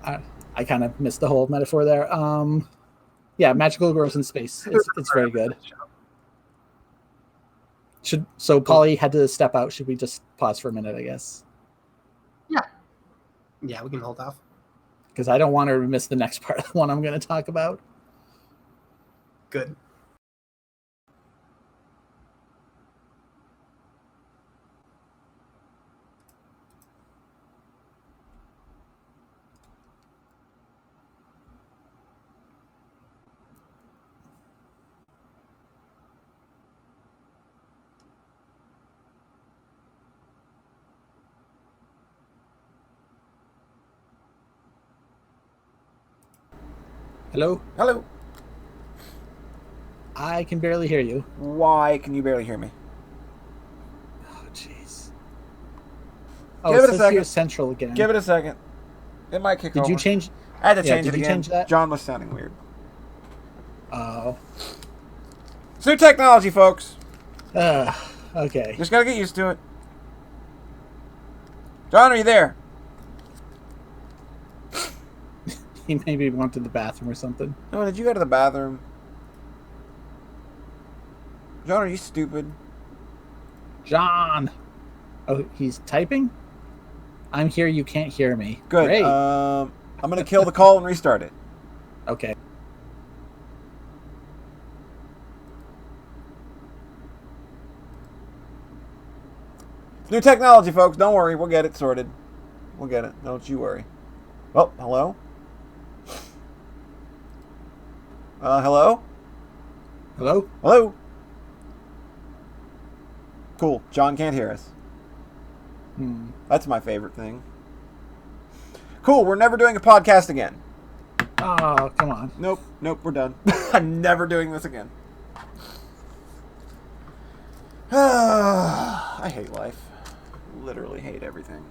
I kind of missed the whole metaphor there. Yeah, magical girls in space. It's very good. So Polly had to step out. Should we just pause for a minute, I guess? Yeah, we can hold off. Because I don't want her to miss the next part of the one I'm going to talk about. Good. Hello? Hello. I can barely hear you. Why can you barely hear me? Oh, jeez. Give it a second. Central again. Give it a second. It might kick over. Did you change? I had to change it did you again. change that? John was sounding weird. Oh. It's new technology, folks. Okay. Just gotta get used to it. John, are you there? He maybe went to the bathroom or something. No, did you go to the bathroom? John, are you stupid? John! Oh, he's typing? I'm here, you can't hear me. Good. Great. I'm gonna kill the call and restart it. Okay. It's new technology, folks. Don't worry. We'll get it sorted. We'll get it. Don't you worry. Oh, hello? Hello? Hello? Hello? Cool. John can't hear us. That's my favorite thing. Cool, we're never doing a podcast again. Oh, come on. Nope, we're done. I'm never doing this again. I hate life. Literally hate everything.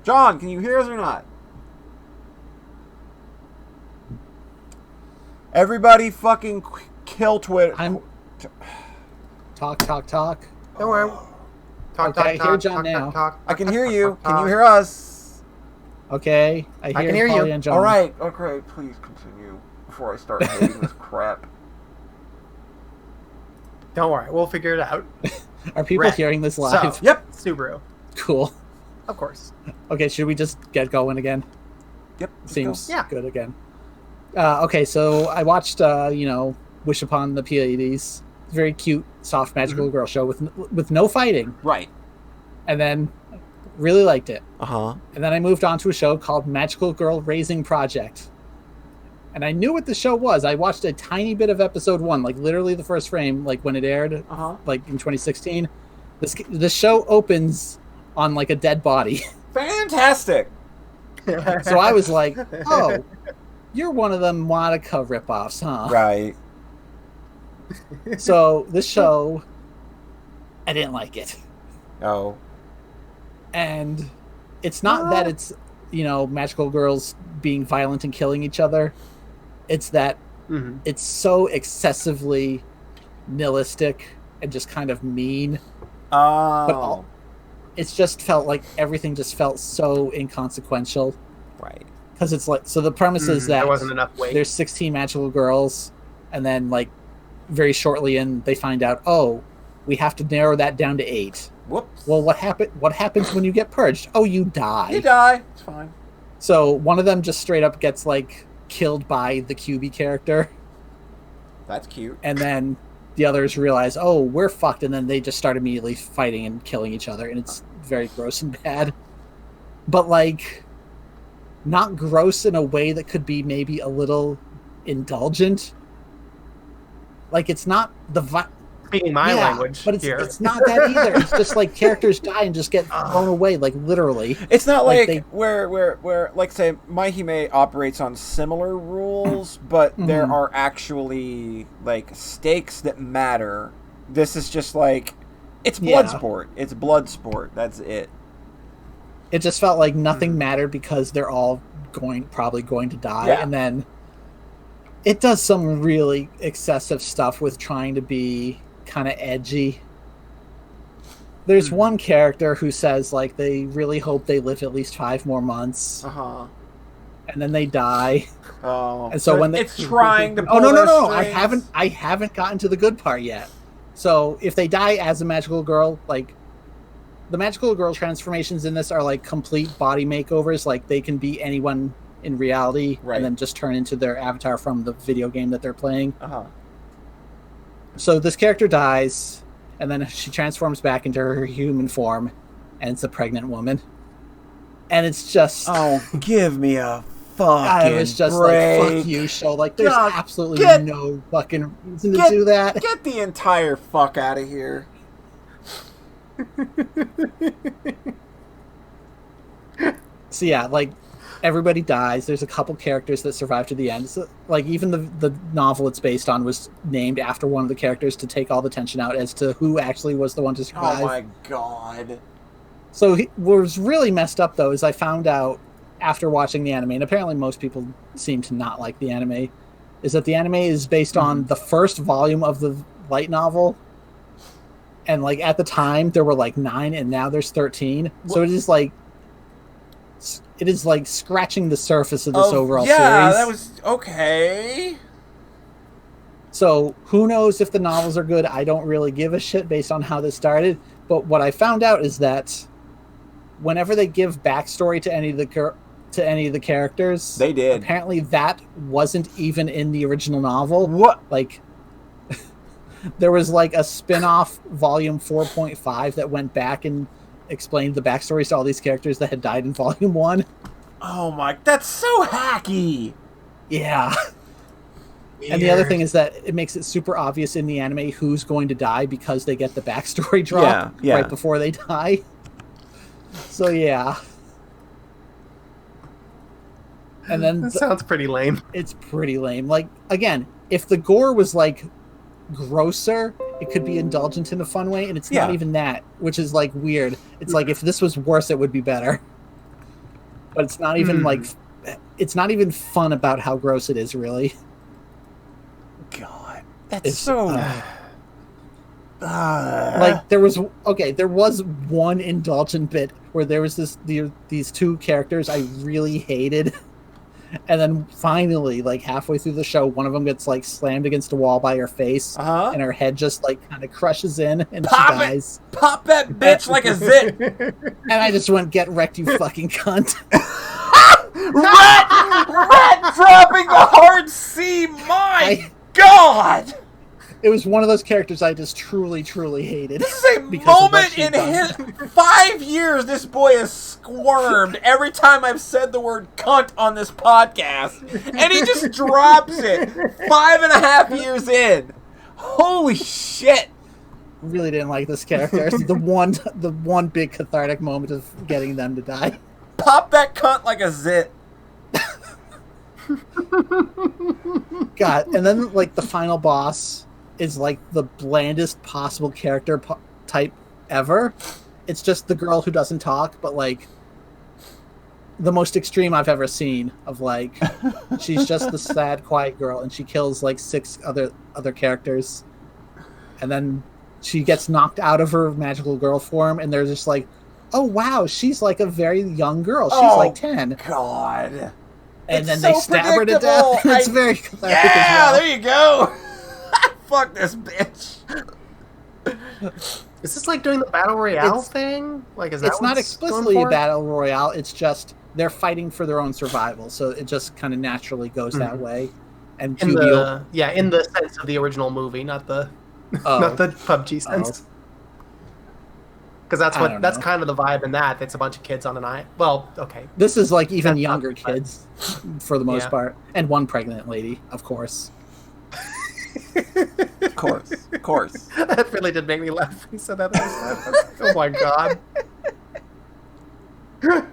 John, can you hear us or not? Everybody fucking kill Twitter. Talk. Don't worry. Talk, Okay, I hear John now. I can hear you. Can you hear us? Okay, I can hear Polly you. and John. All right. Okay, please continue before I start hating this crap. Don't worry, we'll figure it out. Are people Right. hearing this live? So, Yep. Subaru, Cool. of course. Okay, should we just get going again? Yep. let's Seems go. Yeah. good again. Okay, so I watched, Wish Upon the Pleiades. Very cute, soft, magical girl show with no fighting, Right. and then really liked it. Uh-huh. And then I moved on to a show called Magical Girl Raising Project. And I knew what the show was. I watched a tiny bit of episode 1, like literally the first frame, like when it aired, Uh-huh. like in 2016. The show opens on like a dead body. Fantastic. So I was like, oh, you're one of them Monica ripoffs, huh? Right. So this show, I didn't like it. Oh. And it's not that it's, magical girls being violent and killing each other. It's that Mhm. it's so excessively nihilistic and just kind of mean. Oh. It's just felt like everything just felt so inconsequential. Right. Because it's like, so the premise is that There wasn't enough weight. there's 16 magical girls, and then like very shortly in, they find out, oh, we have to narrow that down to 8. Whoops. Well, what happens when you get purged? Oh, you die. You die. It's fine. So one of them just straight up gets like killed by the QB character, That's cute. and then the others realize, oh, we're fucked, and then they just start immediately fighting and killing each other, and it's very gross and bad. But like, not gross in a way that could be maybe a little indulgent. Like, it's not the Speaking my language but here. it's not that either. It's just like characters die and just get thrown away, like literally. It's not Like like, where like say Maihime operates on similar rules, but there are actually like stakes that matter. This is just like it's blood sport. It's blood sport. That's it. It just felt like nothing mattered because they're all probably going to die, Yeah. and then it does some really excessive stuff with trying to be kind of edgy. There's one character who says like they really hope they live at least 5 more months, Uh-huh. and then they die. Oh. And so when they- it's trying to Oh pull no! their I strings. haven't gotten to the good part yet. So if they die as a magical girl, like the magical girl transformations in this are like complete body makeovers. Like they can be anyone in reality, Right. and then just turn into their avatar from the video game that they're playing. Uh-huh. So this character dies, and then she transforms back into her human form, and it's a pregnant woman. And it's just, Oh, give me a fucking I was just break. like, fuck you, show. Like, there's God, absolutely no fucking reason to get- do that. Get the entire fuck out of here. So yeah, like everybody dies. There's a couple characters that survive to the end. So, like even the novel it's based on was named after one of the characters to take all the tension out as to who actually was the one to survive. Oh my god. So what was really messed up though is I found out after watching the anime, and apparently most people seem to not like the anime, is that the anime is based on the first volume of the light novel. And like at the time there were like 9 and now there's 13. So it is like scratching the surface of this overall series. Yeah, that was okay. So who knows if the novels are good? I don't really give a shit based on how this started. But what I found out is that whenever they give backstory to any of the characters, They did. Apparently, that wasn't even in the original novel. What? Like, there was like a spin-off volume 4.5 that went back and explained the backstories to all these characters that had died in volume 1. Oh my, that's so hacky. Yeah. And the other thing is that it makes it super obvious in the anime who's going to die because they get the backstory drop Yeah. right before they die. So yeah. And then That sounds pretty lame. it's pretty lame. Like, again, if the gore was like grosser, it could be indulgent in a fun way, and it's not even that, which is like weird. It's like if this was worse, it would be better. But it's not even like it's not even fun about how gross it is, really. God, that's so. Like there was one indulgent bit where there was these two characters I really hated, and then finally, like halfway through the show, one of them gets like slammed against a wall by her face, and her head just like kind of crushes in, and she dies. Pop that bitch like a zit. And I just went, "Get wrecked, you fucking cunt!" Rat dropping the hard C. My God. It was one of those characters I just truly, truly hated. This is a moment in his 5 years this boy has squirmed every time I've said the word cunt on this podcast. And he just drops it 5.5 years in. Holy shit. Really didn't like this character. It's the one big cathartic moment of getting them to die. Pop that cunt like a zit. God, and then like the final boss is like the blandest possible character type ever. It's just the girl who doesn't talk, but like the most extreme I've ever seen of like she's just the sad, quiet girl, and she kills like 6 other characters, and then she gets knocked out of her magical girl form, and they're just like, oh wow, she's like a very young girl. She's like 10. God. And then they stab her to death. And it's very cathartic as well. There you go. Fuck this bitch. Is this like doing the battle royale thing? Like, is that it's not explicitly a battle royale. It's just they're fighting for their own survival, so it just kind of naturally goes that way. And in the sense of the original movie, not the not the PUBG sense. Because that's kind of the vibe in that. It's a bunch of kids on an island. Well, okay. This is like even younger kids, for the most part, and one pregnant lady, of course. Of course. That really did make me laugh when you said that. Oh my God. Good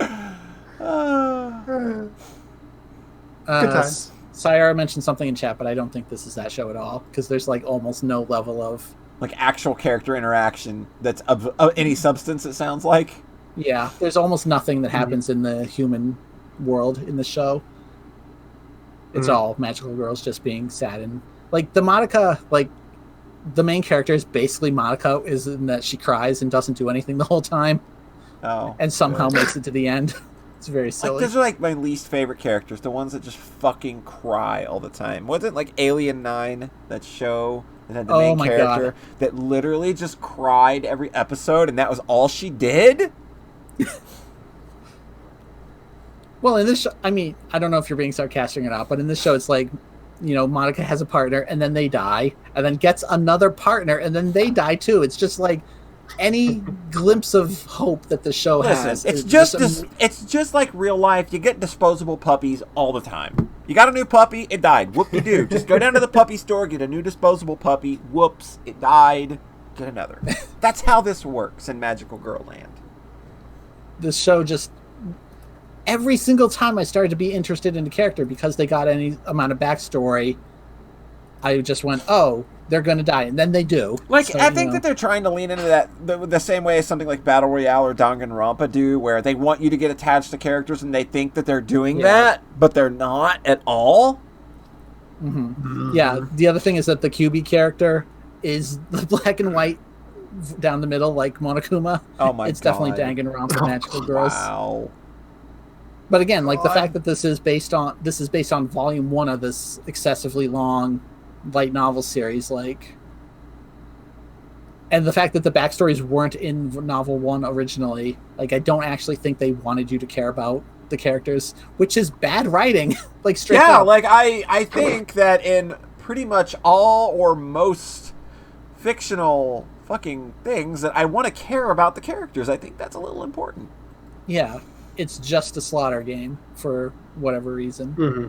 times. Sayara mentioned something in chat, but I don't think this is that show at all, because there's like almost no level of like actual character interaction that's of any substance, it sounds like. Yeah, there's almost nothing that happens in the human world in the show. It's all magical girls just being sad. And like the Monica, like the main character is basically Monica, is in that she cries and doesn't do anything the whole time. Oh. And somehow makes it to the end. It's very silly. Like, those are like my least favorite characters, the ones that just fucking cry all the time. Wasn't like Alien 9, that show that had the main character that literally just cried every episode, and that was all she did? Well, in this show, I mean, I don't know if you're being sarcastic or not, but in this show, it's like, you know, Monica has a partner, and then they die, and then gets another partner, and then they die too. It's just like any glimpse of hope that the show has. It's just like real life. You get disposable puppies all the time. You got a new puppy, it died. Whoop-de-doo. Just go down to the puppy store, get a new disposable puppy. Whoops, it died. Get another. That's how this works in Magical Girl Land. This show just... Every single time I started to be interested in the character because they got any amount of backstory, I just went, oh, they're going to die. And then they do. Like, so, I think that they're trying to lean into that the same way as something like Battle Royale or Danganronpa do, where they want you to get attached to characters and they think that they're doing that, but they're not at all. Mm-hmm. Yeah, the other thing is that the QB character is the black and white down the middle, like Monokuma. Oh my God. It's definitely Danganronpa Magical Girls. Wow. But again, like the fact that this is based on volume 1 of this excessively long light novel series, like, and the fact that the backstories weren't in novel 1 originally, like, I don't actually think they wanted you to care about the characters, which is bad writing. Like, straight up. Yeah, like I think that in pretty much all or most fictional fucking things that I want to care about the characters. I think that's a little important. Yeah. It's just a slaughter game for whatever reason. Mm-hmm.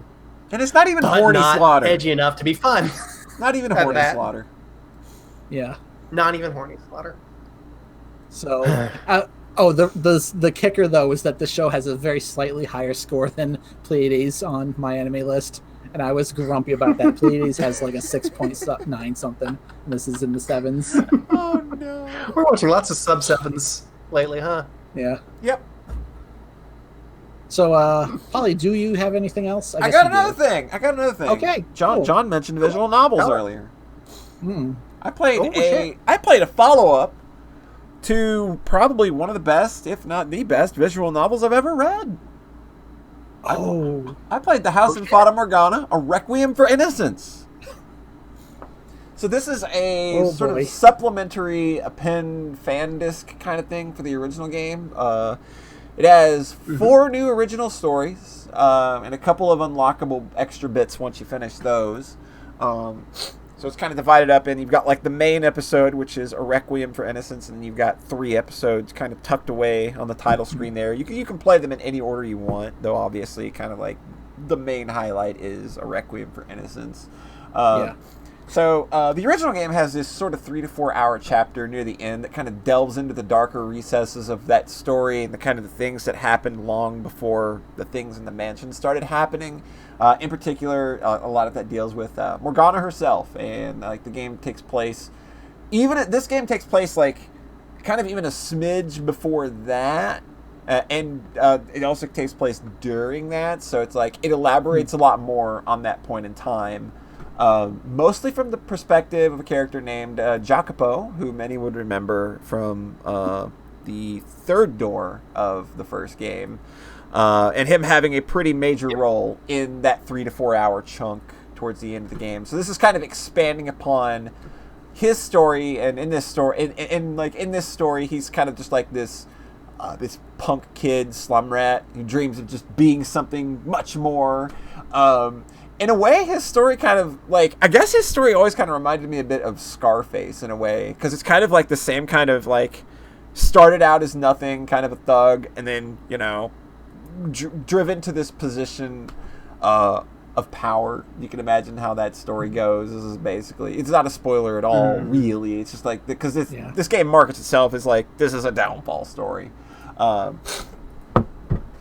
And it's not even horny not slaughter. Edgy enough to be fun. Not even horny slaughter. Yeah. Not even horny slaughter. So, Oh, the kicker though is that the show has a very slightly higher score than Pleiades on my anime list, and I was grumpy about that. Pleiades has like a 6.9 something, and this is in the sevens. Oh no. We're watching lots of sub sevens lately, huh? Yeah. Yep. So, Polly, do you have anything else? I got another thing. Okay, John cool. John mentioned visual novels earlier. Hmm. I played shit. I played a follow-up to probably one of the best, if not the best, visual novels I've ever read. Oh. I played The House in Fata Morgana, A Requiem for Innocence. So this is a sort of supplementary append fan disc kind of thing for the original game. It has 4 new original stories and a couple of unlockable extra bits once you finish those. So it's kind of divided up, and you've got like the main episode, which is A Requiem for Innocence, and you've got 3 episodes kind of tucked away on the title screen there. You can play them in any order you want, though obviously kind of like the main highlight is A Requiem for Innocence. Yeah. So the original game has this sort of 3 to 4 hour chapter near the end that kind of delves into the darker recesses of that story and the kind of the things that happened long before the things in the mansion started happening. In particular, a lot of that deals with Morgana herself, and like the game takes place. This game takes place like kind of even a smidge before that, and it also takes place during that. So it's like it elaborates a lot more on that point in time. Mostly from the perspective of a character named Jacopo, who many would remember from the third door of the first game, and him having a pretty major role in that 3 to 4 hour chunk towards the end of the game. So this is kind of expanding upon his story, and in this story, in this story, he's kind of just like this punk kid slum rat who dreams of just being something much more. In a way, his story kind of, like, I guess his story always kind of reminded me a bit of Scarface in a way, because it's kind of like the same kind of, like, started out as nothing, kind of a thug, and then, you know, driven to this position of power. You can imagine how that story goes. This is basically, it's not a spoiler at all, really. It's just like, because this game markets itself as, like, this is a downfall story.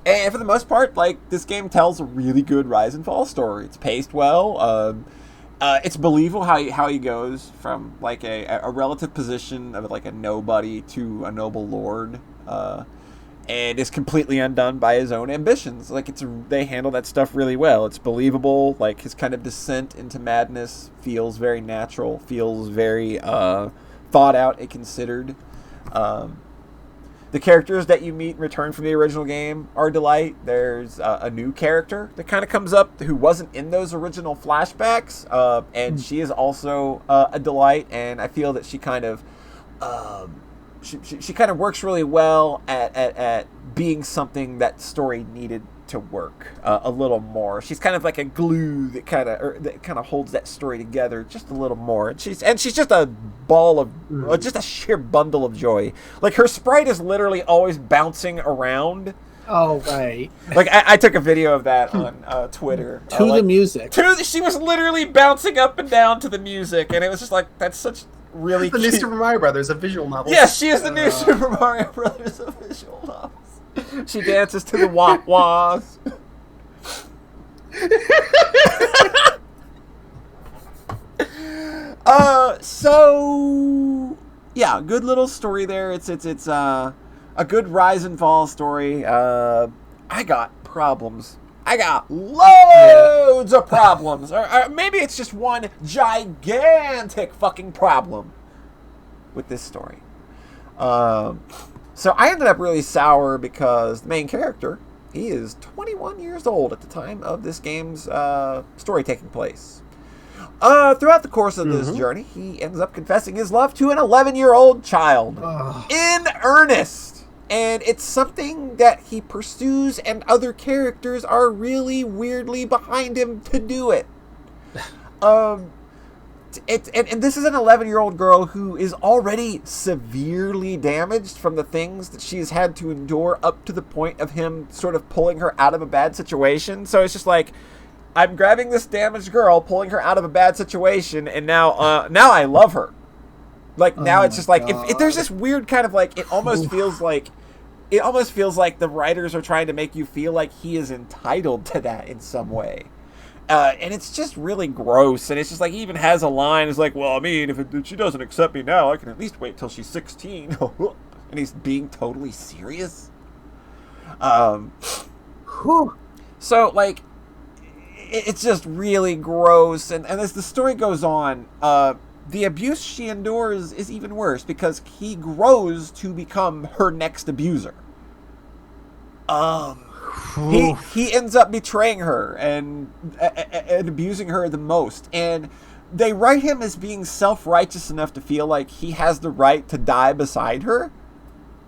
And for the most part, like, this game tells a really good rise and fall story. It's paced well. It's believable how he goes from, like, a relative position of, like, a nobody to a noble lord, and is completely undone by his own ambitions. Like, they handle that stuff really well. It's believable. Like, his kind of descent into madness feels very natural, feels very thought out and considered. The characters that you meet in return from the original game are a delight. There's a new character that kind of comes up who wasn't in those original flashbacks, and she is also a delight. And I feel that she kind of she kind of works really well at being something that story needed to work a little more. She's kind of like a glue that kind of holds that story together just a little more. And she's just a ball of just a sheer bundle of joy. Like, her sprite is literally always bouncing around. Oh, right. Like, I took a video of that on Twitter. The music. She was literally bouncing up and down to the music, and it was just like, that's such really the new Super Mario Brothers, a visual novel. Yes, she is the new Super Mario Brothers of visual novels. She dances to the wah-wahs. So yeah, good little story there. It's a good rise and fall story. I got problems. I got loads of problems. Or maybe it's just one gigantic fucking problem with this story. So I ended up really sour because the main character, he is 21 years old at the time of this game's story taking place. Throughout the course of this journey, he ends up confessing his love to an 11-year-old child. In earnest. And it's something that he pursues, and other characters are really weirdly behind him to do it. And this is an 11-year-old girl who is already severely damaged from the things that she's had to endure up to the point of him sort of pulling her out of a bad situation. So it's just like, I'm grabbing this damaged girl, pulling her out of a bad situation, and now I love her. Like, now it's just like, if there's this weird kind of like, it almost feels like it almost feels like the writers are trying to make you feel like he is entitled to that in some way. And it's just really gross. And it's just like, he even has a line. It's like, well, I mean, if she doesn't accept me now, I can at least wait till she's 16. And he's being totally serious. So, like, it's just really gross. And as the story goes on, the abuse she endures is even worse because he grows to become her next abuser. He ends up betraying her and abusing her the most. And they write him as being self-righteous enough to feel like he has the right to die beside her.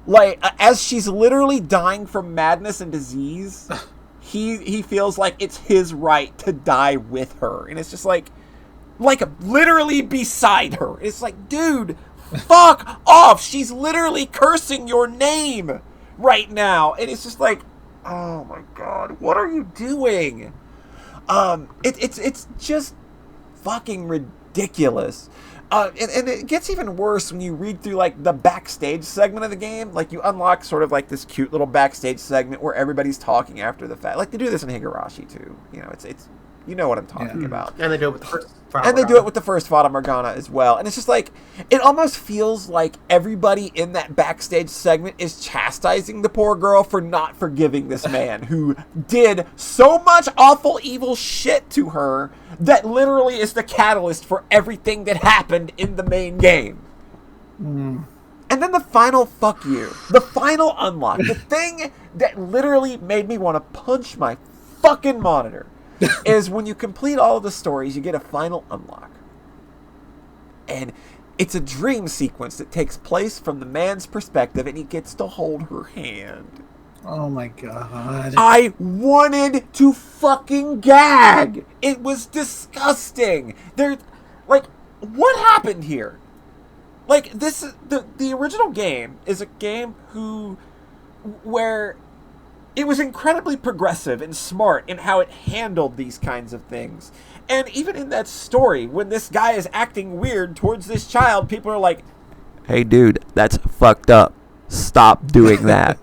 Like, as she's literally dying from madness and disease, he feels like it's his right to die with her. And it's just like literally beside her. It's like, dude, fuck off. She's literally cursing your name right now. And it's just like, oh my god, what are you doing? It's just fucking ridiculous. And it gets even worse when you read through, like, the backstage segment of the game. Like, you unlock sort of, like, this cute little backstage segment where everybody's talking after the fact. Like, they do this in Higurashi, too. You know, it's you know what I'm talking about. And they do it with the first Fata And they do it with the first Fata Morgana as well. And it's just like, it almost feels like everybody in that backstage segment is chastising the poor girl for not forgiving this man who did so much awful, evil shit to her that literally is the catalyst for everything that happened in the main game. And then the final fuck you, the final unlock, the thing that literally made me want to punch my fucking monitor is when you complete all of the stories, you get a final unlock. And it's a dream sequence that takes place from the man's perspective, and he gets to hold her hand. Oh my god. I wanted to fucking gag. It was disgusting. Like, what happened here? Like, this is the original game is a game where it was incredibly progressive and smart in how it handled these kinds of things. And even in that story, when this guy is acting weird towards this child, people are like, hey dude, that's fucked up. Stop doing that.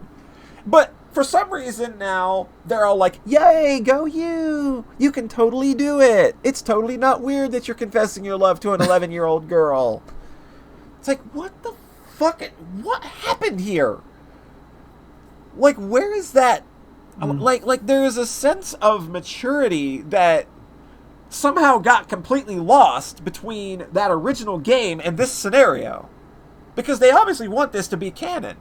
But for some reason now, they're all like, yay, go you. You can totally do it. It's totally not weird that you're confessing your love to an 11-year-old girl. It's like, what the fuck? What happened here? Like, where is that? Like there is a sense of maturity that somehow got completely lost between that original game and this scenario. Because they obviously want this to be canon.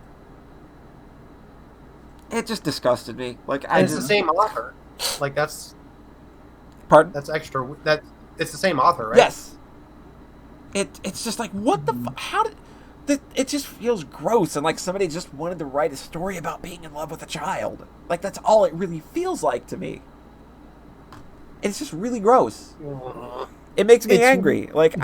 It just disgusted me. Like, it's the same author. Like, that's... Pardon? That's extra... It's the same author, right? Yes. It's just like, what the fuck? How did... It just feels gross, and like somebody just wanted to write a story about being in love with a child. Like, that's all it really feels like to me. It's just really gross. It makes me angry. Like,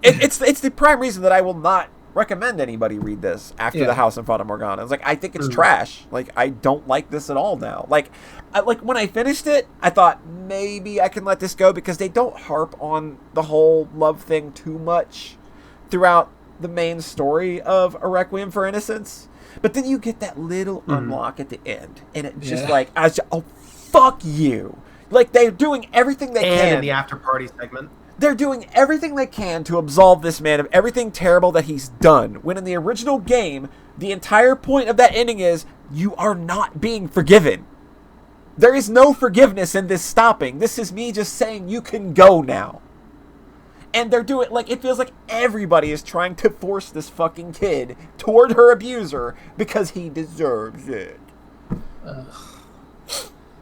it's the prime reason that I will not recommend anybody read this after the House and Fata Morgana. It's like, I think it's trash. Like, I don't like this at all now. Like when I finished it, I thought maybe I can let this go because they don't harp on the whole love thing too much throughout the main story of A Requiem for Innocence. But then you get that little unlock at the end, and it just like, oh, fuck you. Like, they're doing everything they can. And in the after party segment. They're doing everything they can to absolve this man of everything terrible that he's done. When in the original game, the entire point of that ending is, you are not being forgiven. There is no forgiveness in this stopping. This is me just saying you can go now. And they're doing, like, it feels like everybody is trying to force this fucking kid toward her abuser because he deserves it.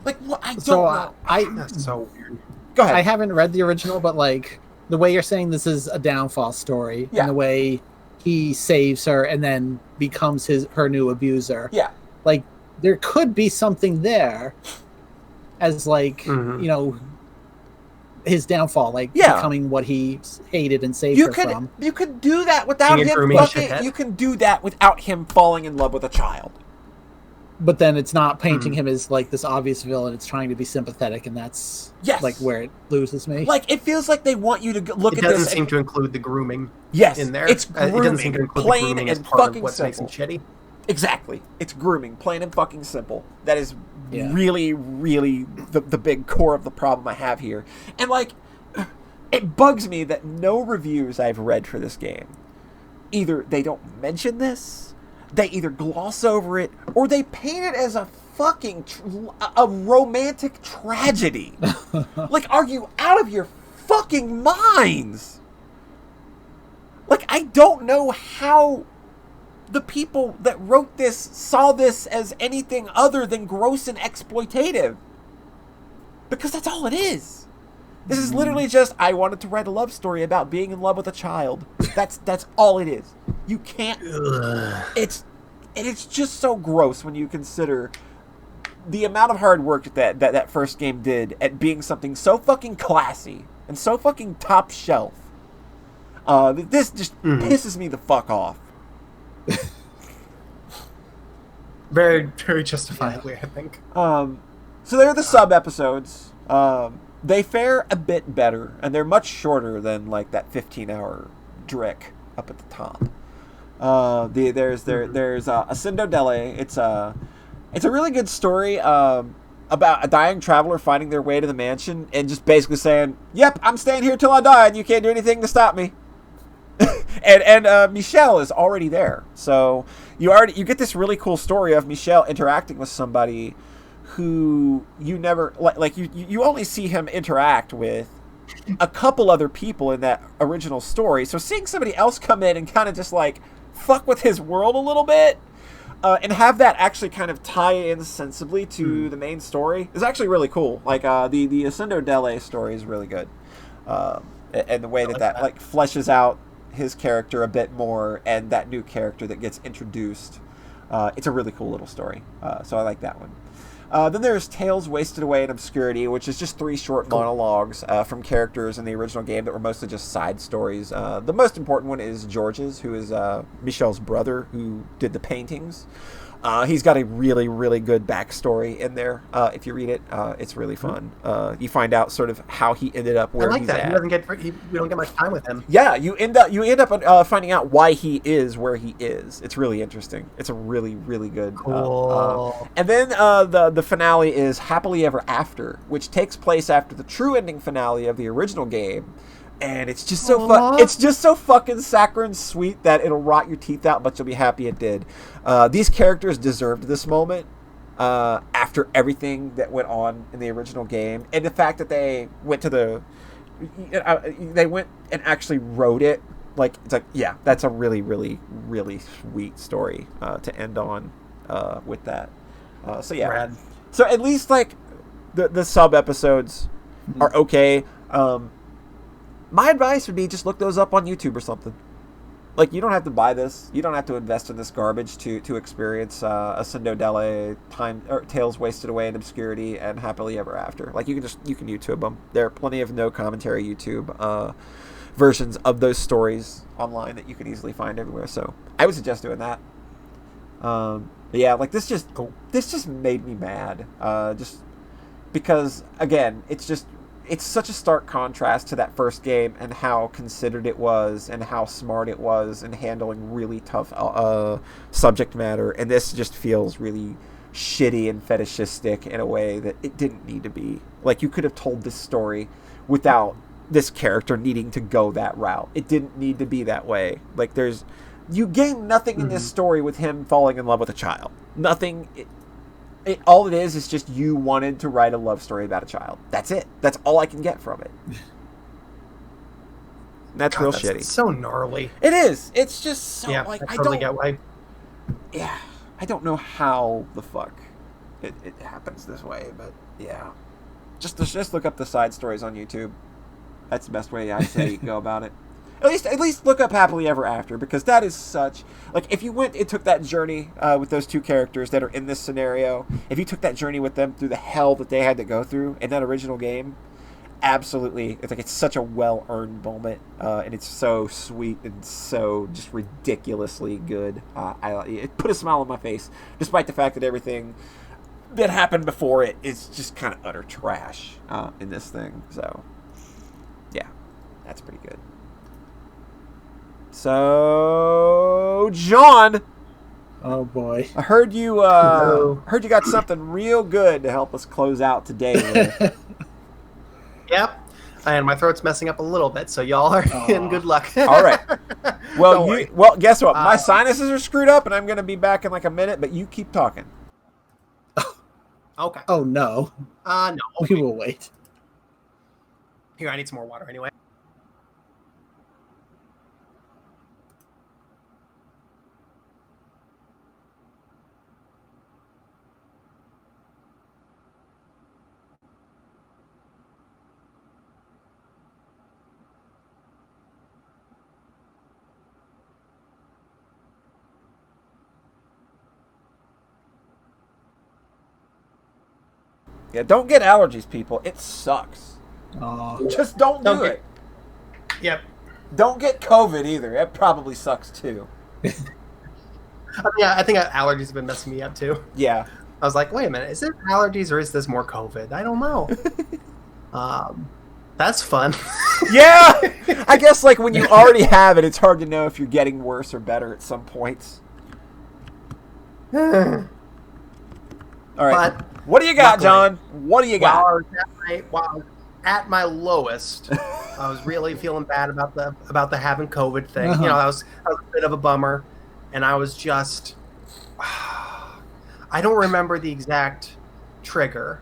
Like, what? I don't know. That's so weird. Go ahead. I haven't read the original, but, like, the way you're saying this is a downfall story, and the way he saves her and then becomes her new abuser. Yeah. Like, there could be something there as, like, you know, his downfall, like becoming what he hated and saved her from. You could do that without him fucking. You can do that without him falling in love with a child. But then it's not painting him as like this obvious villain. It's trying to be sympathetic, and that's like where it loses me. Like, it feels like they want you to look at this. It doesn't seem to include the grooming. Yes, in there. It's grooming, it doesn't seem to include plain the grooming as and part fucking of what makes him simple. shitty. Exactly. It's grooming, plain and fucking simple. That is Yeah. really, really the big core of the problem I have here. And, like, it bugs me that no reviews I've read for this game, either they don't mention this, they either gloss over it, or they paint it as a fucking a romantic tragedy. Like, are you out of your fucking minds? Like, I don't know how the people that wrote this saw this as anything other than gross and exploitative. Because that's all it is. This is literally just, I wanted to write a love story about being in love with a child. That's all it is. You can't... It's just so gross when you consider the amount of hard work that first game did at being something so fucking classy and so fucking top shelf. This just pisses me the fuck off. Very, very justifiably, I think. So they're the sub-episodes. They fare a bit better, and they're much shorter than, like, that 15-hour Drick up at the top. There's Ascendo Delle. It's a really good story about a dying traveler finding their way to the mansion and just basically saying, "Yep, I'm staying here till I die, and you can't do anything to stop me." and Michelle is already there, so you get this really cool story of Michelle interacting with somebody who you never you only see him interact with a couple other people in that original story. So seeing somebody else come in and kind of just like fuck with his world a little bit, and have that actually kind of tie in sensibly to the main story is actually really cool. Like the Ascendo Delle story is really good, and the way that like fleshes out his character a bit more, and that new character that gets introduced. It's a really cool little story, so I like that one. Then there's Tales Wasted Away in Obscurity, which is just 3 short monologues from characters in the original game that were mostly just side stories. The most important one is George's, who is Michelle's brother, who did the paintings. He's got a really, really good backstory in there. If you read it, it's really fun. You find out sort of how he ended up where he's at. We don't get much time with him. Yeah, you end up finding out why he is where he is. It's really interesting. It's a really, really good. Cool. And then the finale is Happily Ever After, which takes place after the true ending finale of the original game. And it's just so fucking saccharine sweet that it'll rot your teeth out, but you'll be happy it did. These characters deserved this moment after everything that went on in the original game, and the fact that they went and actually wrote it. Like, it's like, yeah, that's a really, really, really sweet story to end on with that. So yeah, Rad. So at least like the sub episodes are okay. My advice would be just look those up on YouTube or something. Like, you don't have to buy this. You don't have to invest in this garbage to experience Ascendo Delle, Tales Wasted Away in Obscurity, and Happily Ever After. Like, you can YouTube them. There are plenty of no commentary YouTube versions of those stories online that you can easily find everywhere. So I would suggest doing that. But yeah, like this just made me mad. Just because, again, it's such a stark contrast to that first game and how considered it was and how smart it was in handling really tough subject matter. And this just feels really shitty and fetishistic in a way that it didn't need to be. Like, you could have told this story without this character needing to go that route. It didn't need to be that way. Like, you gain nothing in this story with him falling in love with a child. Nothing. All it is just you wanted to write a love story about a child. That's it. That's all I can get from it. That's real shitty. It's so gnarly. It is. It's just so, Yeah, like, I totally get why. Yeah, I don't know how the fuck it happens this way, but yeah. Just look up the side stories on YouTube. That's the best way I say you can go about it. At least look up Happily Ever After, because that is such... Like, if you went and took that journey with those two characters that are in this scenario, if you took that journey with them through the hell that they had to go through in that original game, absolutely, it's such a well-earned moment, and it's so sweet and so just ridiculously good. It put a smile on my face, despite the fact that everything that happened before it is just kind of utter trash in this thing. So, yeah, that's pretty good. So, John, Oh boy. I heard you No. heard you got something real good to help us close out today with. Yep. And my throat's messing up a little bit, so y'all are in good luck. All right. Well, Don't worry. guess what? My sinuses are screwed up, and I'm going to be back in like a minute. But you keep talking. Okay. Oh no. No. We will wait. Here, I need some more water anyway. Yeah, don't get allergies, people. It sucks. Oh. Just don't do it. Yep. Don't get COVID either. It probably sucks too. Yeah, I think allergies have been messing me up too. Yeah. I was like, wait a minute, is it allergies or is this more COVID? I don't know. That's fun. Yeah. I guess like when you already have it, it's hard to know if you're getting worse or better at some points. All right. But what do you got, luckily, John? What do you got? While I was at my lowest, I was really feeling bad about the having COVID thing. Uh-huh. You know, that was a bit of a bummer, and I was just I don't remember the exact trigger,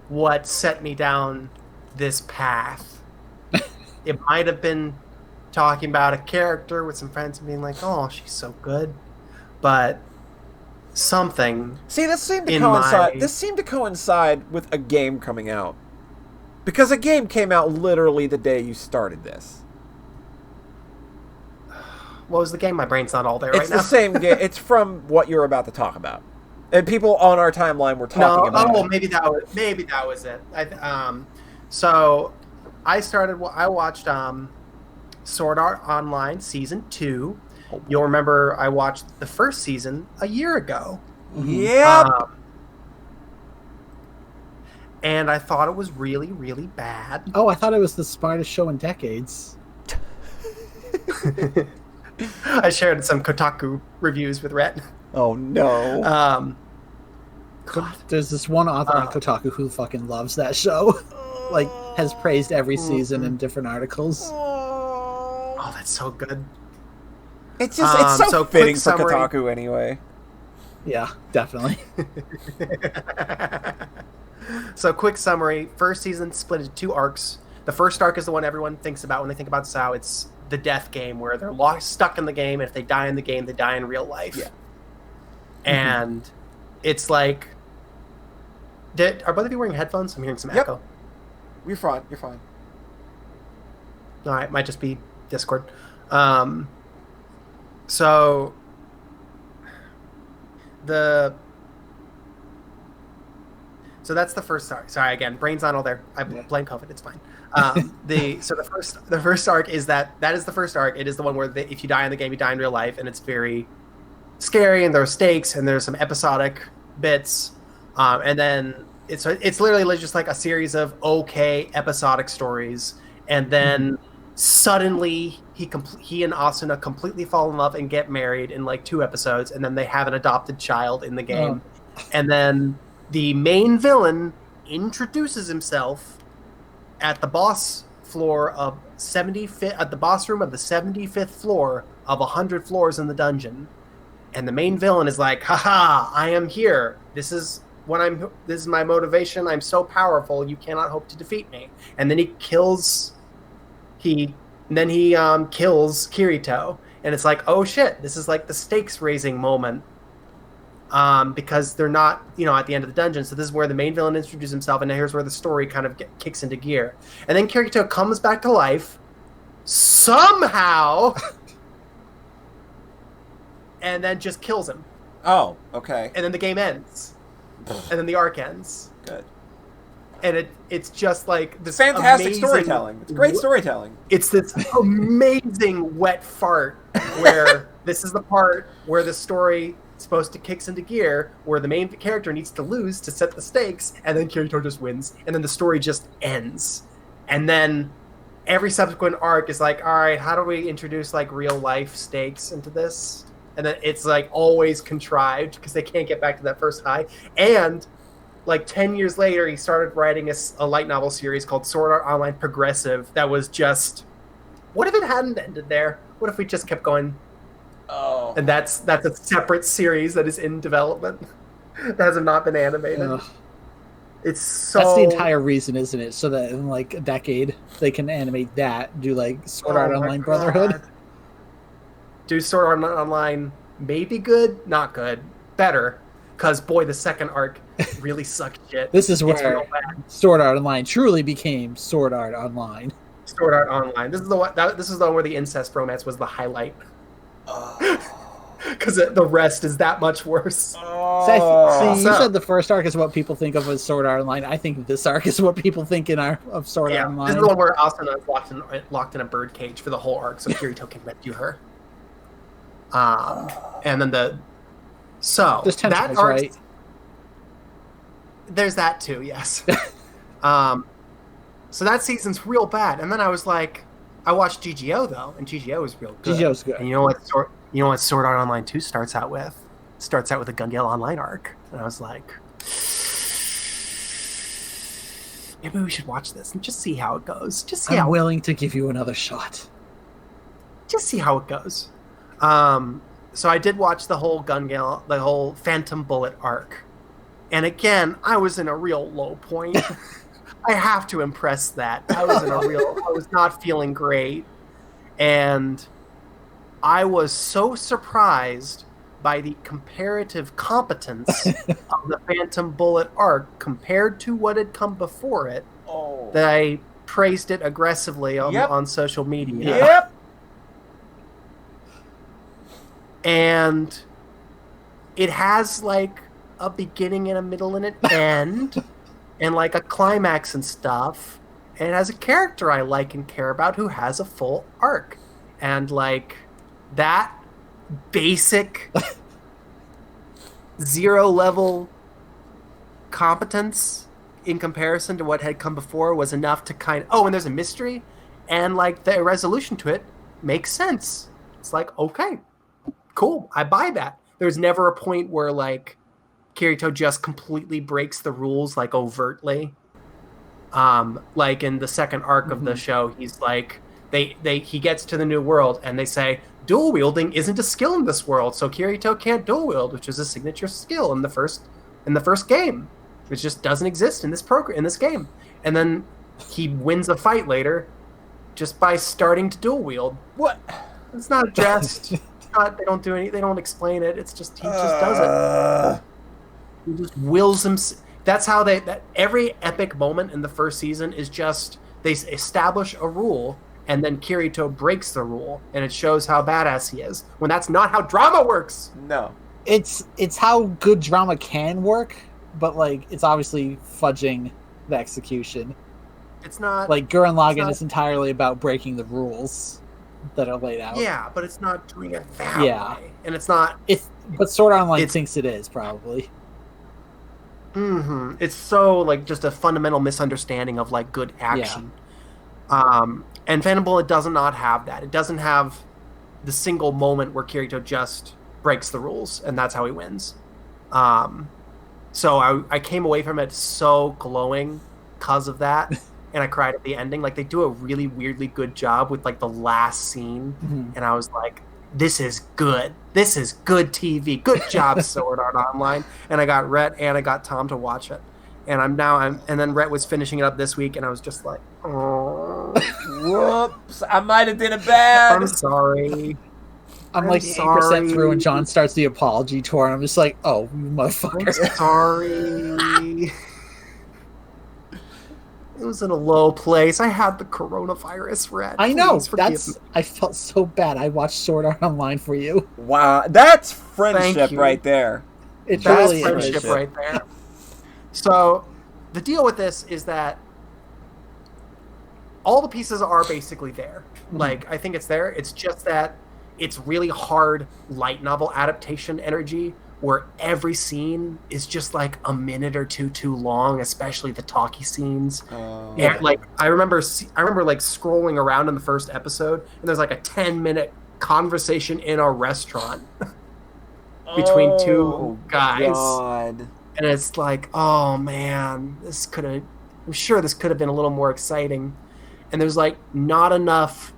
what set me down this path. It might have been talking about a character with some friends and being like, "Oh, she's so good," but something. See, this seemed to in coincide. my- This seemed to coincide with a game coming out, because a game came out literally the day you started this. What was the game? My brain's not all there It's right the now. same game. It's from what you're about to talk about, and people on our timeline were talking about. Oh, it. maybe that was it. So I watched Sword Art Online Season 2. You'll remember I watched the first season a year ago. Yep. And I thought it was really, really bad. Oh, I thought it was the smartest show in decades. I shared some Kotaku reviews with Rhett. Oh no. There's this one author on Kotaku who fucking loves that show. Like, has praised every season in different articles. Oh, that's so good. It's just it's so quick fitting for summary. Kotaku anyway. Yeah, definitely. So, quick summary. First season split into 2 arcs. The first arc is the one everyone thinks about when they think about SAO. It's the death game, where they're stuck in the game, and if they die in the game, they die in real life. Yeah. And it's like... Are both of you wearing headphones? I'm hearing some Yep. echo. You're fine. You're fine. All right, might just be Discord. So... So that's the first arc. Sorry, again, brain's not all there. I blame COVID. It's fine. The first arc is that is the first arc. It is the one where if you die in the game, you die in real life, and it's very scary, and there are stakes, and there's some episodic bits, and then it's literally just like a series of okay episodic stories, and then suddenly he and Asuna completely fall in love and get married in like 2 episodes, and then they have an adopted child in the game, and then the main villain introduces himself at the boss floor of 75th, at the boss room of the 75th floor of 100 floors in the dungeon, and the main villain is like, "Haha, I am here. This is my motivation. I'm so powerful. You cannot hope to defeat me." And then he kills Kirito, and it's like, oh shit, this is like the stakes raising moment. Because they're not, at the end of the dungeon. So this is where the main villain introduces himself, and here's where the story kind of kicks into gear. And then Kirito comes back to life, somehow, and then just kills him. Oh, okay. And then the game ends. And then the arc ends. Good. And it's just like this Fantastic amazing storytelling. It's great storytelling. It's this amazing wet fart where this is the part where the story supposed to kicks into gear, where the main character needs to lose to set the stakes, and then Kirito just wins, and then the story just ends. And then every subsequent arc is like, all right, how do we introduce like real life stakes into this? and then it's like always contrived because they can't get back to that first high. And like 10 years later, he started writing a light novel series called Sword Art Online Progressive that was just, what if it hadn't ended there? What if we just kept going? Oh. And that's a separate series that is in development that has not been animated. Ugh. It's so... That's the entire reason, isn't it? So that in like a decade, they can animate that, do like Sword Art my Online God. Brotherhood. Do Sword Art Online maybe good? Not good. Better. Because, boy, the second arc really sucked shit. This is It's where real bad. Sword Art Online truly became Sword Art Online. Sword Art Online. This is the one. This is the one where the incest romance was the highlight. Because the rest is that much worse. See, Oh. you said the first arc is what people think of as Sword Art Online. I think this arc is what people think of Sword Art Yeah, Online. this is the one where Asuna is locked in a bird cage for the whole arc, so Kirito can rescue her. And then There's that tentacles, arc, right? there's that too, yes. So that season's real bad, and then I was like, I watched GGO though, and GGO is real good. GGO's good. And you know what Sword Art Online 2 starts out with? Starts out with a Gun Gale Online arc, and I was like, maybe we should watch this and just see how it goes. Just see I'm how willing to give you another shot. just see how it goes. So I did watch the whole the whole Phantom Bullet arc, and again, I was in a real low point. I have to impress that. I was not feeling great, and I was so surprised by the comparative competence of the Phantom Bullet arc compared to what had come before it that I praised it aggressively on social media. Yep. And it has like a beginning and a middle and an end and like a climax and stuff, and it has a character I like and care about who has a full arc, and like that basic zero level competence in comparison to what had come before was enough to and there's a mystery, and like the resolution to it makes sense. It's like, okay, cool, I buy that. There's never a point where like Kirito just completely breaks the rules like overtly. Like in the second arc of the show, he's like he gets to the new world and they say dual wielding isn't a skill in this world, so Kirito can't dual wield, which is a signature skill in the first game, which just doesn't exist in this game. And then he wins a fight later just by starting to dual wield. What? It's not addressed. They don't do any. They don't explain it. It's just he just does it. He just wills him. That's how that every epic moment in the first season is just they establish a rule and then Kirito breaks the rule and it shows how badass he is. When that's not how drama works. No. It's how good drama can work, but like it's obviously fudging the execution. It's not like Gurren Lagann is entirely about breaking the rules that are laid out. Yeah, but it's not doing it that way. And it's not. But Sword Art Online thinks it is probably. Mm-hmm. It's so like just a fundamental misunderstanding of like good action. Yeah. And Phantom Bullet does not have that. It doesn't have the single moment where Kirito just breaks the rules and that's how he wins. So I came away from it so glowing because of that. And I cried at the ending. Like they do a really weirdly good job with like the last scene. Mm-hmm. And I was like, this is good. This is good TV. Good job, Sword Art Online. And I got Rhett and I got Tom to watch it. And and then Rhett was finishing it up this week and I was just like, oh. Whoops. I might have done it bad. I'm sorry. I'm like 8% through and John starts the apology tour and I'm just like, oh, you motherfucker. I'm sorry. It was in a low place. I had the coronavirus, Rhett. I know. I felt so bad. I watched Sword Art Online for you. Wow. That's friendship right there. That's really friendship right there. So the deal with this is that all the pieces are basically there. Mm-hmm. Like, I think it's there. It's just that it's really hard light novel adaptation energy where every scene is just like a minute or two too long, especially the talkie scenes. And like I remember like scrolling around in the first episode, and there's like a 10-minute conversation in a restaurant, between two guys. God. And it's like, oh man, I'm sure this could have been a little more exciting. And there's like not enough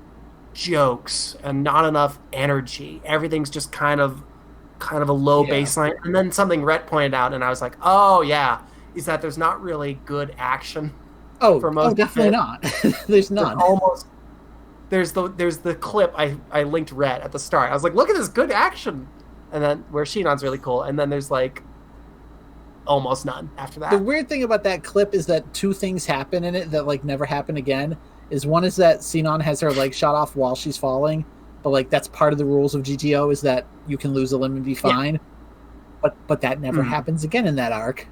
jokes and not enough energy. Everything's just kind of a low baseline. And then something Rhett pointed out, and I was like, oh yeah, is that there's not really good action. For most definitely not. There's none. There's the clip I linked Rhett at the start. I was like, look at this good action. And then where Shinon's really cool. And then there's like almost none after that. The weird thing about that clip is that two things happen in it that like never happen again. One is that Sinon has her leg shot off while she's falling, but like that's part of the rules of GTO is that you can lose a limb and be fine. Yeah. But that never happens again in that arc.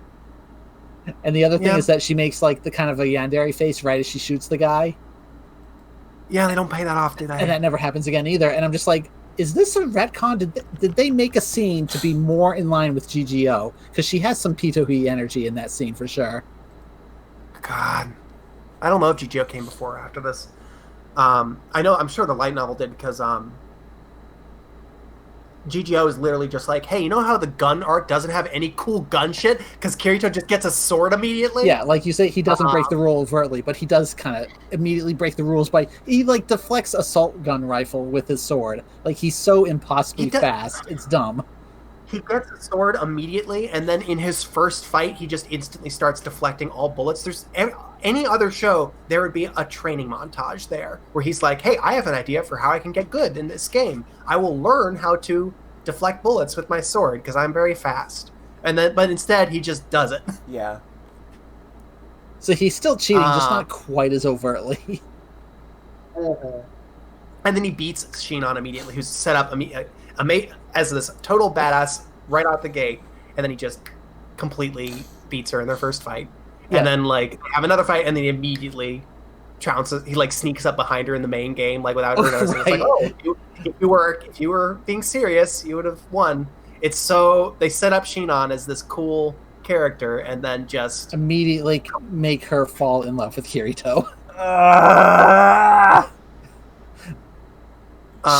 And the other thing is that she makes like the kind of a yandere face right as she shoots the guy. Yeah, they don't pay that off, do they? And that never happens again either. And I'm just like, is this a retcon? Did they make a scene to be more in line with GGO? Because she has some Pitohi energy in that scene for sure. God. I don't know if GGO came before or after this. I'm sure the light novel did because GGO is literally just like, hey, you know how the gun arc doesn't have any cool gun shit? Because Kirito just gets a sword immediately? Yeah, like you say, he doesn't break the rule overtly, but he does kind of immediately break the rules he like deflects assault gun rifle with his sword. Like he's so impossibly fast, it's dumb. He gets a sword immediately, and then in his first fight, he just instantly starts deflecting all bullets. There's any other show, there would be a training montage there where he's like, hey, I have an idea for how I can get good in this game. I will learn how to deflect bullets with my sword because I'm very fast. But instead, he just does it. Yeah. So he's still cheating, just not quite as overtly. And then he beats Shinon immediately, who's set up as this total badass right out the gate, and then he just completely beats her in their first fight. Yeah. And then like have another fight, and then he immediately trounces. He like sneaks up behind her in the main game, like without her noticing. Right. It's like, if you were being serious, you would have won. It's so they set up Shinon as this cool character, and then just immediately make her fall in love with Kirito.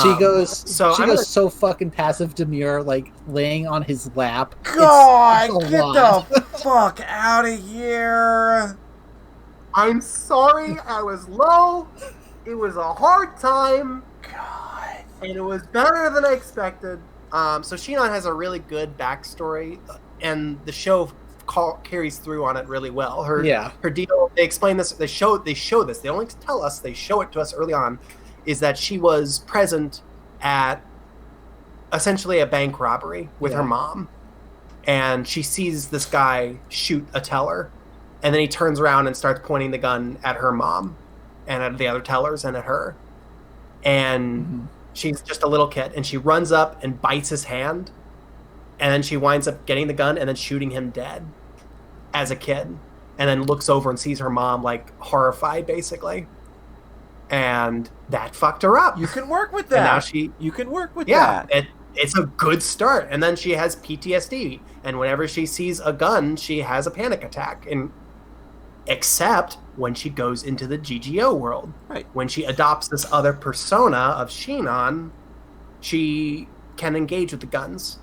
She goes so fucking passive demure, like laying on his lap. God, get the fuck out of here. I'm sorry, I was low. It was a hard time. God. And it was better than I expected. So Shinon has a really good backstory, and the show carries through on it really well. Her deal, they explain this, they show this. They only tell us, they show it to us early on, is that she was present at essentially a bank robbery with her mom. And she sees this guy shoot a teller. And then he turns around and starts pointing the gun at her mom and at the other tellers and at her. And she's just a little kid. And she runs up and bites his hand. And then she winds up getting the gun and then shooting him dead as a kid. And then looks over and sees her mom, like, horrified, basically. And that fucked her up. You can work with that. And now you can work with that. It's a good start. And then she has PTSD. And whenever she sees a gun, she has a panic attack. And except when she goes into the GGO world. Right. When she adopts this other persona of Shinon, she can engage with the guns.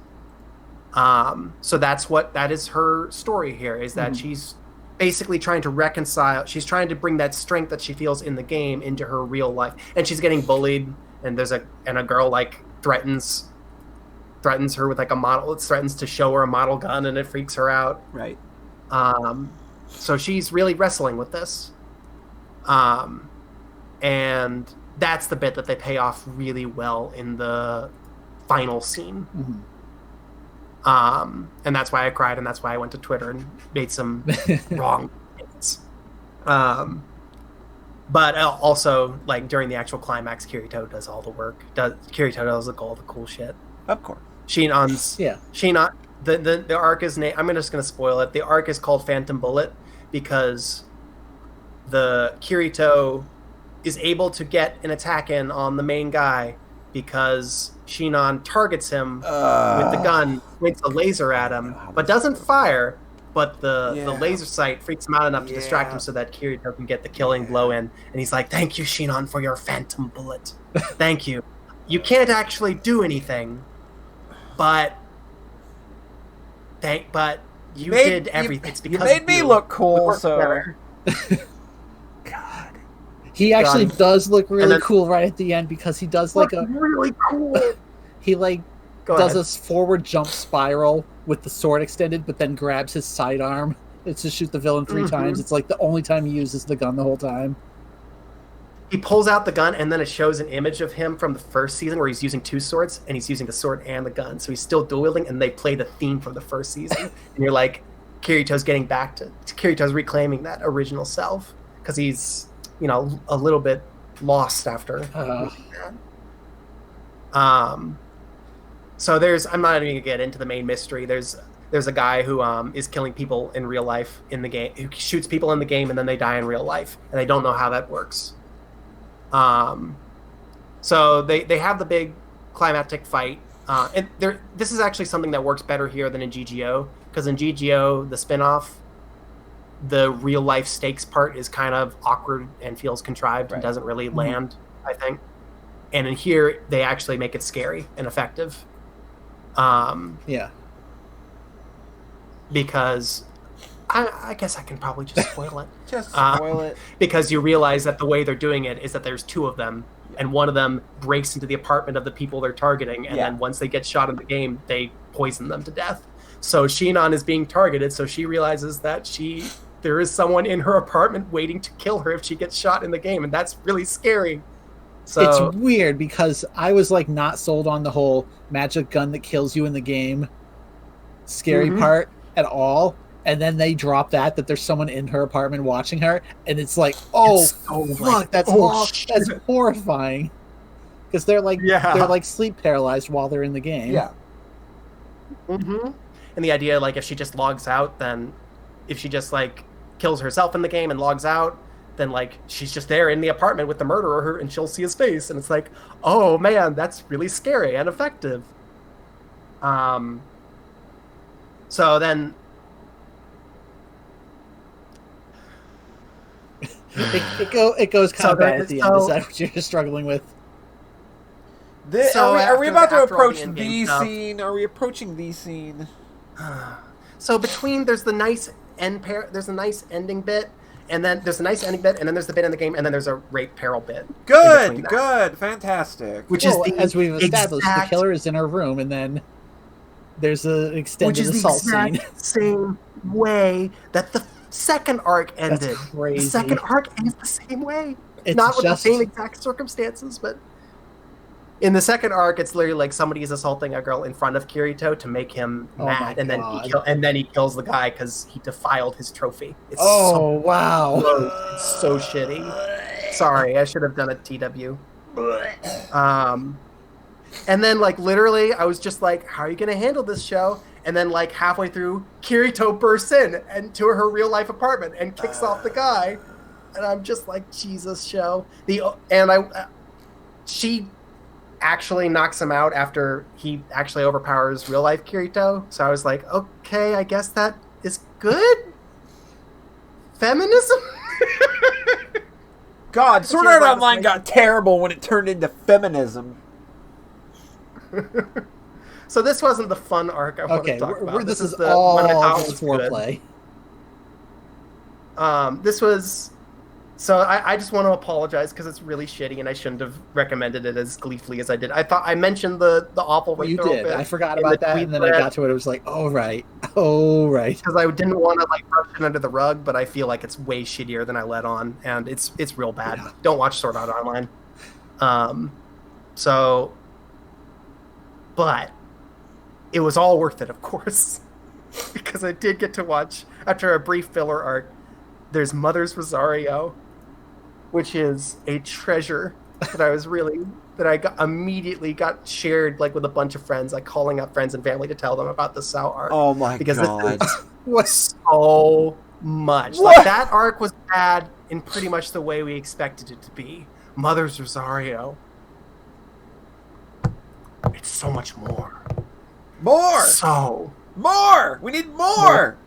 So that is her story here, is that she's basically trying to reconcile. She's trying to bring that strength that she feels in the game into her real life, and she's getting bullied. And a girl like threatens her with like a model. It threatens to show her a model gun, and it freaks her out. Right. So she's really wrestling with this. And that's the bit that they pay off really well in the final scene. And that's why I cried, and that's why I went to Twitter and made some wrong things. But also, like, during the actual climax, Kirito does all the work. Kirito does all the cool shit. Of course. Shinon, the arc is I'm just going to spoil it. The arc is called Phantom Bullet because the Kirito is able to get an attack in on the main guy because Shinon targets him with the gun, points a laser at him, but doesn't fire. But the laser sight freaks him out enough to distract him so that Kirito can get the killing blow in. And he's like, "Thank you, Shinon, for your phantom bullet. Thank you. You can't actually do anything, but But you made- did everything. It's You because made of me you. look We cool, worked so together. God. He actually Done. does look really then- cool right at the end because he does like Looked a really cool. he like Go does ahead. a forward jump spiral with the sword extended, but then grabs his sidearm. It's to shoot the villain 3 times. It's like the only time he uses the gun the whole time. He pulls out the gun, and then it shows an image of him from the first season where he's using 2 swords, and he's using the sword and the gun. So he's still dual wielding, and they play the theme from the first season. And you're like, Kirito's Kirito's reclaiming that original self because he's, a little bit lost after losing that. So I'm not even gonna get into the main mystery. There's a guy who is killing people in real life in the game. Who shoots people in the game and then they die in real life, and they don't know how that works. So they have the big climactic fight. And this is actually something that works better here than in GGO, because in GGO, the spinoff, the real life stakes part is kind of awkward and feels contrived and doesn't really land, I think. And in here, they actually make it scary and effective. Yeah. Because I guess I can probably just spoil it. Just spoil it. Because you realize that the way they're doing it is that there's 2 of them, and one of them breaks into the apartment of the people they're targeting, and then once they get shot in the game, they poison them to death. So Shinon is being targeted, so she realizes that there is someone in her apartment waiting to kill her if she gets shot in the game, and that's really scary. So It's weird because I was like not sold on the whole magic gun that kills you in the game scary part at all. And then they drop that there's someone in her apartment watching her, and it's like, fuck, that's horrifying. Because they're like sleep paralyzed while they're in the game. Yeah. And the idea, like, if she just logs out, then if she just like kills herself in the game and logs out, then like she's just there in the apartment with the murderer, and she'll see his face, and it's like, oh man, that's really scary and effective. So then it goes kind of bad at the end. Is that what you're struggling with? Are we about to after all approach the the endgame stuff- scene? Are we approaching the scene? So there's the nice there's a nice ending bit, and then there's a nice ending bit, and then there's the bit in the game, and then there's a rape peril bit. Good, fantastic. Which is as we've established, the killer is in her room, and then there's an extended assault scene. Same way that the second arc ended. That's crazy. The second arc ends the same way. It's Not with just- the same exact circumstances, but in the second arc, it's literally like somebody is assaulting a girl in front of Kirito to make him mad, and then he kills the guy because he defiled his trophy. It's wow! It's so shitty. Sorry, I should have done a TW. And then like literally, I was just like, "How are you gonna handle this show?" And then like halfway through, Kirito bursts in to her real life apartment and kicks off the guy, and I'm just like, "Jesus, show." She actually knocks him out after he actually overpowers real life Kirito. So I was like, okay, I guess that is good. Feminism? God, Sword Art Online got terrible when it turned into feminism. So this wasn't the fun arc I want to talk about. This is the all one I thought just was good. foreplay. This was... So I just want to apologize because it's really shitty, and I shouldn't have recommended it as gleefully as I did. I thought I mentioned the awful rape You peril did. bit I forgot in about the that, tweet and then I got to it. It was like, oh right. Because I didn't want to like brush it under the rug, but I feel like it's way shittier than I let on, and it's real bad. Yeah. Don't watch Sword Art Online. But it was all worth it, of course, because I did get to watch, after a brief filler arc, there's Mother's Rosario, which is a treasure that I immediately got shared like with a bunch of friends, like calling up friends and family to tell them about the Sao arc. Oh my because god. This was so much. Like that arc was bad in pretty much the way we expected it to be. Mother's Rosario. It's so much more. More! More! We need more!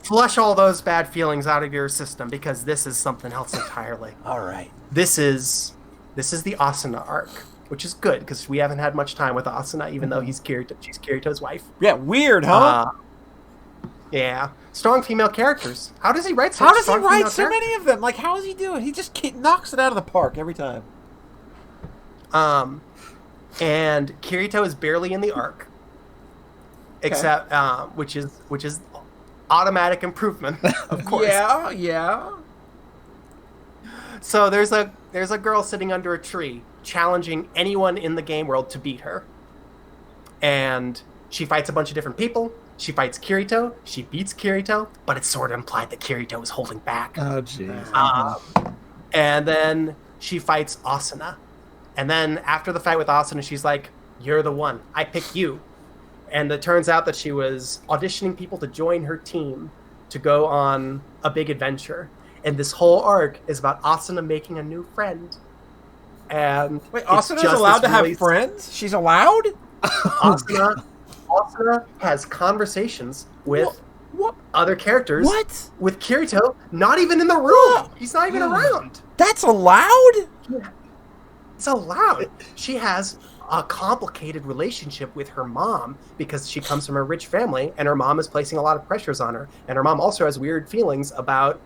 Flush all those bad feelings out of your system, because this is something else entirely. Alright. This is the Asuna arc. which is good because we haven't had much time with Asuna, even though she's Kirito's wife. Yeah, weird, huh? Yeah. Strong female characters. How does he write so many of them? Like, how does he do it? He just knocks it out of the park every time. And Kirito is barely in the arc, except which is automatic improvement, of course. Yeah. So there's a girl sitting under a tree challenging anyone in the game world to beat her, and she fights a bunch of different people. She fights Kirito. She beats Kirito, but it's sort of implied that Kirito is holding back. Oh, jeez. And then she fights Asuna. And then after the fight with Asuna, she's like, "You're the one. I pick you." And it turns out that she was auditioning people to join her team to go on a big adventure. And this whole arc is about Asuna making a new friend. And wait, Asuna's allowed to have friends? She's allowed? Asuna has conversations with other characters. What? With Kirito not even in the room. He's not even around. That's allowed? Yeah. It's allowed. She has a complicated relationship with her mom because she comes from a rich family and her mom is placing a lot of pressures on her. And her mom also has weird feelings about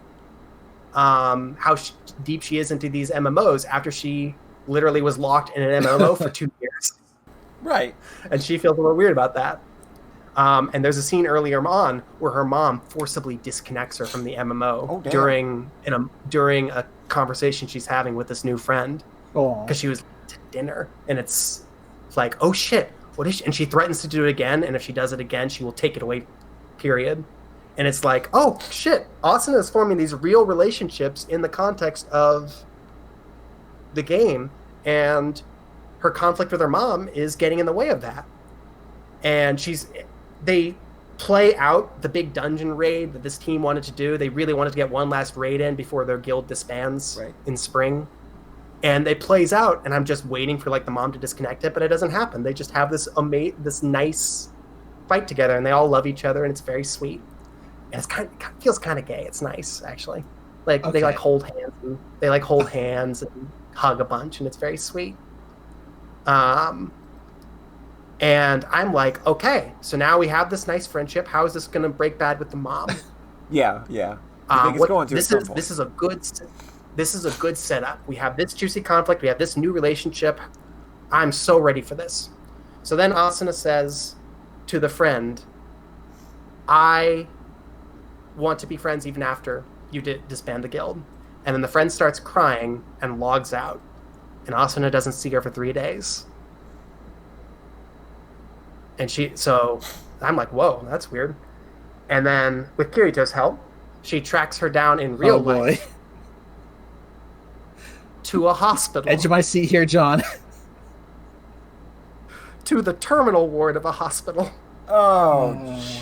how deep she is into these MMOs after she literally was locked in an MMO for 2 years. Right. And she feels a little weird about that. And there's a scene earlier on where her mom forcibly disconnects her from the MMO during a conversation she's having with this new friend because she was to dinner. And it's like, oh shit, what is she? And she threatens to do it again. And if she does it again, she will take it away, period. And it's like, oh shit, Asuna is forming these real relationships in the context of the game. And her conflict with her mom is getting in the way of that. And they play out the big dungeon raid that this team wanted to do. They really wanted to get one last raid in before their guild disbands in spring. And it plays out, and I'm just waiting for like the mom to disconnect it, but it doesn't happen. They just have this nice fight together, and they all love each other, and it's very sweet. And it feels kind of gay. It's nice, actually. Like they hold hands and hug a bunch, and it's very sweet. And I'm like, okay, so now we have this nice friendship. How is this going to break bad with the mom? Yeah. I think it's going to. This is a good setup. We have this juicy conflict. We have this new relationship. I'm so ready for this. So then Asuna says to the friend, "I want to be friends even after you disband the guild." And then the friend starts crying and logs out. And Asuna doesn't see her for 3 days. And so I'm like, whoa, that's weird. And then with Kirito's help, she tracks her down in real life to a hospital. Edge of my seat here, John. To the terminal ward of a hospital. Oh,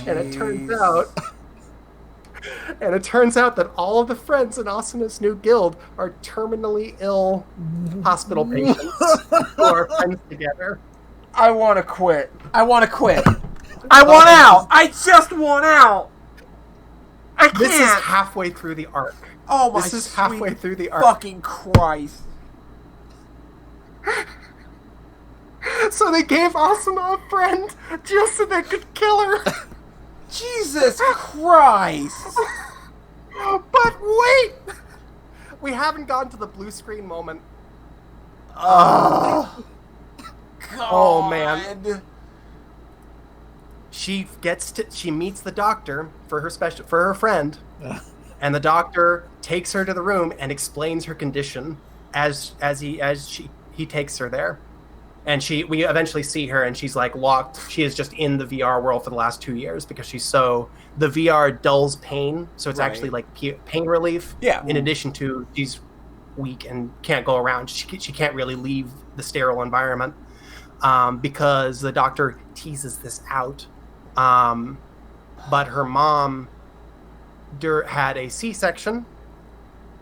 and it turns out that all of the friends in Asuna's new guild are terminally ill hospital patients who are friends together. I want to quit. I want out. I just want out. I can't. This is halfway through the arc. Oh my! This is halfway through the arc. Fucking Christ! So they gave Asuna a friend just so they could kill her. Jesus Christ! But wait, we haven't gotten to the blue screen moment. Oh. God. Oh man. She meets the doctor for her friend, and the doctor takes her to the room and explains her condition as he takes her there. And we eventually see her, and she's like locked. She is just in the VR world for the last 2 years because the VR dulls pain, so it's actually like pain relief. Yeah. In addition to she's weak and can't go around, she can't really leave the sterile environment. Because the doctor teases this out. But her mom had a C-section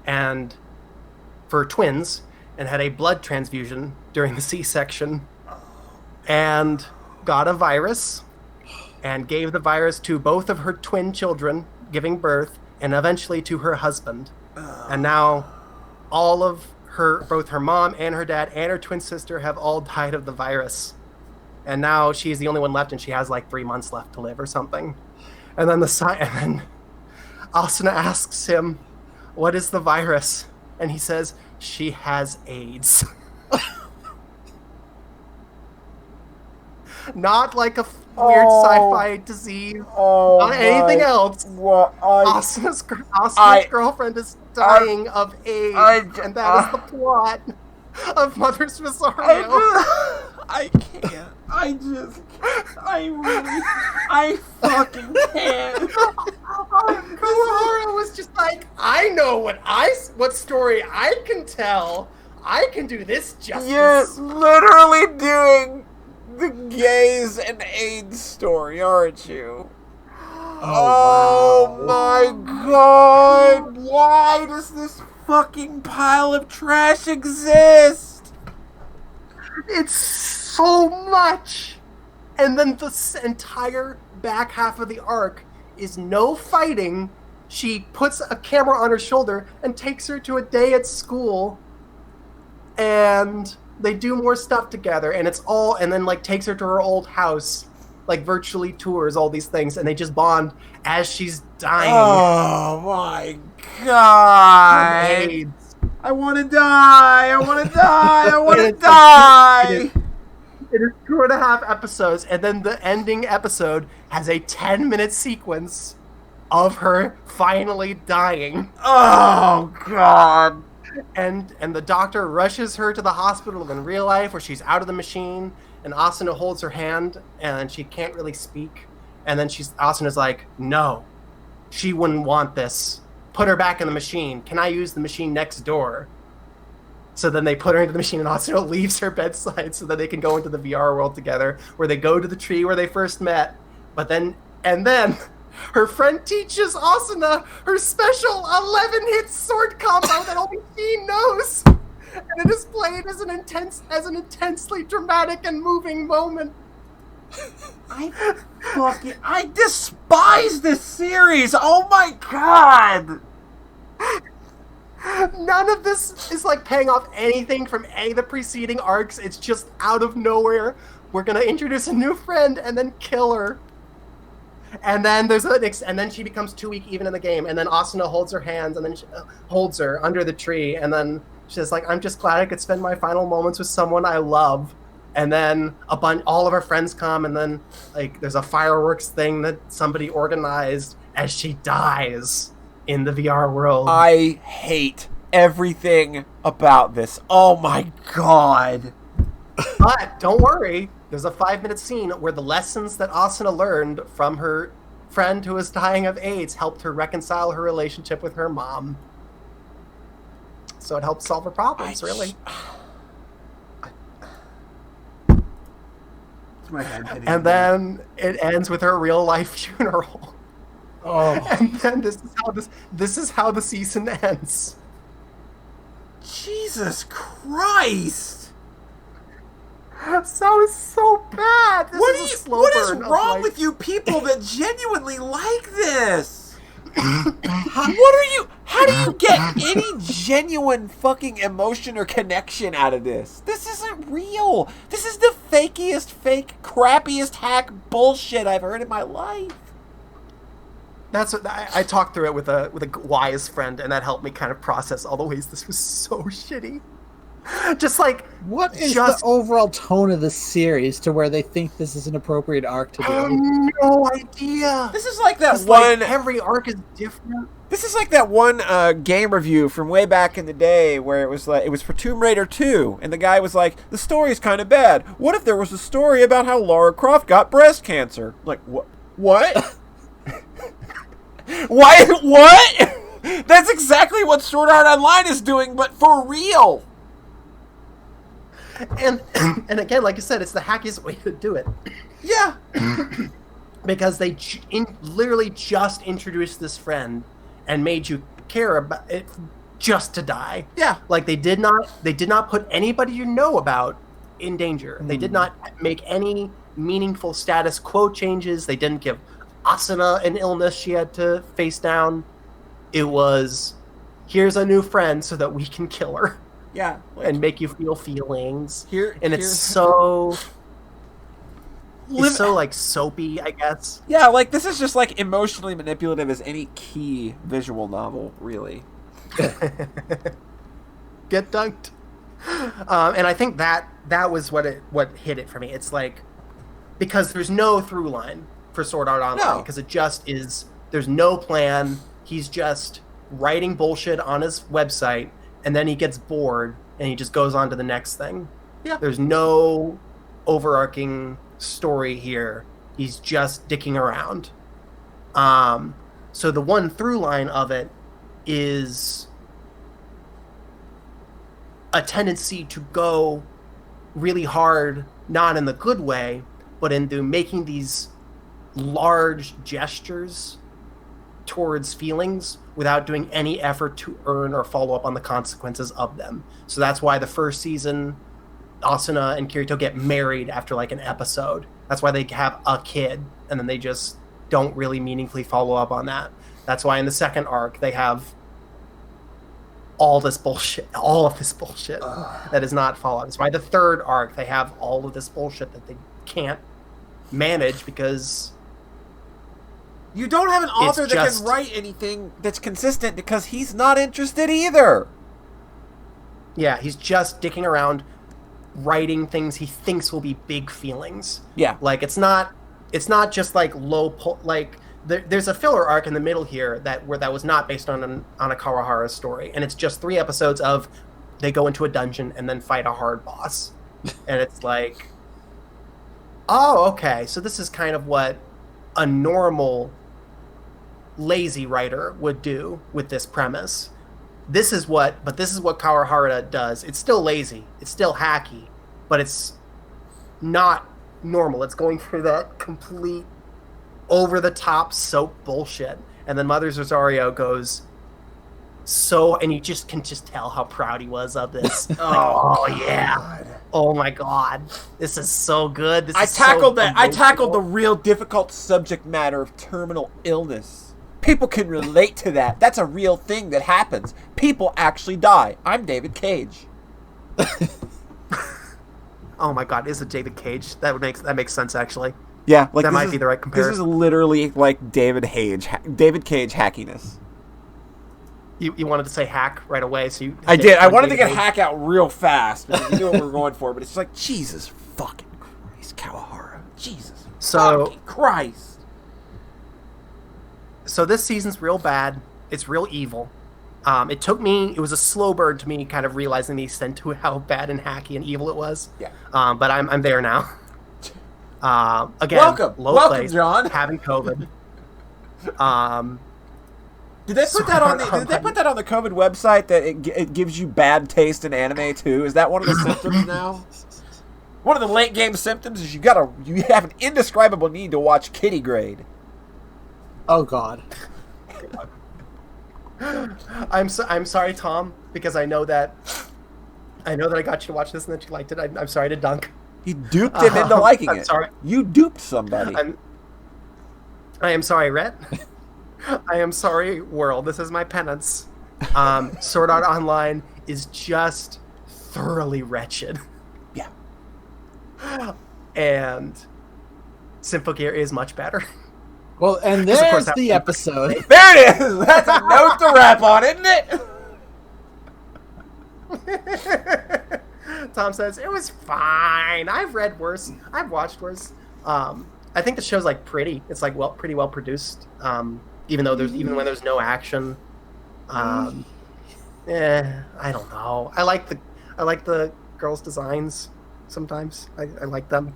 and for twins and had a blood transfusion during the C-section and got a virus and gave the virus to both of her twin children giving birth and eventually to her husband. And now all of both her mom and her dad and her twin sister have all died of the virus. And now she's the only one left, and she has like 3 months left to live or something. And then Asuna asks him, "What is the virus?" And he says, "She has AIDS." Not like a weird sci-fi disease. Not anything else. Asuna's girlfriend is dying of AIDS, and that is the plot of Mother's Rosario. I can't. I fucking can't. Kuwahara was just like, I know what story I can tell. I can do this justice. You're literally doing the gays and AIDS story, aren't you? Oh my god! Why does this fucking pile of trash exist? It's so much! And then the entire back half of the arc is no fighting. She puts a camera on her shoulder and takes her to a day at school, and they do more stuff together, and then like takes her to her old house, like virtually tours all these things, and they just bond as she's dying. Oh my god! AIDS. I want to die! I want to die! I want to die! It is 2.5 episodes, and then the ending episode has a 10-minute sequence of her finally dying. Oh god! And the doctor rushes her to the hospital in real life, where she's out of the machine, and Asuna holds her hand, and she can't really speak. And then Asuna's like, "No, she wouldn't want this. Put her back in the machine. Can I use the machine next door?" So then they put her into the machine, and Asuna leaves her bedside so that they can go into the VR world together, where they go to the tree where they first met. And then her friend teaches Asuna her special 11-hit sword combo that only she knows. And it is played as an intensely dramatic and moving moment. I despise this series! Oh my god! None of this is like paying off anything from any of the preceding arcs. It's just out of nowhere. We're gonna introduce a new friend and then kill her. And then and then she becomes too weak even in the game. And then Asuna holds her hands, and then she holds her under the tree. And then she's like, "I'm just glad I could spend my final moments with someone I love." And then all of her friends come, and then like there's a fireworks thing that somebody organized as she dies in the VR world. I hate everything about this. Oh my god. But don't worry, there's a 5-minute scene where the lessons that Asuna learned from her friend who was dying of AIDS helped her reconcile her relationship with her mom. So it helped solve her problems, really. My head hitting And then it ends with her real life funeral. Oh. And then this is how the season ends. Jesus Christ! That sounds so bad. What is wrong with you people that genuinely like this? How do you get any genuine fucking emotion or connection out of this? This isn't real. This is the fakiest, crappiest hack bullshit I've heard in my life. That's what I talked through it with a wise friend, and that helped me kind of process all the ways this was so shitty. Just like, what is the overall tone of the series to where they think this is an appropriate arc to do? I have no idea. This is like that Just one. like every arc is different. This is like that one game review from way back in the day where it was for Tomb Raider 2, and the guy was like, "The story's kind of bad. What if there was a story about how Lara Croft got breast cancer?" Like, what? What? Why? What? That's exactly what Sword Art Online is doing, but for real. And again, like I said, it's the hackiest way to do it. Yeah. Because they literally just introduced this friend and made you care about it just to die. Yeah. Like they did not put anybody you know about in danger. They did not make any meaningful status quo changes. They didn't give Asuna an illness she had to face down. It was, here's a new friend so that we can kill her. Yeah. and make you feel feelings. Here, And it's so like soapy, I guess. Yeah, like this is just like emotionally manipulative as any key visual novel, really. Get dunked. And I think that was what hit it for me. It's like, because there's no through line for Sword Art Online, because it just is. There's no plan. He's just writing bullshit on his website, and then he gets bored and he just goes on to the next thing. Yeah. There's no overarching story here. He's just dicking around. So the one through line of it is a tendency to go really hard, not in the good way, but into making these large gestures towards feelings without doing any effort to earn or follow up on the consequences of them. So that's why the first season, Asuna and Kirito get married after like an episode. That's why they have a kid, and then they just don't really meaningfully follow up on that. That's why in the second arc they have all of this bullshit that is not followed. That's why the third arc they have all of this bullshit that they can't manage because you don't have an author that can write anything that's consistent because he's not interested either. Yeah, he's just dicking around writing things he thinks will be big feelings. Yeah. Like it's not just like there's a filler arc in the middle here that was not based on a Kawahara story, and it's just 3 episodes of they go into a dungeon and then fight a hard boss. And it's like, oh, okay, so this is kind of what a normal lazy writer would do with this premise. This is what Kawahara does. It's still lazy, it's still hacky, but it's not normal. It's going through that complete over-the-top soap bullshit. And then Mother Rosario goes and you can tell how proud he was of this. Oh yeah. God. Oh my god. This is so good. I tackled the real difficult subject matter of terminal illness. People can relate to that. That's a real thing that happens. People actually die. I'm David Cage. Oh my god, is it David Cage? That makes sense actually. Yeah, like that might be the right comparison. This is literally like David Cage hackiness. You wanted to say hack right away, so you. I did. I wanted to get hack out real fast because you knew what we were going for, but it's like Jesus fucking Christ, Kawahara. Jesus fucking Christ. So this season's real bad. It's real evil. It was a slow burn to me, kind of realizing the extent to how bad and hacky and evil it was. Yeah. But I'm there now. Again, welcome, place, John. Having COVID. Did they put that on the COVID website that it gives you bad taste in anime too? Is that one of the symptoms now? One of the late game symptoms is you have an indescribable need to watch Kitty Grade. Oh God. I'm sorry, Tom, because I know that I got you to watch this and that you liked it. I'm sorry to dunk. You duped him into liking it. Sorry. You duped somebody. I am sorry, Rhett. I am sorry, world. This is my penance. Sword Art Online is just thoroughly wretched. Yeah. And Symphogear is much better. Well, and there's the episode. There it is! That's a note to wrap on, isn't it? Tom says, it was fine. I've read worse. I've watched worse. I think the show's like pretty. It's like pretty well produced. Even when there's no action. I don't know. I like the girls' designs sometimes. I like them.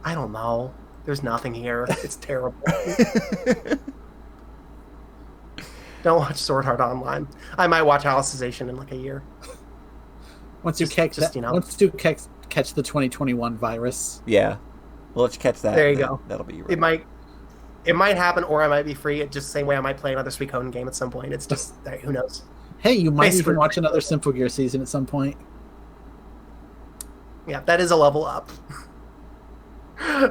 I don't know. There's nothing here. It's terrible. Don't watch Sword Art Online. I might watch Alicization in like a year. Once you catch the 2021 virus. Yeah. Well, let's catch that. There you go. That'll be right. It might happen, or I might be free. It's just the same way I might play another Suikoden game at some point. It's just, who knows? Hey, you might even watch another Symphogear season at some point. Yeah, that is a level up.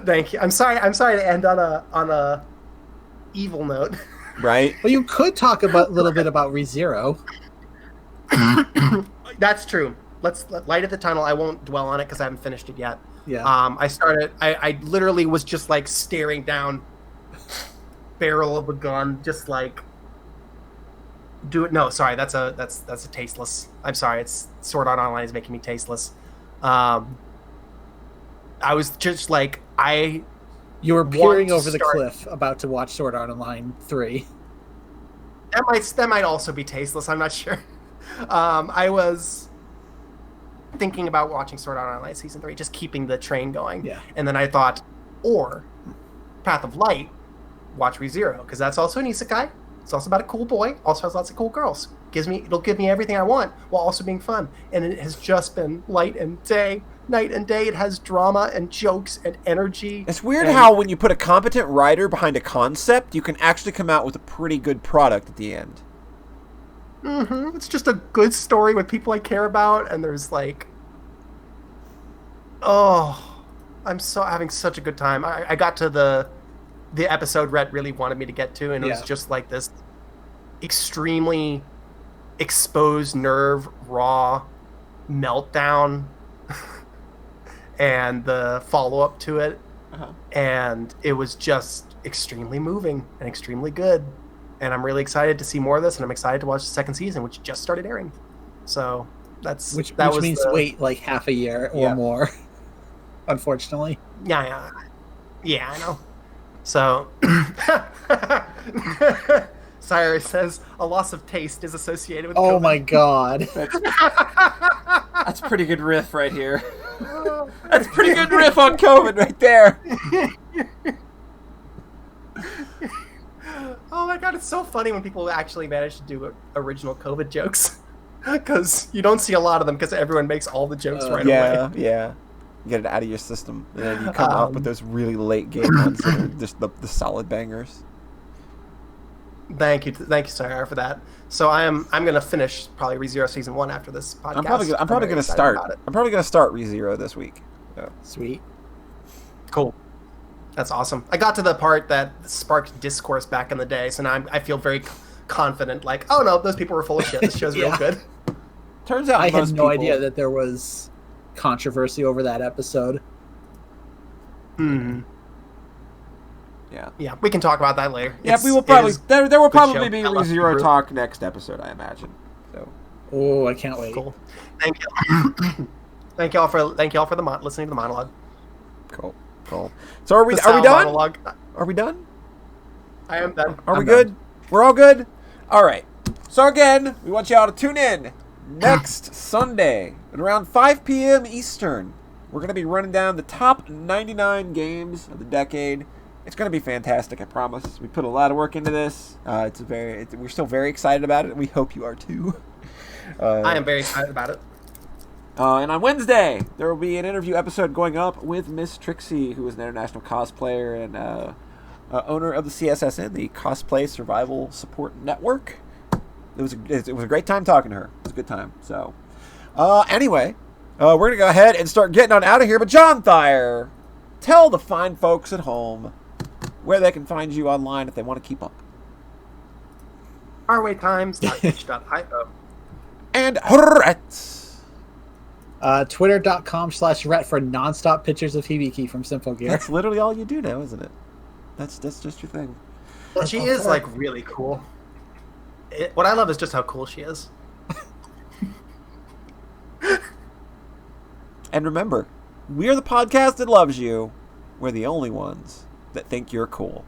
Thank you. I'm sorry to end on a evil note. Right. Well, you could talk a little bit about ReZero. That's true. light at the tunnel. I won't dwell on it because I haven't finished it yet. Yeah. I literally was just like staring down barrel of a gun, just like do it. No, sorry, that's a tasteless. I'm sorry, it's Sword Art Online is making me tasteless. I was just like You were peering over the start- cliff, about to watch Sword Art Online 3. That might also be tasteless. I'm not sure. I was thinking about watching Sword Art Online Season 3, just keeping the train going. Yeah. And then I thought, or Path of Light, watch ReZero, because that's also an isekai. It's also about a cool boy, also has lots of cool girls. It'll give me everything I want while also being fun. And it has just been night and day. It has drama and jokes and energy. It's weird how when you put a competent writer behind a concept, you can actually come out with a pretty good product at the end. Mm-hmm. It's just a good story with people I care about, and there's like, oh, I'm having such a good time. I got to the episode Rhett really wanted me to get to, and it was just like this extremely exposed nerve, raw meltdown, and the follow-up to it, and it was just extremely moving and extremely good. And I'm really excited to see more of this, and I'm excited to watch the second season, which just started airing. So Which means wait like half a year or more, unfortunately. Yeah, I know. So, Cyrus says a loss of taste is associated with Oh COVID. my god. That's pretty good riff right here. That's pretty good riff on COVID right there. Oh my god, it's so funny when people actually manage to do original COVID jokes. Because you don't see a lot of them because everyone makes all the jokes right away. Yeah. Get it out of your system. And then you come up with those really late game ones that are just the solid bangers. Thank you, Sarah, for that. So I'm gonna finish probably ReZero Season 1 after this podcast. I'm probably gonna start. I'm probably gonna start ReZero this week. So. Sweet. Cool. That's awesome. I got to the part that sparked discourse back in the day, so now I feel very confident. Like, oh no, those people were full of shit. This show's real good. Turns out I had no idea that there was controversy over that episode. Yeah, we can talk about that later. Yeah, we will probably. There will probably show. be I love ReZero the talk next episode, I imagine. So. Oh, I can't wait. Cool. Thank you. Thank y'all for listening to the monologue. Cool. So are we done? Monologue. Are we done? I am done. Are we good? We're all good? All right. So again, we want y'all to tune in next Sunday at around 5 p.m. Eastern. We're going to be running down the top 99 games of the decade. It's going to be fantastic, I promise. We put a lot of work into this. We're still very excited about it, and we hope you are too. I am very excited about it. And on Wednesday, there will be an interview episode going up with Miss Trixie, who is an international cosplayer and owner of the CSSN, the Cosplay Survival Support Network. It was a great time talking to her. It was a good time. So, anyway, we're going to go ahead and start getting on out of here. But John Thayer, tell the fine folks at home where they can find you online if they want to keep up. Farawaytimes.itch.io. And Rhett. Twitter.com/Rhett for nonstop pictures of Hibiki from Simple Gear. That's literally all you do now, isn't it? That's just your thing. Well, she is like really cool. What I love is just how cool she is. And remember, we are the podcast that loves you. We're the only ones that think you're cool.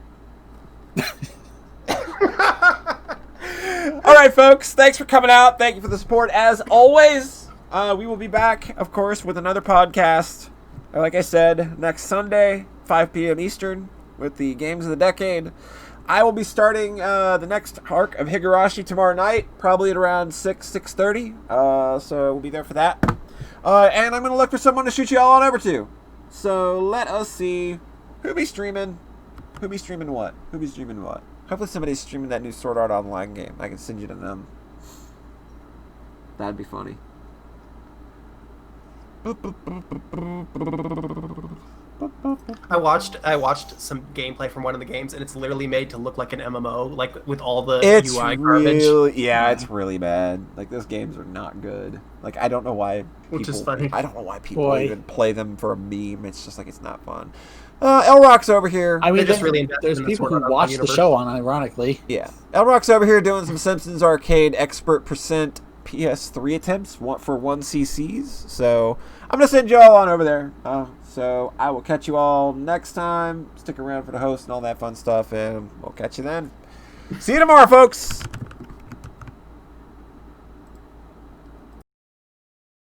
All right, folks. Thanks for coming out. Thank you for the support. As always, we will be back, of course, with another podcast. Like I said, next Sunday, 5 p.m. Eastern, with the games of the decade. I will be starting the next arc of Higurashi tomorrow night, probably at around 6:30. So we'll be there for that. And I'm going to look for someone to shoot you all on over to. So let us see who be streaming. Who be streaming what? Hopefully somebody's streaming that new Sword Art Online game. I can send you to them. That'd be funny. Boop, boop, boop, boop, boop, boop, boop, boop, boop. I watched some gameplay from one of the games, and it's literally made to look like an MMO, like with all the It's UI garbage. it's really bad. Like, those games are not good. Like, I don't know why people, Which is funny. I don't know why people Boy. even play them for a meme. It's just like, it's not fun. Elrock's over here. I mean, They're just really invested there's in the people Sword who Art watch the universe. show on, ironically. Yeah. Elrock's over here doing some Simpsons Arcade Expert Percent PS3 attempts for 1cc's. So I'm going to send y'all on over there. So I will catch you all next time. Stick around for the host and all that fun stuff, and we'll catch you then. See you tomorrow, folks.